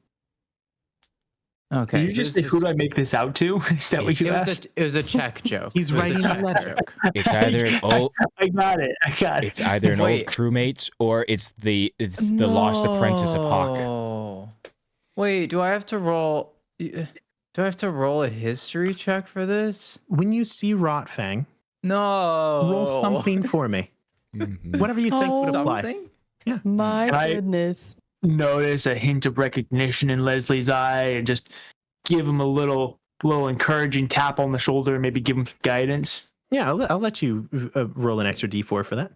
Okay. Did you just say, who do I make this out to? Is that what you asked? It was a check joke. He's It was writing a check letter. joke. It's either an old I got it. it's either an Wait. old crewmate or it's the lost apprentice of Hawk. No. Wait, do I have to roll? Do I have to roll a history check for this? When you see Rotfang, No. roll something for me. Mhm. Whatever you think would apply. Something? My Can I- goodness. Notice a hint of recognition in Leslie's eye and just give him a little encouraging tap on the shoulder and maybe give him some guidance. Yeah, I'll let you roll an extra d4 for that.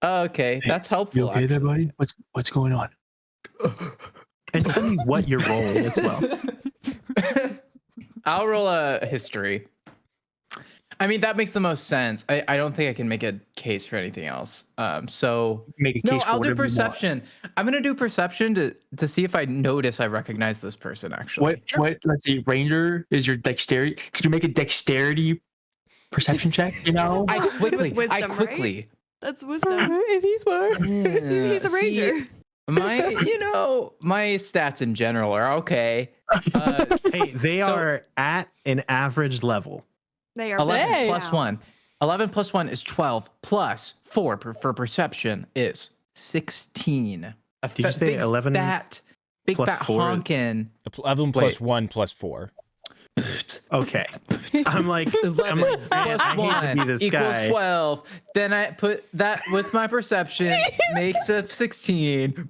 Okay, that's helpful. You okay there, actually. buddy? What's going on? And tell me what you're rolling as well. I'll roll a history. I mean, that makes the most sense. I don't think I can make a case for anything else. So Make a case no, for I'll do whatever you want. perception. I'm gonna do perception to see if I notice I recognize this person. Actually, What? Let's see. Ranger is your dexterity. Could you make a dexterity perception check? You know. I quickly. Wisdom, right? That's wisdom. He's smart. He's a ranger. My stats in general are okay. Hey, they So- are at an average level. They are 11 bad plus now. 1. 11 plus 1 is 12 plus 4 for perception is 16. Did you say 11 big plus fat 4? honkin'. 11 plus 1 plus 4. Okay. I'm like, 11 man, plus I hate to 1 be this equals guy. 12. Then I put that with my perception makes a 16.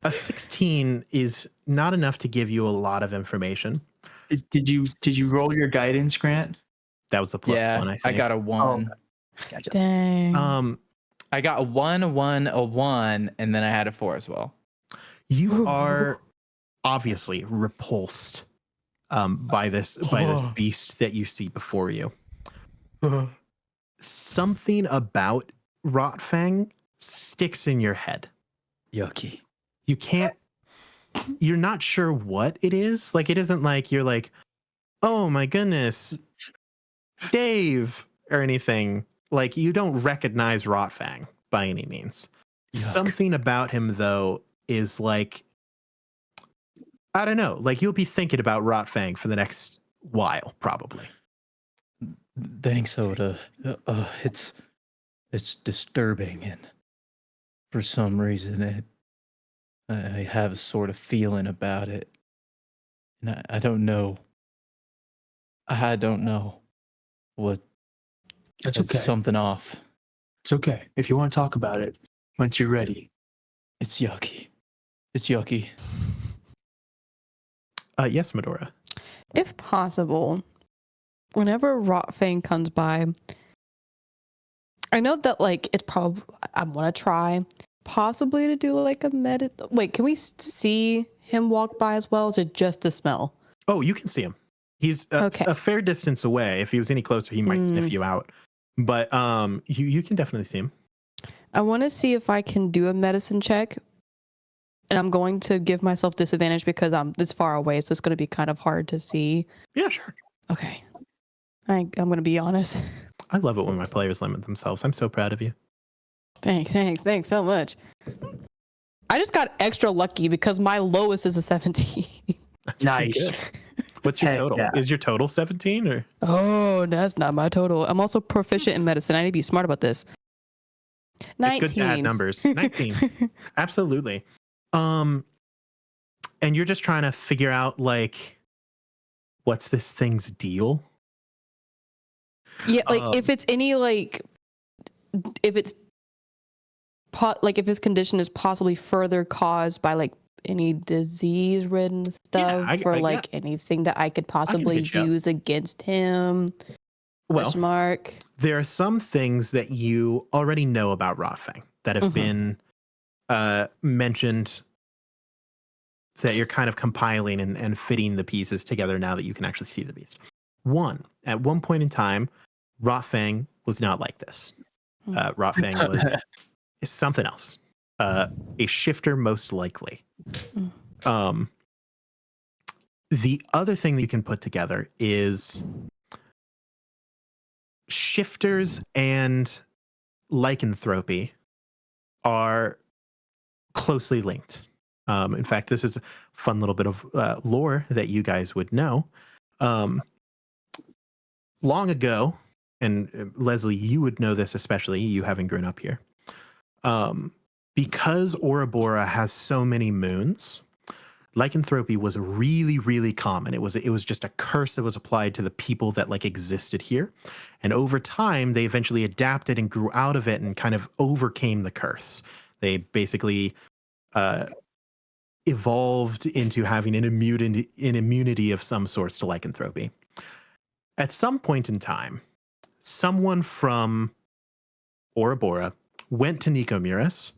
A 16 is not enough to give you a lot of information. Did you roll your guidance, Grant? That was the plus Yeah, one, I think. I got a 1. Gotcha. Dang. I got a 1, a 1, a 1, and then I had a 4 as well. You are obviously repulsed by this beast that you see before you. Something about Rotfang sticks in your head. Yucky. You're not sure what it is. Like, it isn't like you're like, oh my goodness, Dave, or anything. Like, you don't recognize Rotfang by any means. Yuck. Something about him, though, is like, I don't know, like you'll be thinking about Rotfang for the next while, probably. Thanks, Oda. It's disturbing, and for some reason, I have a sort of feeling about it, and I don't know. I don't know what. That's It's okay. something off. It's okay. If you want to talk about it, once you're ready. It's yucky. It's yucky. Yes, Medora. If possible, whenever Rotfang comes by, I know that like it's probably I want to try possibly to do like a Wait, can we see him walk by as well? Or is it just the smell? Oh, you can see him. He's Okay. a fair distance away. If he was any closer, he might sniff you out. But you can definitely see him. I want to see if I can do a medicine check, and I'm going to give myself disadvantage because I'm this far away, so it's going to be kind of hard to see. Yeah, sure. Okay, I'm going to be honest. I love it when my players limit themselves. I'm so proud of you. Thanks so much. I just got extra lucky because my lowest is a 17. Nice. What's your Heck total? yeah. Is your total 17 or? Oh, that's not my total. I'm also proficient in medicine. I need to be smart about this. 19. It's good to add numbers. 19. Absolutely. And you're just trying to figure out like, what's this thing's deal? Yeah, like if it's any like, if it's like if his condition is possibly further caused by like any disease-ridden stuff, I or get- like anything that I could possibly hit you up. use against him. Well, Question mark. there are some things that you already know about Rotfang that have been mentioned that you're kind of compiling and fitting the pieces together now that you can actually see the beast. One, at one point in time, Rotfang was not like this. Rotfang was something else. A shifter, most likely. The other thing that you can put together is shifters and lycanthropy are closely linked. In fact, this is a fun little bit of lore that you guys would know. Long ago, and Leslie, you would know this, especially you having grown up here. Because Ouroboros has so many moons, lycanthropy was really, really common. It was just a curse that was applied to the people that like existed here. And over time, they eventually adapted and grew out of it and kind of overcame the curse. They basically evolved into having an immunity of some sorts to lycanthropy. At some point in time, someone from Ouroboros went to Nicomeris,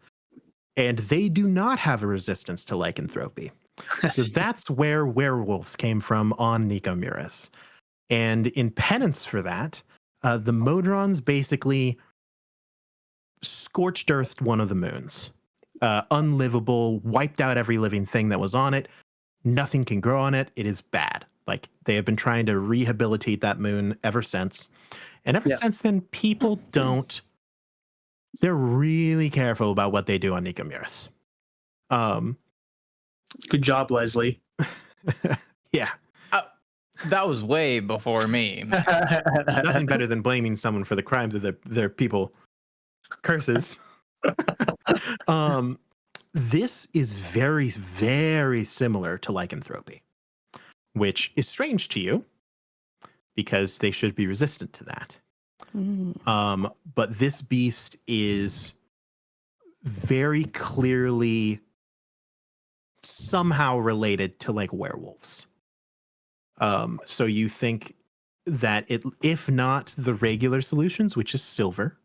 and they do not have a resistance to lycanthropy. So that's where werewolves came from on Nicomeris. And in penance for that, the Modrons basically scorched earthed one of the moons. Unlivable, wiped out every living thing that was on it. Nothing can grow on it. It is bad. Like, they have been trying to rehabilitate that moon ever since. And ever since then, people don't... They're really careful about what they do on Nicomeris. Good job, Leslie. Yeah. That was way before me. Nothing better than blaming someone for the crimes of their people curses. This is very, very similar to lycanthropy, which is strange to you because they should be resistant to that. But this beast is very clearly somehow related to like werewolves. So you think that it, if not the regular solutions, which is silver,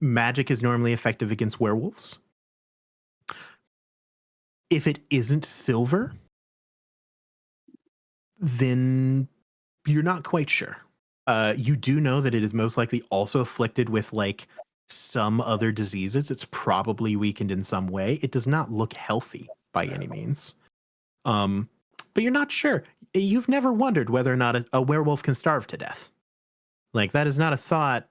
magic is normally effective against werewolves. If it isn't silver, then you're not quite sure. You do know that it is most likely also afflicted with like some other diseases. It's probably weakened in some way. It does not look healthy by any means. But you're not sure. You've never wondered whether or not a werewolf can starve to death. Like, that is not a thought.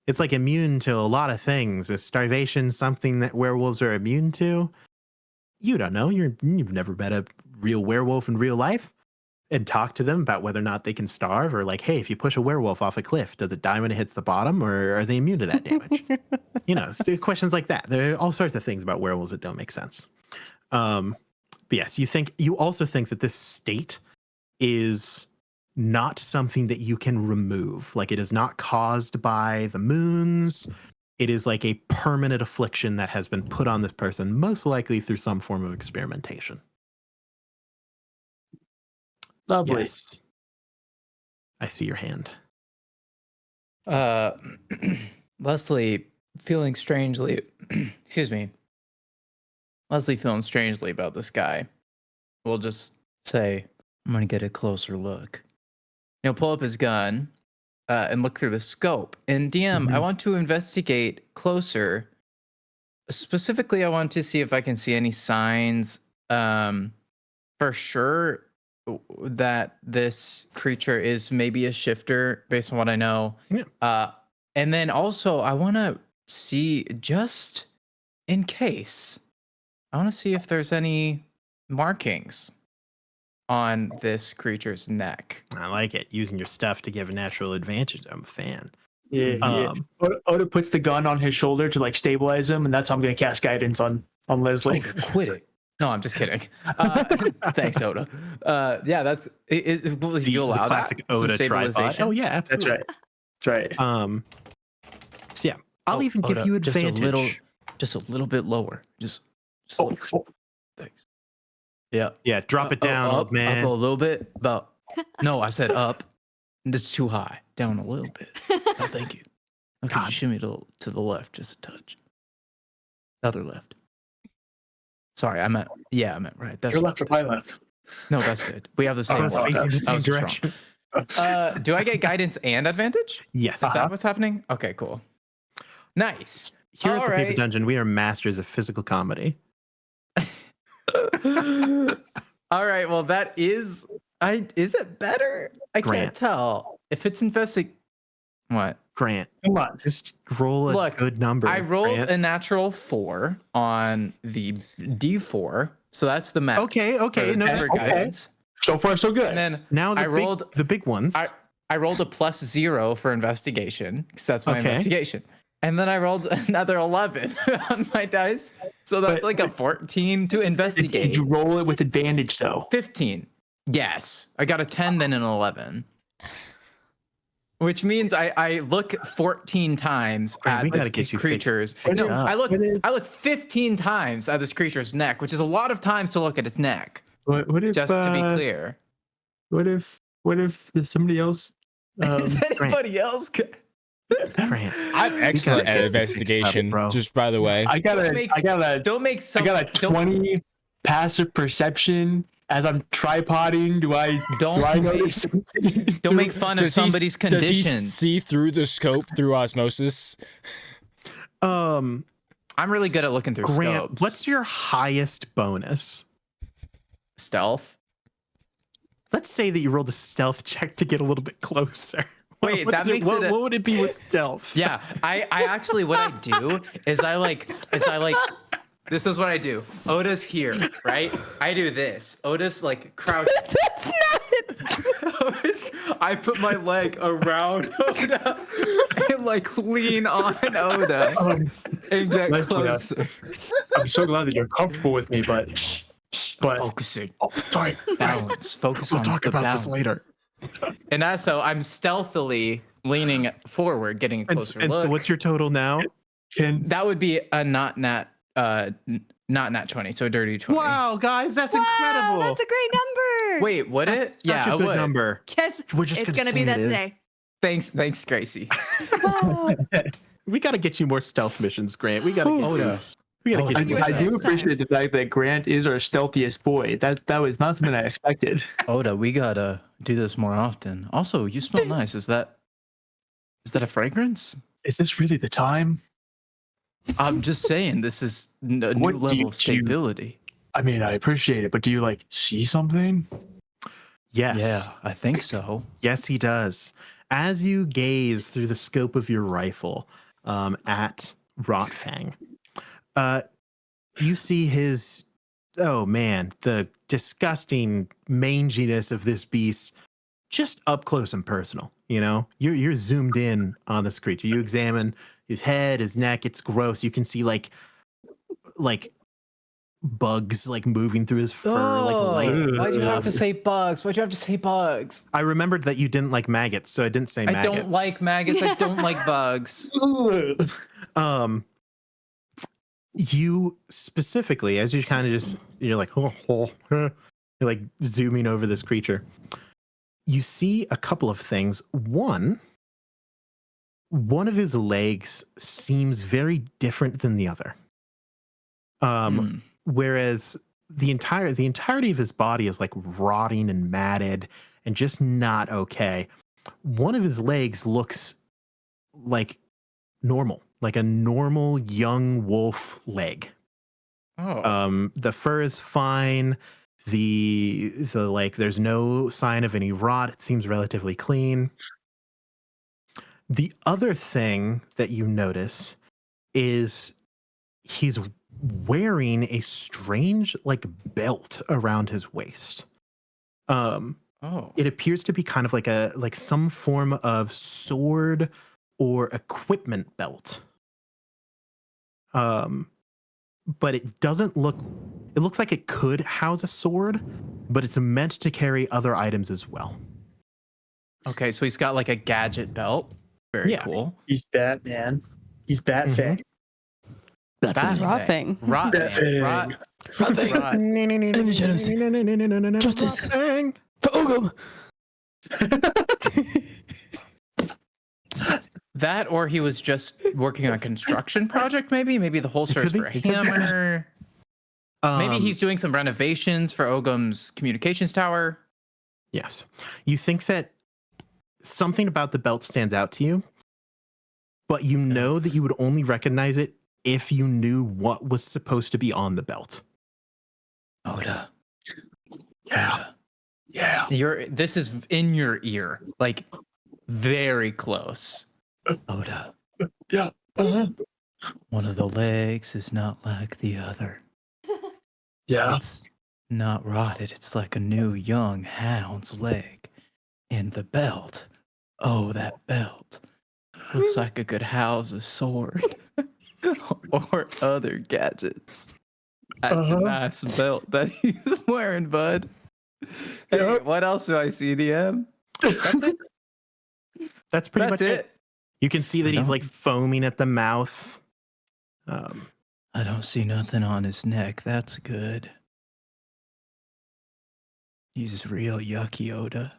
It's like immune to a lot of things. Is starvation something that werewolves are immune to? You don't know. You've never met a real werewolf in real life and talked to them about whether or not they can starve, or like, hey, if you push a werewolf off a cliff, does it die when it hits the bottom, or are they immune to that damage? Questions like that. There are all sorts of things about werewolves that don't make sense. But yes, you also think that this state is not something that you can remove. Like, it is not caused by the moons. It is like a permanent affliction that has been put on this person, most likely through some form of experimentation. Lovely. Yes. I see your hand. Leslie feeling strangely excuse me. Leslie feeling strangely about this guy. We'll just say, I'm gonna get a closer look. He'll pull up his gun and look through the scope. And DM, I want to investigate closer. Specifically, I want to see if I can see any signs for sure that this creature is maybe a shifter based on what I know. Yeah. And then also, I want to see, just in case, I want to see if there's any markings on this creature's neck. I like it. Using your stuff to give a natural advantage. I'm a fan. Yeah. Oda puts the gun on his shoulder to like stabilize him, and that's how I'm going to cast guidance on Leslie. Oh, quit it. No, I'm just kidding. Thanks, Oda. Yeah, that's it. Will you allow the classic that? Some Oda tripod. stabilization? Oh yeah, absolutely. That's right. So yeah, I'll even give Oda, you advantage. Just a little bit lower. Just a little. Thanks. Yeah. Yeah, drop it down, old man. Up a little bit. No, I said up. That's too high. Down a little bit. Oh, thank you. Okay, God. shimmy to the left just a touch. Other left. Sorry, I meant right. That's Your left or my left? No, that's good. We have the same Both one. facing the That same was strong. direction. Do I get guidance and advantage? Yes. Is that what's happening? Okay, cool. Nice. Here at the Paper Alright. Dungeon, we are masters of physical comedy. All right. Well, that is. Is it better? I Grant. can't tell. If it's what? Grant, Come on. just roll a Look, good number. I rolled Grant. a natural 4 on the D4, so that's the max. Okay, for no, guidance. So far, so good. And then now I rolled- the big ones. I rolled a +0 for investigation, because that's my Okay. investigation. And then I rolled another 11 on my dice, so that's But- like a 14 to Did investigate. you roll it with advantage though? 15. Yes. I got a 10, then an 11. Which means I look 14 times Grant, we at gotta this get you creature's. fixed No, up. I look 15 times at this creature's neck, which is a lot of times to look at its neck. What if? Just to be clear. What if there's somebody else? Is anybody else? Grant. I'm excellent gotta at get this investigation, up, bro. just by the way. I got a Don't make some. I got a 20 passive perception as I'm tripoding. Do I notice something? Don't make fun of Does he- somebody's Does he conditions. see through the scope through osmosis? I'm really good at looking through Grant, scopes. what's your highest bonus? Stealth? Let's say that you rolled a stealth check to get a little bit closer. Wait, that makes what, it a- what would it be with stealth? Yeah, I actually what I do is I like this is what I do. Oda's here, right? I do this. Oda's like crouched. That's not it. I put my leg around Oda and like lean on Oda and get Nice, Oda. closer. I'm so glad that you're comfortable with me, but Focusing. oh, sorry. Balance. Focus We'll on talk the about balance. this later. And so I'm stealthily leaning forward, getting a And, closer and look. so what's your total now? That would be a not nat 20, so a dirty 20. Wow, guys, that's Wow, incredible. that's a great number. Wait, would That's it? such Yeah, a it good would. number. Guess We're just it's gonna gonna be say that it is. today. Thanks, Gracie. We got to get you more stealth missions, Grant. We got to get Oda, We gotta Oh, get I, you I back. do next time. appreciate the fact that Grant is our stealthiest boy. That was not something I expected. Oda, we gotta do this more often. Also, you smell nice. Is that a fragrance? Is this really the time? I'm just saying, this is a new What do level you- of stability. I mean, I appreciate it, but do you like see something? Yes. Yeah, I think so. Yes, he does. As you gaze through the scope of your rifle at Rotfang, you see his, oh man, the disgusting manginess of this beast just up close and personal. You know, you're zoomed in on this creature. You examine his head, his neck. It's gross. You can see like bugs like moving through his fur, like life. Ugh. Why'd you have to stuff. say bugs? Why'd you have to say bugs? I remembered that you didn't like maggots, so I didn't say I maggots. don't like maggots. I don't like bugs. You specifically, as you kind of just, you're like, you're like zooming over this creature. You see a couple of things. One of his legs seems very different than the other. Hmm. Whereas the entirety of his body is like rotting and matted and just not okay. One of his legs looks like normal, like a normal young wolf leg. Oh. The fur is fine. The like there's no sign of any rot. It seems relatively clean. The other thing that you notice is he's wearing a strange like belt around his waist. Oh. It appears to be kind of like some form of sword or equipment belt. But it doesn't look, it looks like it could house a sword, but it's meant to carry other items as well. Okay, so he's got like a gadget belt. Very Yeah. cool. He's Batman. He's Batfang. Batfang. Rotfang. Rotfang. Rot. Rotfang. Justice. For Ogum. That, or he was just working on a construction project, maybe? Maybe the holster is could for a be. It could be. hammer. Maybe he's doing some renovations for Ogum's communications tower. Yes. You think that something about the belt stands out to you, but you know that you would only recognize it if you knew what was supposed to be on the belt. Oda. Yeah. Yeah. This is in your ear. Like very close. Oda. Yeah. One of the legs is not like the other. Yeah. It's not rotted. It's like a new young hound's leg. And the belt. Oh, that belt. Looks like it could house a sword. Or other gadgets. That's a nice belt that he's wearing, bud. Hey, Yep. what else do I see, DM? That's it. That's pretty That's much it. it. You can see that he's No. like foaming at the mouth. I don't see nothing on his neck. That's good. He's real yucky, Oda.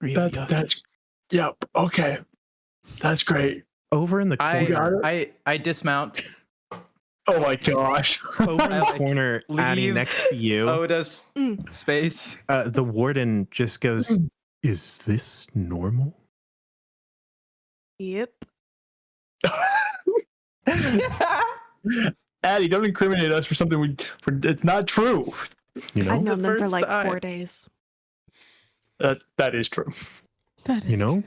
Real yucky. That's yep. Okay. That's great. Over in the corner, I dismount Oh my gosh. over in I, the like, corner, Addie, leave next to you, Oda's Mm. space. the warden just goes, "Is this normal?" Yep. Addie, don't incriminate us for something it's not true. You know, I've known them for first like time. 4 days. That is true. That is you know.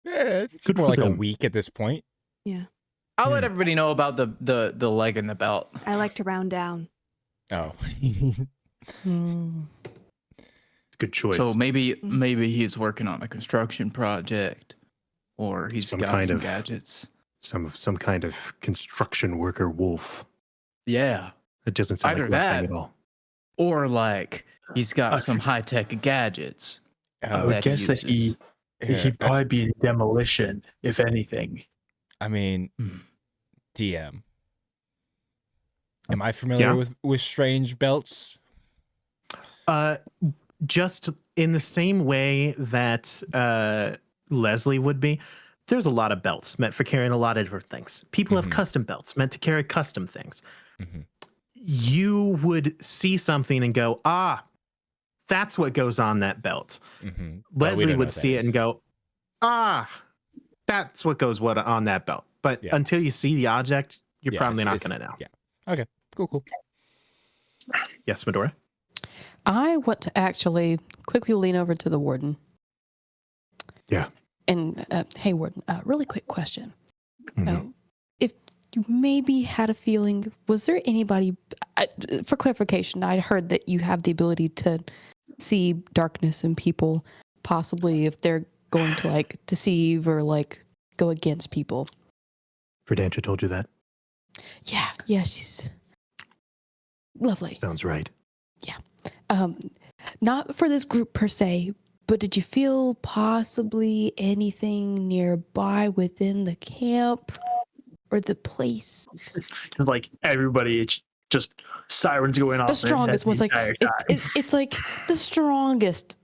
It's Good more for like a them. week at this point. I'll let everybody know about the leg and the belt. I like to round down. Oh. Good choice. So maybe he's working on a construction project, or he's Some got kind some of- gadgets. some kind of construction worker wolf. Yeah, It doesn't sound Either like Rotfang that. at all. or like he's got Okay. some high tech gadgets. I would that he guess that uses. he'd probably be in demolition, if anything. I mean, Hmm. DM. Am I familiar Yeah. with strange belts? Just in the same way that Leslie would be, there's a lot of belts meant for carrying a lot of different things. People have Mhm. custom belts meant to carry custom things. Mhm. you would see something and go, ah, that's what goes on that belt. Mhm. But we Leslie don't know would what that see it is. and go, ah, that's what goes what on that belt. But Yeah. until you see the object, you're Yeah, probably not it's- going to know. Yeah. Okay. Cool. Yes, Medora? I want to actually quickly lean over to the warden. Yeah. And hey, warden, really quick question. Mhm. If you maybe had a feeling, was there anybody, for clarification, I heard that you have the ability to see darkness in people, possibly if they're going to like deceive or like go against people. Verdantia told you that? Yeah, she's lovely. Sounds right. Not for this group per se, but did you feel possibly anything nearby within the camp or the place? Because like everybody, it's just sirens going off. The strongest was like entire time. it's like the strongest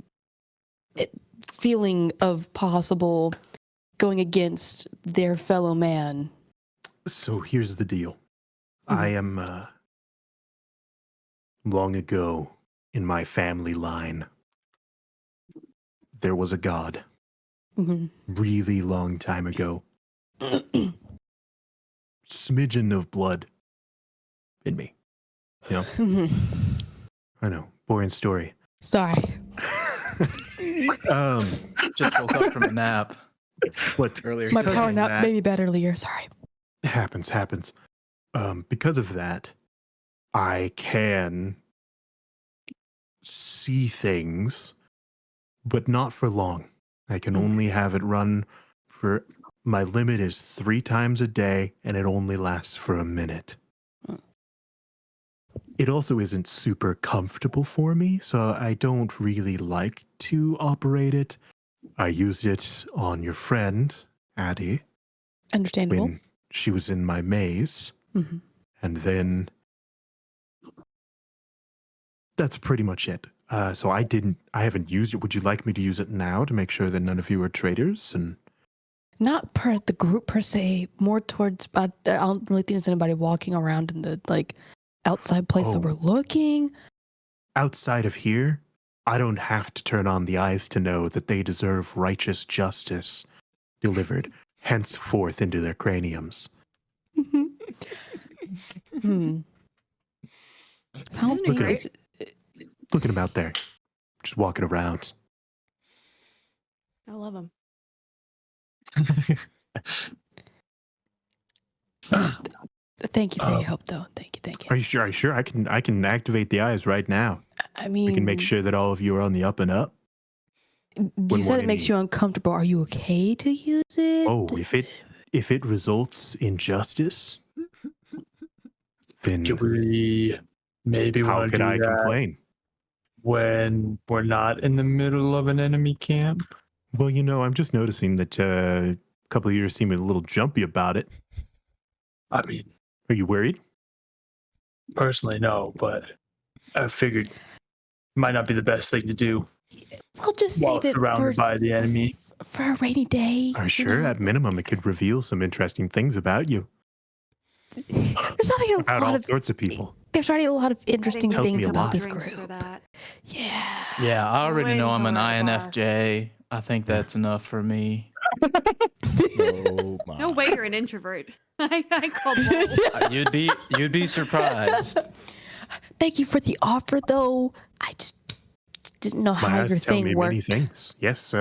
feeling of possible going against their fellow man. So here's the deal. I am, long ago in my family line, there was a god. Mhm. Really long time ago. Smidgen of blood in me. You know? I know. Boring story. Sorry. Just woke up from a nap What earlier. My Because power of nap that- made me bad earlier. Sorry. happens. Because of that, I can see things, but not for long. I can only have it run for, my limit is 3 times a day, and it only lasts for a minute. It also isn't super comfortable for me, so I don't really like to operate it. I used it on your friend, Addie, Understandable. when she was in my maze. Mhm. And then that's pretty much it. So I haven't used it. Would you like me to use it now to make sure that none of you are traitors? And Not per the group per se, more towards, but I don't really think there's anybody walking around in the like outside place that Oh. we're looking. outside of here, I don't have to turn on the eyes to know that they deserve righteous justice delivered henceforth into their craniums. Hmm. How Isn't it big great? is Look at them out there, just walking around. I love him. Thank you for your help, though. Thank you. Are you sure? Are you sure? I can activate the eyes right now. I mean, We can make sure that all of you are on the up and up. You Wouldn't said want it makes any- you uncomfortable. Are you okay to use it? Oh, if it results in justice, then Do we maybe how want to could do I that complain? when we're not in the middle of an enemy camp? Well, I'm just noticing that a couple of years seem a little jumpy about it. I mean, Are you worried? personally, no, but I figured it might not be the best thing to do We'll just while save it surrounded by the enemy. for a rainy day. Are you you sure? know? At minimum, it could reveal some interesting things about you, There's already a about lot all of sorts of people. there's already a lot of I think interesting Tells me things a about lot. this drinks group. for that. Yeah. Yeah, I already waiting know I'm an till we're at the bar. INFJ. I think that's enough for me. Oh my. No way you're an introvert. I called bull. You'd be surprised. Thank you for the offer, though. I just didn't know My how eyes your tell me thing many worked. things. Yes.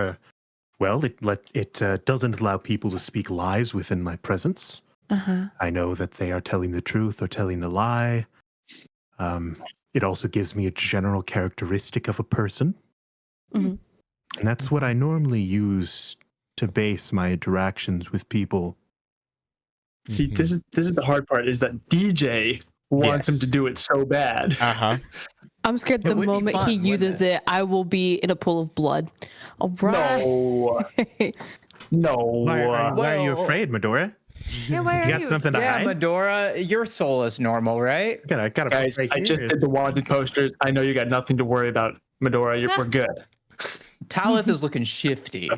Well, it doesn't allow people to speak lies within my presence. Uh-huh. I know that they are telling the truth or telling the lie. It also gives me a general characteristic of a person. Mhm. And that's what I normally use to base my interactions with people. See, Mhm. this is the hard part: is that DJ wants him Yes. to do it so bad. Uh-huh. I'm scared It the would be moment he fun, wouldn't uses it, I will be in a pool of blood. All right. No, no. Why are you Well- afraid, Medora? Yeah, why You are got you? something to Yeah, hide? Medora, your soul is normal, right? I gotta Guys, right I here. just did the wanted posters. I know you got nothing to worry about, Medora. We're good. Talith is looking shifty.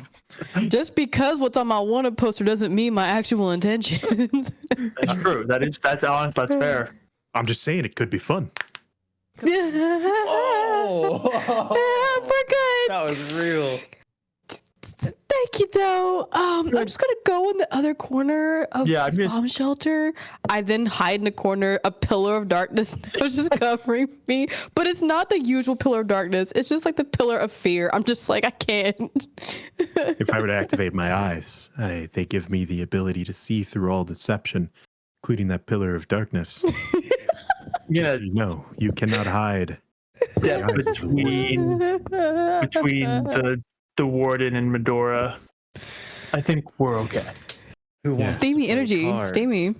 Just because what's on my wanted poster doesn't mean my actual intentions. That's true. That's honest. That's fair. I'm just saying it could be fun. Oh, That was real. thank you, though. I'm just gonna go in the other corner of Yeah, this I'm just- bomb shelter. I then hide in a corner. A pillar of darkness was just covering me, but it's not the usual pillar of darkness. It's just like the pillar of fear. I'm just like, I can't. If I were to activate my eyes, they give me the ability to see through all deception, including that pillar of darkness. Yeah, No, you cannot hide. yeah, between the warden and Medora, I think we're okay. Who wants to Steamy play energy, cards? steamy.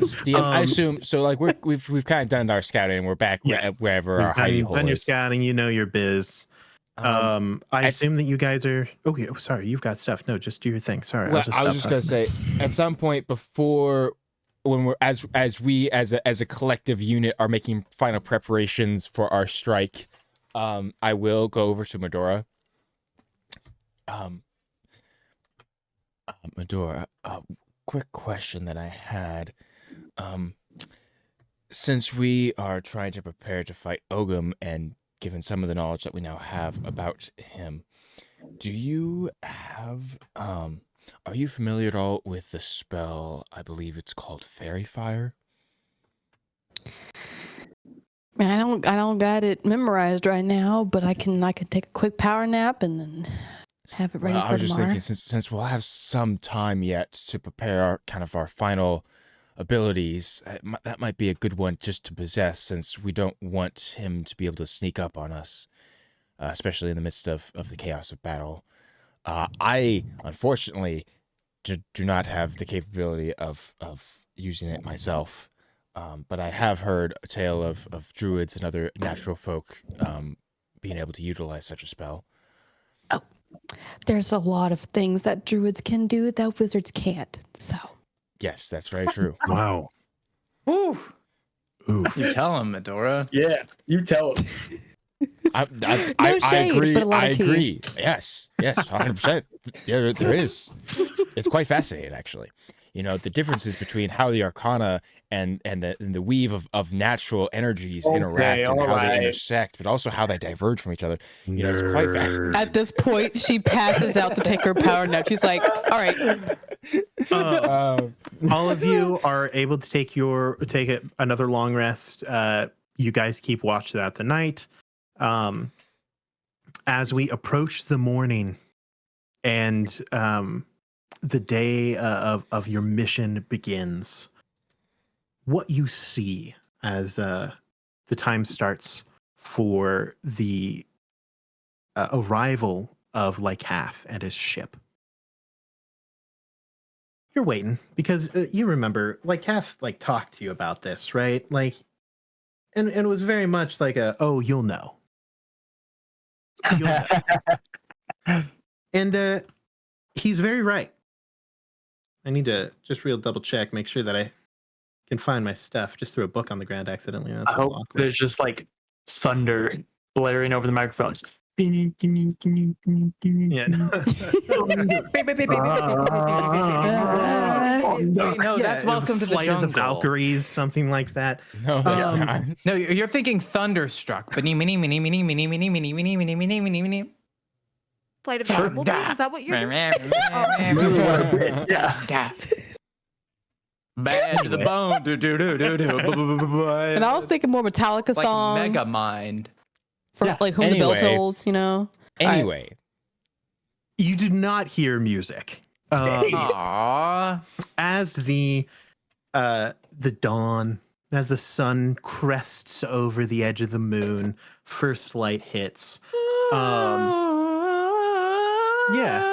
Steve, I assume so. Like we've kind of done our scouting. We're back wherever our hidey hole Done your is. scouting, you know your biz. I I- assume that you guys are. Okay, sorry, you've got stuff. No, just do your thing. Sorry, Well, I was just gonna say, at some point before, when we're as we as a collective unit are making final preparations for our strike, I will go over to Medora. Medora, quick question that I had. Since we are trying to prepare to fight Ogum, and given some of the knowledge that we now have about him, do you have are you familiar at all with the spell? I believe it's called Fairy Fire. Man, I don't got it memorized right now, but I can take a quick power nap and then have it ready Well, I for was just tomorrow. thinking, since we'll have some time yet to prepare our final abilities, that might be a good one just to possess, since we don't want him to be able to sneak up on us, especially in the midst of the chaos of battle. I unfortunately do not have the capability of using it myself, but I have heard a tale of druids and other natural folk being able to utilize such a spell. There's a lot of things that druids can do that wizards can't. So Yes, that's very true. Wow. Woo. Oof. You tell him, Medora. Yeah, you tell him. I shade, agree. but a lot I of tea. agree. Yes, 100%. Yeah, there is. It's quite fascinating, actually. You know, the differences between how the Arcana and the weave of natural energies interact and how they alright. intersect, but also how they diverge from each other. You know, it's quite fascinating. at this point, she passes out to take her power nap. She's like, "All right, All of you are able to take another long rest. You guys keep watch throughout the night. As we approach the morning and the day of your mission begins, what you see as the time starts for the arrival of Lycath and his ship. You're waiting because you remember Lycath talked to you about this, right? And it was very much like you'll know. You'll know. And he's very right. I need to just real double check, make sure that I can find my stuff. Just threw a book on the ground accidentally. That's I a little hope awkward. there's just like thunder blaring over the microphones. Yeah. No, that's Welcome to the Flight of the Jungle. Valkyries, something like that. No, that's Um, not. No, you're thinking Thunderstruck. Mini, mini, mini, mini, mini, mini, mini, mini, mini, mini, mini, mini. Flight of the Bumblebees? Is that what you're doing? Yeah. Bad to the bone. Do, do, do, do, do. And I was thinking more Metallica like song Mega Mind. for Yeah. like Whom the Bell Anyway. Tolls, you know. Anyway, You do not hear music. Aww. As the dawn, as the sun crests over the edge of the moon, first light hits. Yeah.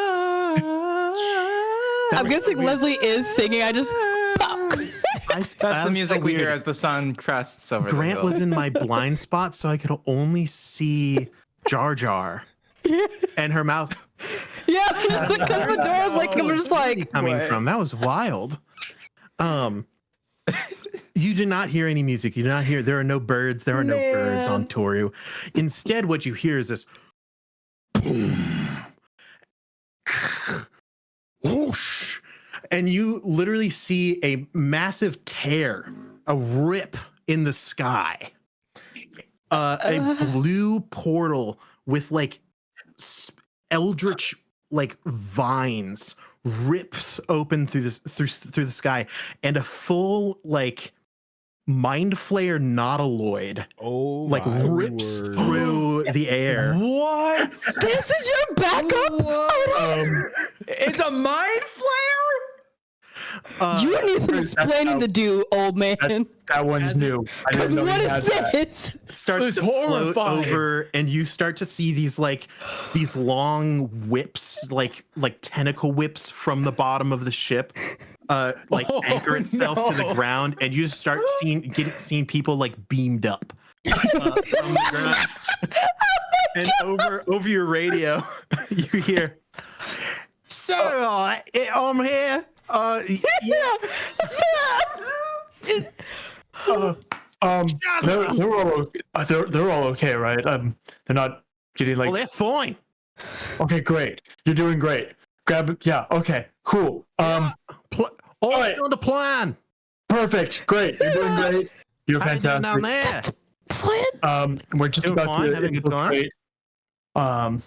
I'm guessing Leslie is singing. I just. That's the music we hear as the sun crests over the Grant hill. was in my blind spot, so I could only see Jar Jar and her mouth Yeah, I'm just like, the door's like, I'm just like, coming What? from. That was wild. You do not hear any music. You do not hear. There are no birds. There are no birds on Man. Toru. Instead, what you hear is this boom, whoosh, and you literally see a massive tear a rip in the sky. A blue portal with like eldritch like vines rips open through the sky, and a full like mind flayer nautiloid Oh, like my rips word. through the air. What? This is your backup. It's a mind flare? You need some that's explaining how- to do, old man. That one's As new. I Because didn't know what he had is that. this? Starts It's to float horrifying. over, and you start to see these long whips, like tentacle whips from the bottom of the ship, anchor itself to the no. ground, and you just start seeing people like beamed up from the ground. And over your radio, you hear, "So I'm here. They're all okay. They're all okay, right? They're not getting like. Well, they're fine. Okay, great. You're doing great. Grab it. Yeah. Okay. Cool. All right. on the plan. Perfect. Great. You're doing great. You're How you doing down fantastic. there? Plan? We're just Doing about fine, to having a good time? infiltrate.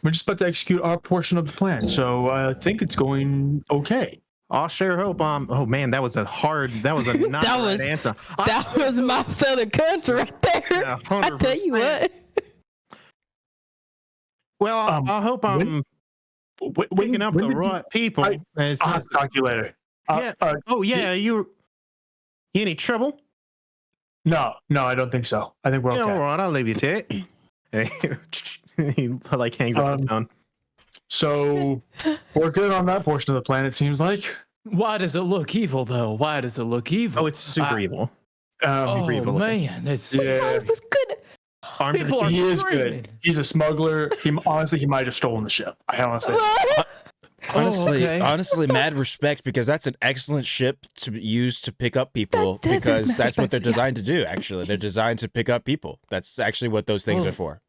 We're just about to execute our portion of the plan, so I think it's going okay. I sure hope I'm. Oh man, that was a not That the right was- answer. That was my southern country right there. Yeah, I tell you 100%. what. Well, I hope I'm picking up the right people. As- I'll have to talk to you later. Yeah. oh yeah, you any trouble? No, I don't think so. I think we're Yeah, all okay. right, I'll leave you to it. He like hangs up the phone. So we're good on that portion of the plan, it seems like. Why does it look evil, though? Why does it look evil? Oh, it's super evil. Oh, evil looking. man. It's, I thought Yeah, it was good. Armed to the People are he is screaming. good. He's a smuggler. Honestly, he might have stolen the ship. I honestly. Honestly, mad respect, because that's an excellent ship to use to pick up people, That is because mad that's what they're respect, yeah. designed to do. Actually, they're designed to pick up people. That's actually what those things Oh. are for.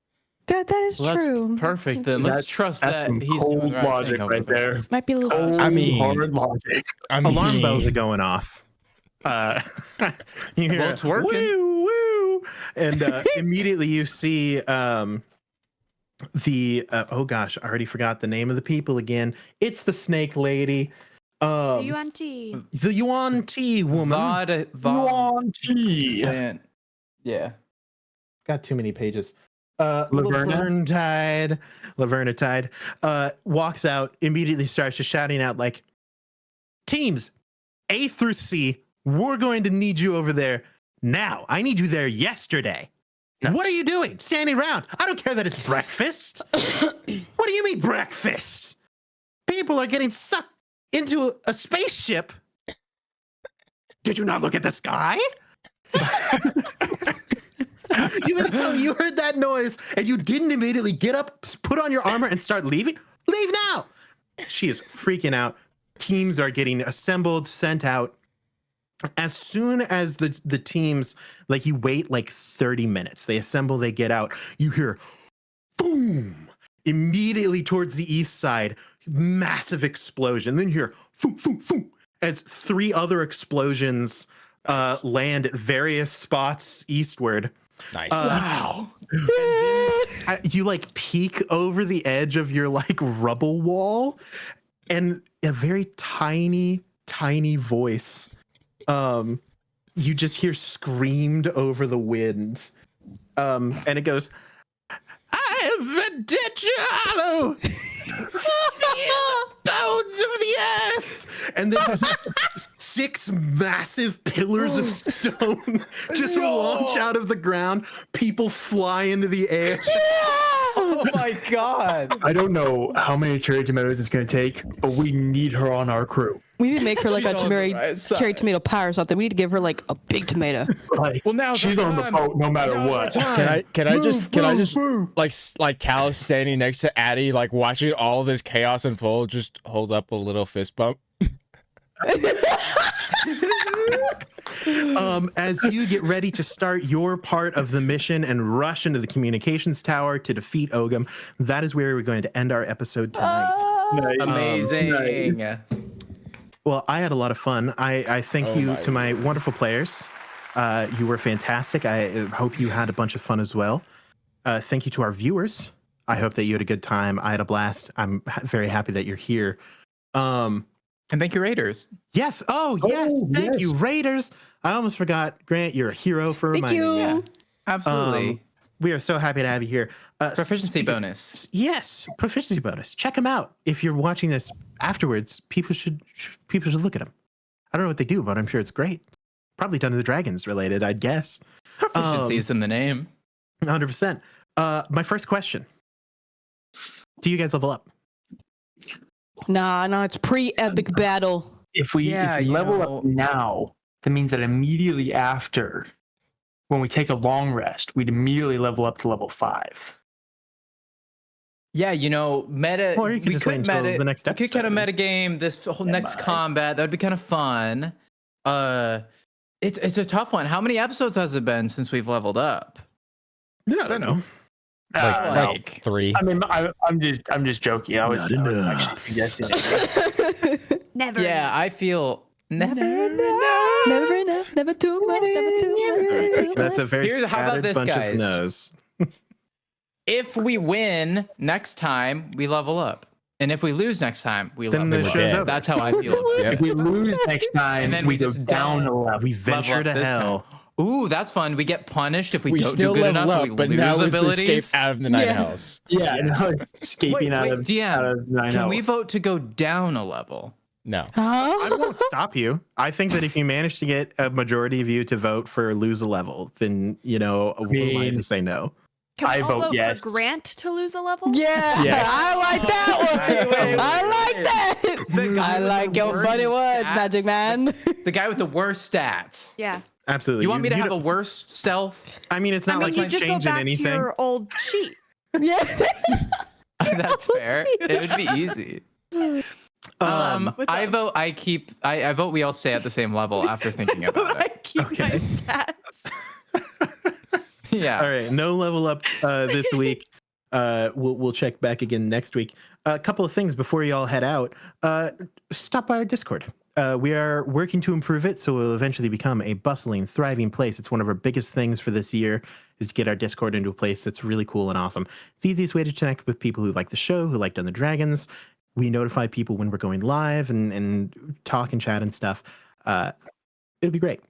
That is Well, true. that's perfect. Then let's trust That's that some he's cold doing the right logic thing over right there. Might be a little. Cold, I mean- hard logic. I mean, alarm bells are going off. You hear Well, it's working. Woo, woo, and immediately you see the oh gosh, I already forgot the name of the people again. It's the Snake Lady, The UNT. the Yuan Ti woman. Yuan Chi. Man. Yeah. Got too many pages. Laverna? Lavernatide walks out, immediately starts just shouting out like, "Teams A through C, we're going to need you over there now. I need you there yesterday. No. What are you doing? Standing around? I don't care that it's breakfast. What do you mean breakfast? People are getting sucked into a spaceship. Did you not look at the sky? You mean to tell me you heard that noise and you didn't immediately get up, put on your armor, and start leaving? Leave now!" She is freaking out. Teams are getting assembled, sent out. As soon as the teams, like, you wait like 30 minutes, they assemble, they get out, you hear boom immediately towards the east side, massive explosion. Then you hear boom, boom, boom, as 3 other explosions land at various spots eastward. nice. Wow. You like peek over the edge of your like rubble wall, and a very tiny voice you just hear screamed over the wind, and it goes, "I am Vendetia Hollow, the bones of the earth," and then 6 massive pillars of stone just launch out of the ground. People fly into the air. Oh my god. I don't know how many cherry tomatoes it's going to take, but we need her on our crew. We need to make her like She's a on the cherry, right side. cherry tomato pie or something. We need to give her like a big tomato. Like, Well, now she's on the boat no matter what. Can I just like Cal standing next to Addie, like watching all this chaos unfold, just hold up a little fist bump? As you get ready to start your part of the mission and rush into the communications tower to defeat Ogum, that is where we're going to end our episode tonight. Nice. Amazing. Well, I had a lot of fun. I thank Oh you my to my wonderful players. You were fantastic. I hope you had a bunch of fun as well. Thank you to our viewers. I hope that you had a good time. I had a blast. I'm very happy that you're here. And thank you, Raiders. Yes. Oh, yes. Thank you, Raiders. I almost forgot. Grant, you're a hero for Thank reminding you. me. Yeah, absolutely. We are so happy to have you here. Proficiency speaking- bonus. Yes, proficiency bonus. Check them out. If you're watching this afterwards, people should look at them. I don't know what they do, but I'm sure it's great. Probably Dungeons and Dragons related, I'd guess. Proficiency is in the name. 100%. My first question: do you guys level up? Nah, it's pre-epic battle. If we level up now, that means that immediately after, when we take a long rest, we'd immediately level up to level 5. Yeah, meta. Or you could we just wait could until meta. the next we could kind of episode. meta game this whole Yeah, next bye. combat. That'd be kind of fun. It's a tough one. How many episodes has it been since we've leveled up? I don't know. Like 3. I mean, I'm just joking. I was Not actually enough. suggesting it. Never. Yeah, I feel never. Never enough, never too much, never too much, never too That's a much. very How about scattered this, bunch guys? of no's. If we win next time, we level up, and if we lose next time, we Then level the up. show's over. That's how I feel. If we lose next time, And then we we go just down a level. We venture up to this hell. Ooh, that's fun. We get punished if we, We don't still do good level enough. up, we but lose now it's the abilities. escape out of the night Yeah. house. Yeah, no, escaping out of DM, nine can we hells. vote to go down a level? No. I Huh? won't stop you. I think that if you manage to get a majority of you to vote for lose a level, then who am I to say no? Can we I all vote vote yes. for Grant to lose a level? Yeah, Yes. I like that one. Wait. I like that. The guy I with like the your worst funny words, stats. Magic Man. The guy with the worst stats. Yeah. Absolutely. You want me to have a don't- worse stealth? I mean, it's not like you he's just go changing back anything. to your old sheet. Yeah. That's fair. It would be easy. With I the- vote. I vote. We all stay at the same level after thinking about I it. keep my Okay. stats. Yeah. All right, no level up this week. We'll check back again next week. A couple of things before you all head out. Stop by our Discord. We are working to improve it, so it will eventually become a bustling, thriving place. It's one of our biggest things for this year is to get our Discord into a place that's really cool and awesome. It's the easiest way to connect with people who like the show, who like Dungeons and Dragons. We notify people when we're going live and talk and chat and stuff. It'll be great.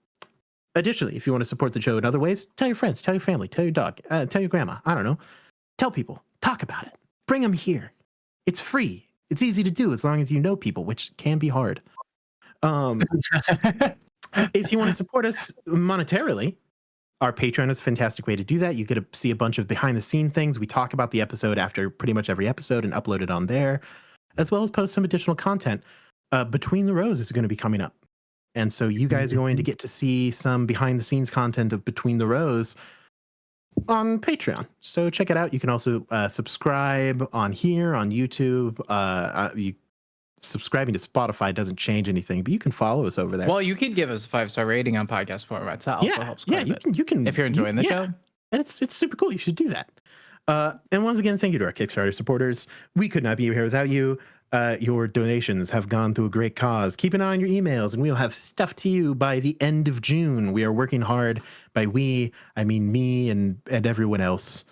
Additionally, if you want to support the show in other ways, tell your friends, tell your family, tell your dog, tell your grandma. I don't know. Tell people. Talk about it. Bring them here. It's free. It's easy to do as long as you know people, which can be hard. If you want to support us monetarily, our Patreon is a fantastic way to do that. You get to see a bunch of behind-the-scene things. We talk about the episode after pretty much every episode and upload it on there, as well as post some additional content. Between the Rows is going to be coming up. And so you guys are going to get to see some behind-the-scenes content of Between the Rows on Patreon. So check it out. You can also subscribe on here, on YouTube. Subscribing to Spotify doesn't change anything, but you can follow us over there. Well, you can give us a 5-star rating on podcast formats. That also helps yeah, quite a you bit. can. You can If you're enjoying the show. and it's super cool. You should do that. And once again, thank you to our Kickstarter supporters. We could not be here without you. Your donations have gone to a great cause. Keep an eye on your emails, and we'll have stuff to you by the end of June. We are working hard. By we, I mean me and everyone else.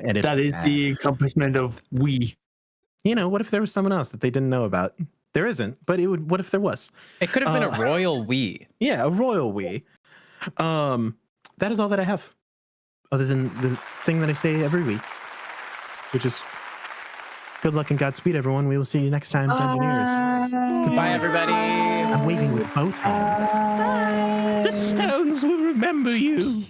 And That is the accomplishment of we. what if there was someone else that they didn't know about? There isn't, but it would. What if there was? It could have been a royal we. Yeah, a royal we. That is all that I have, other than the thing that I say every week, which is good luck and Godspeed, everyone. We will see you next time, Dungeoneers. Goodbye, everybody. I'm waving with both hands. The stones will remember you.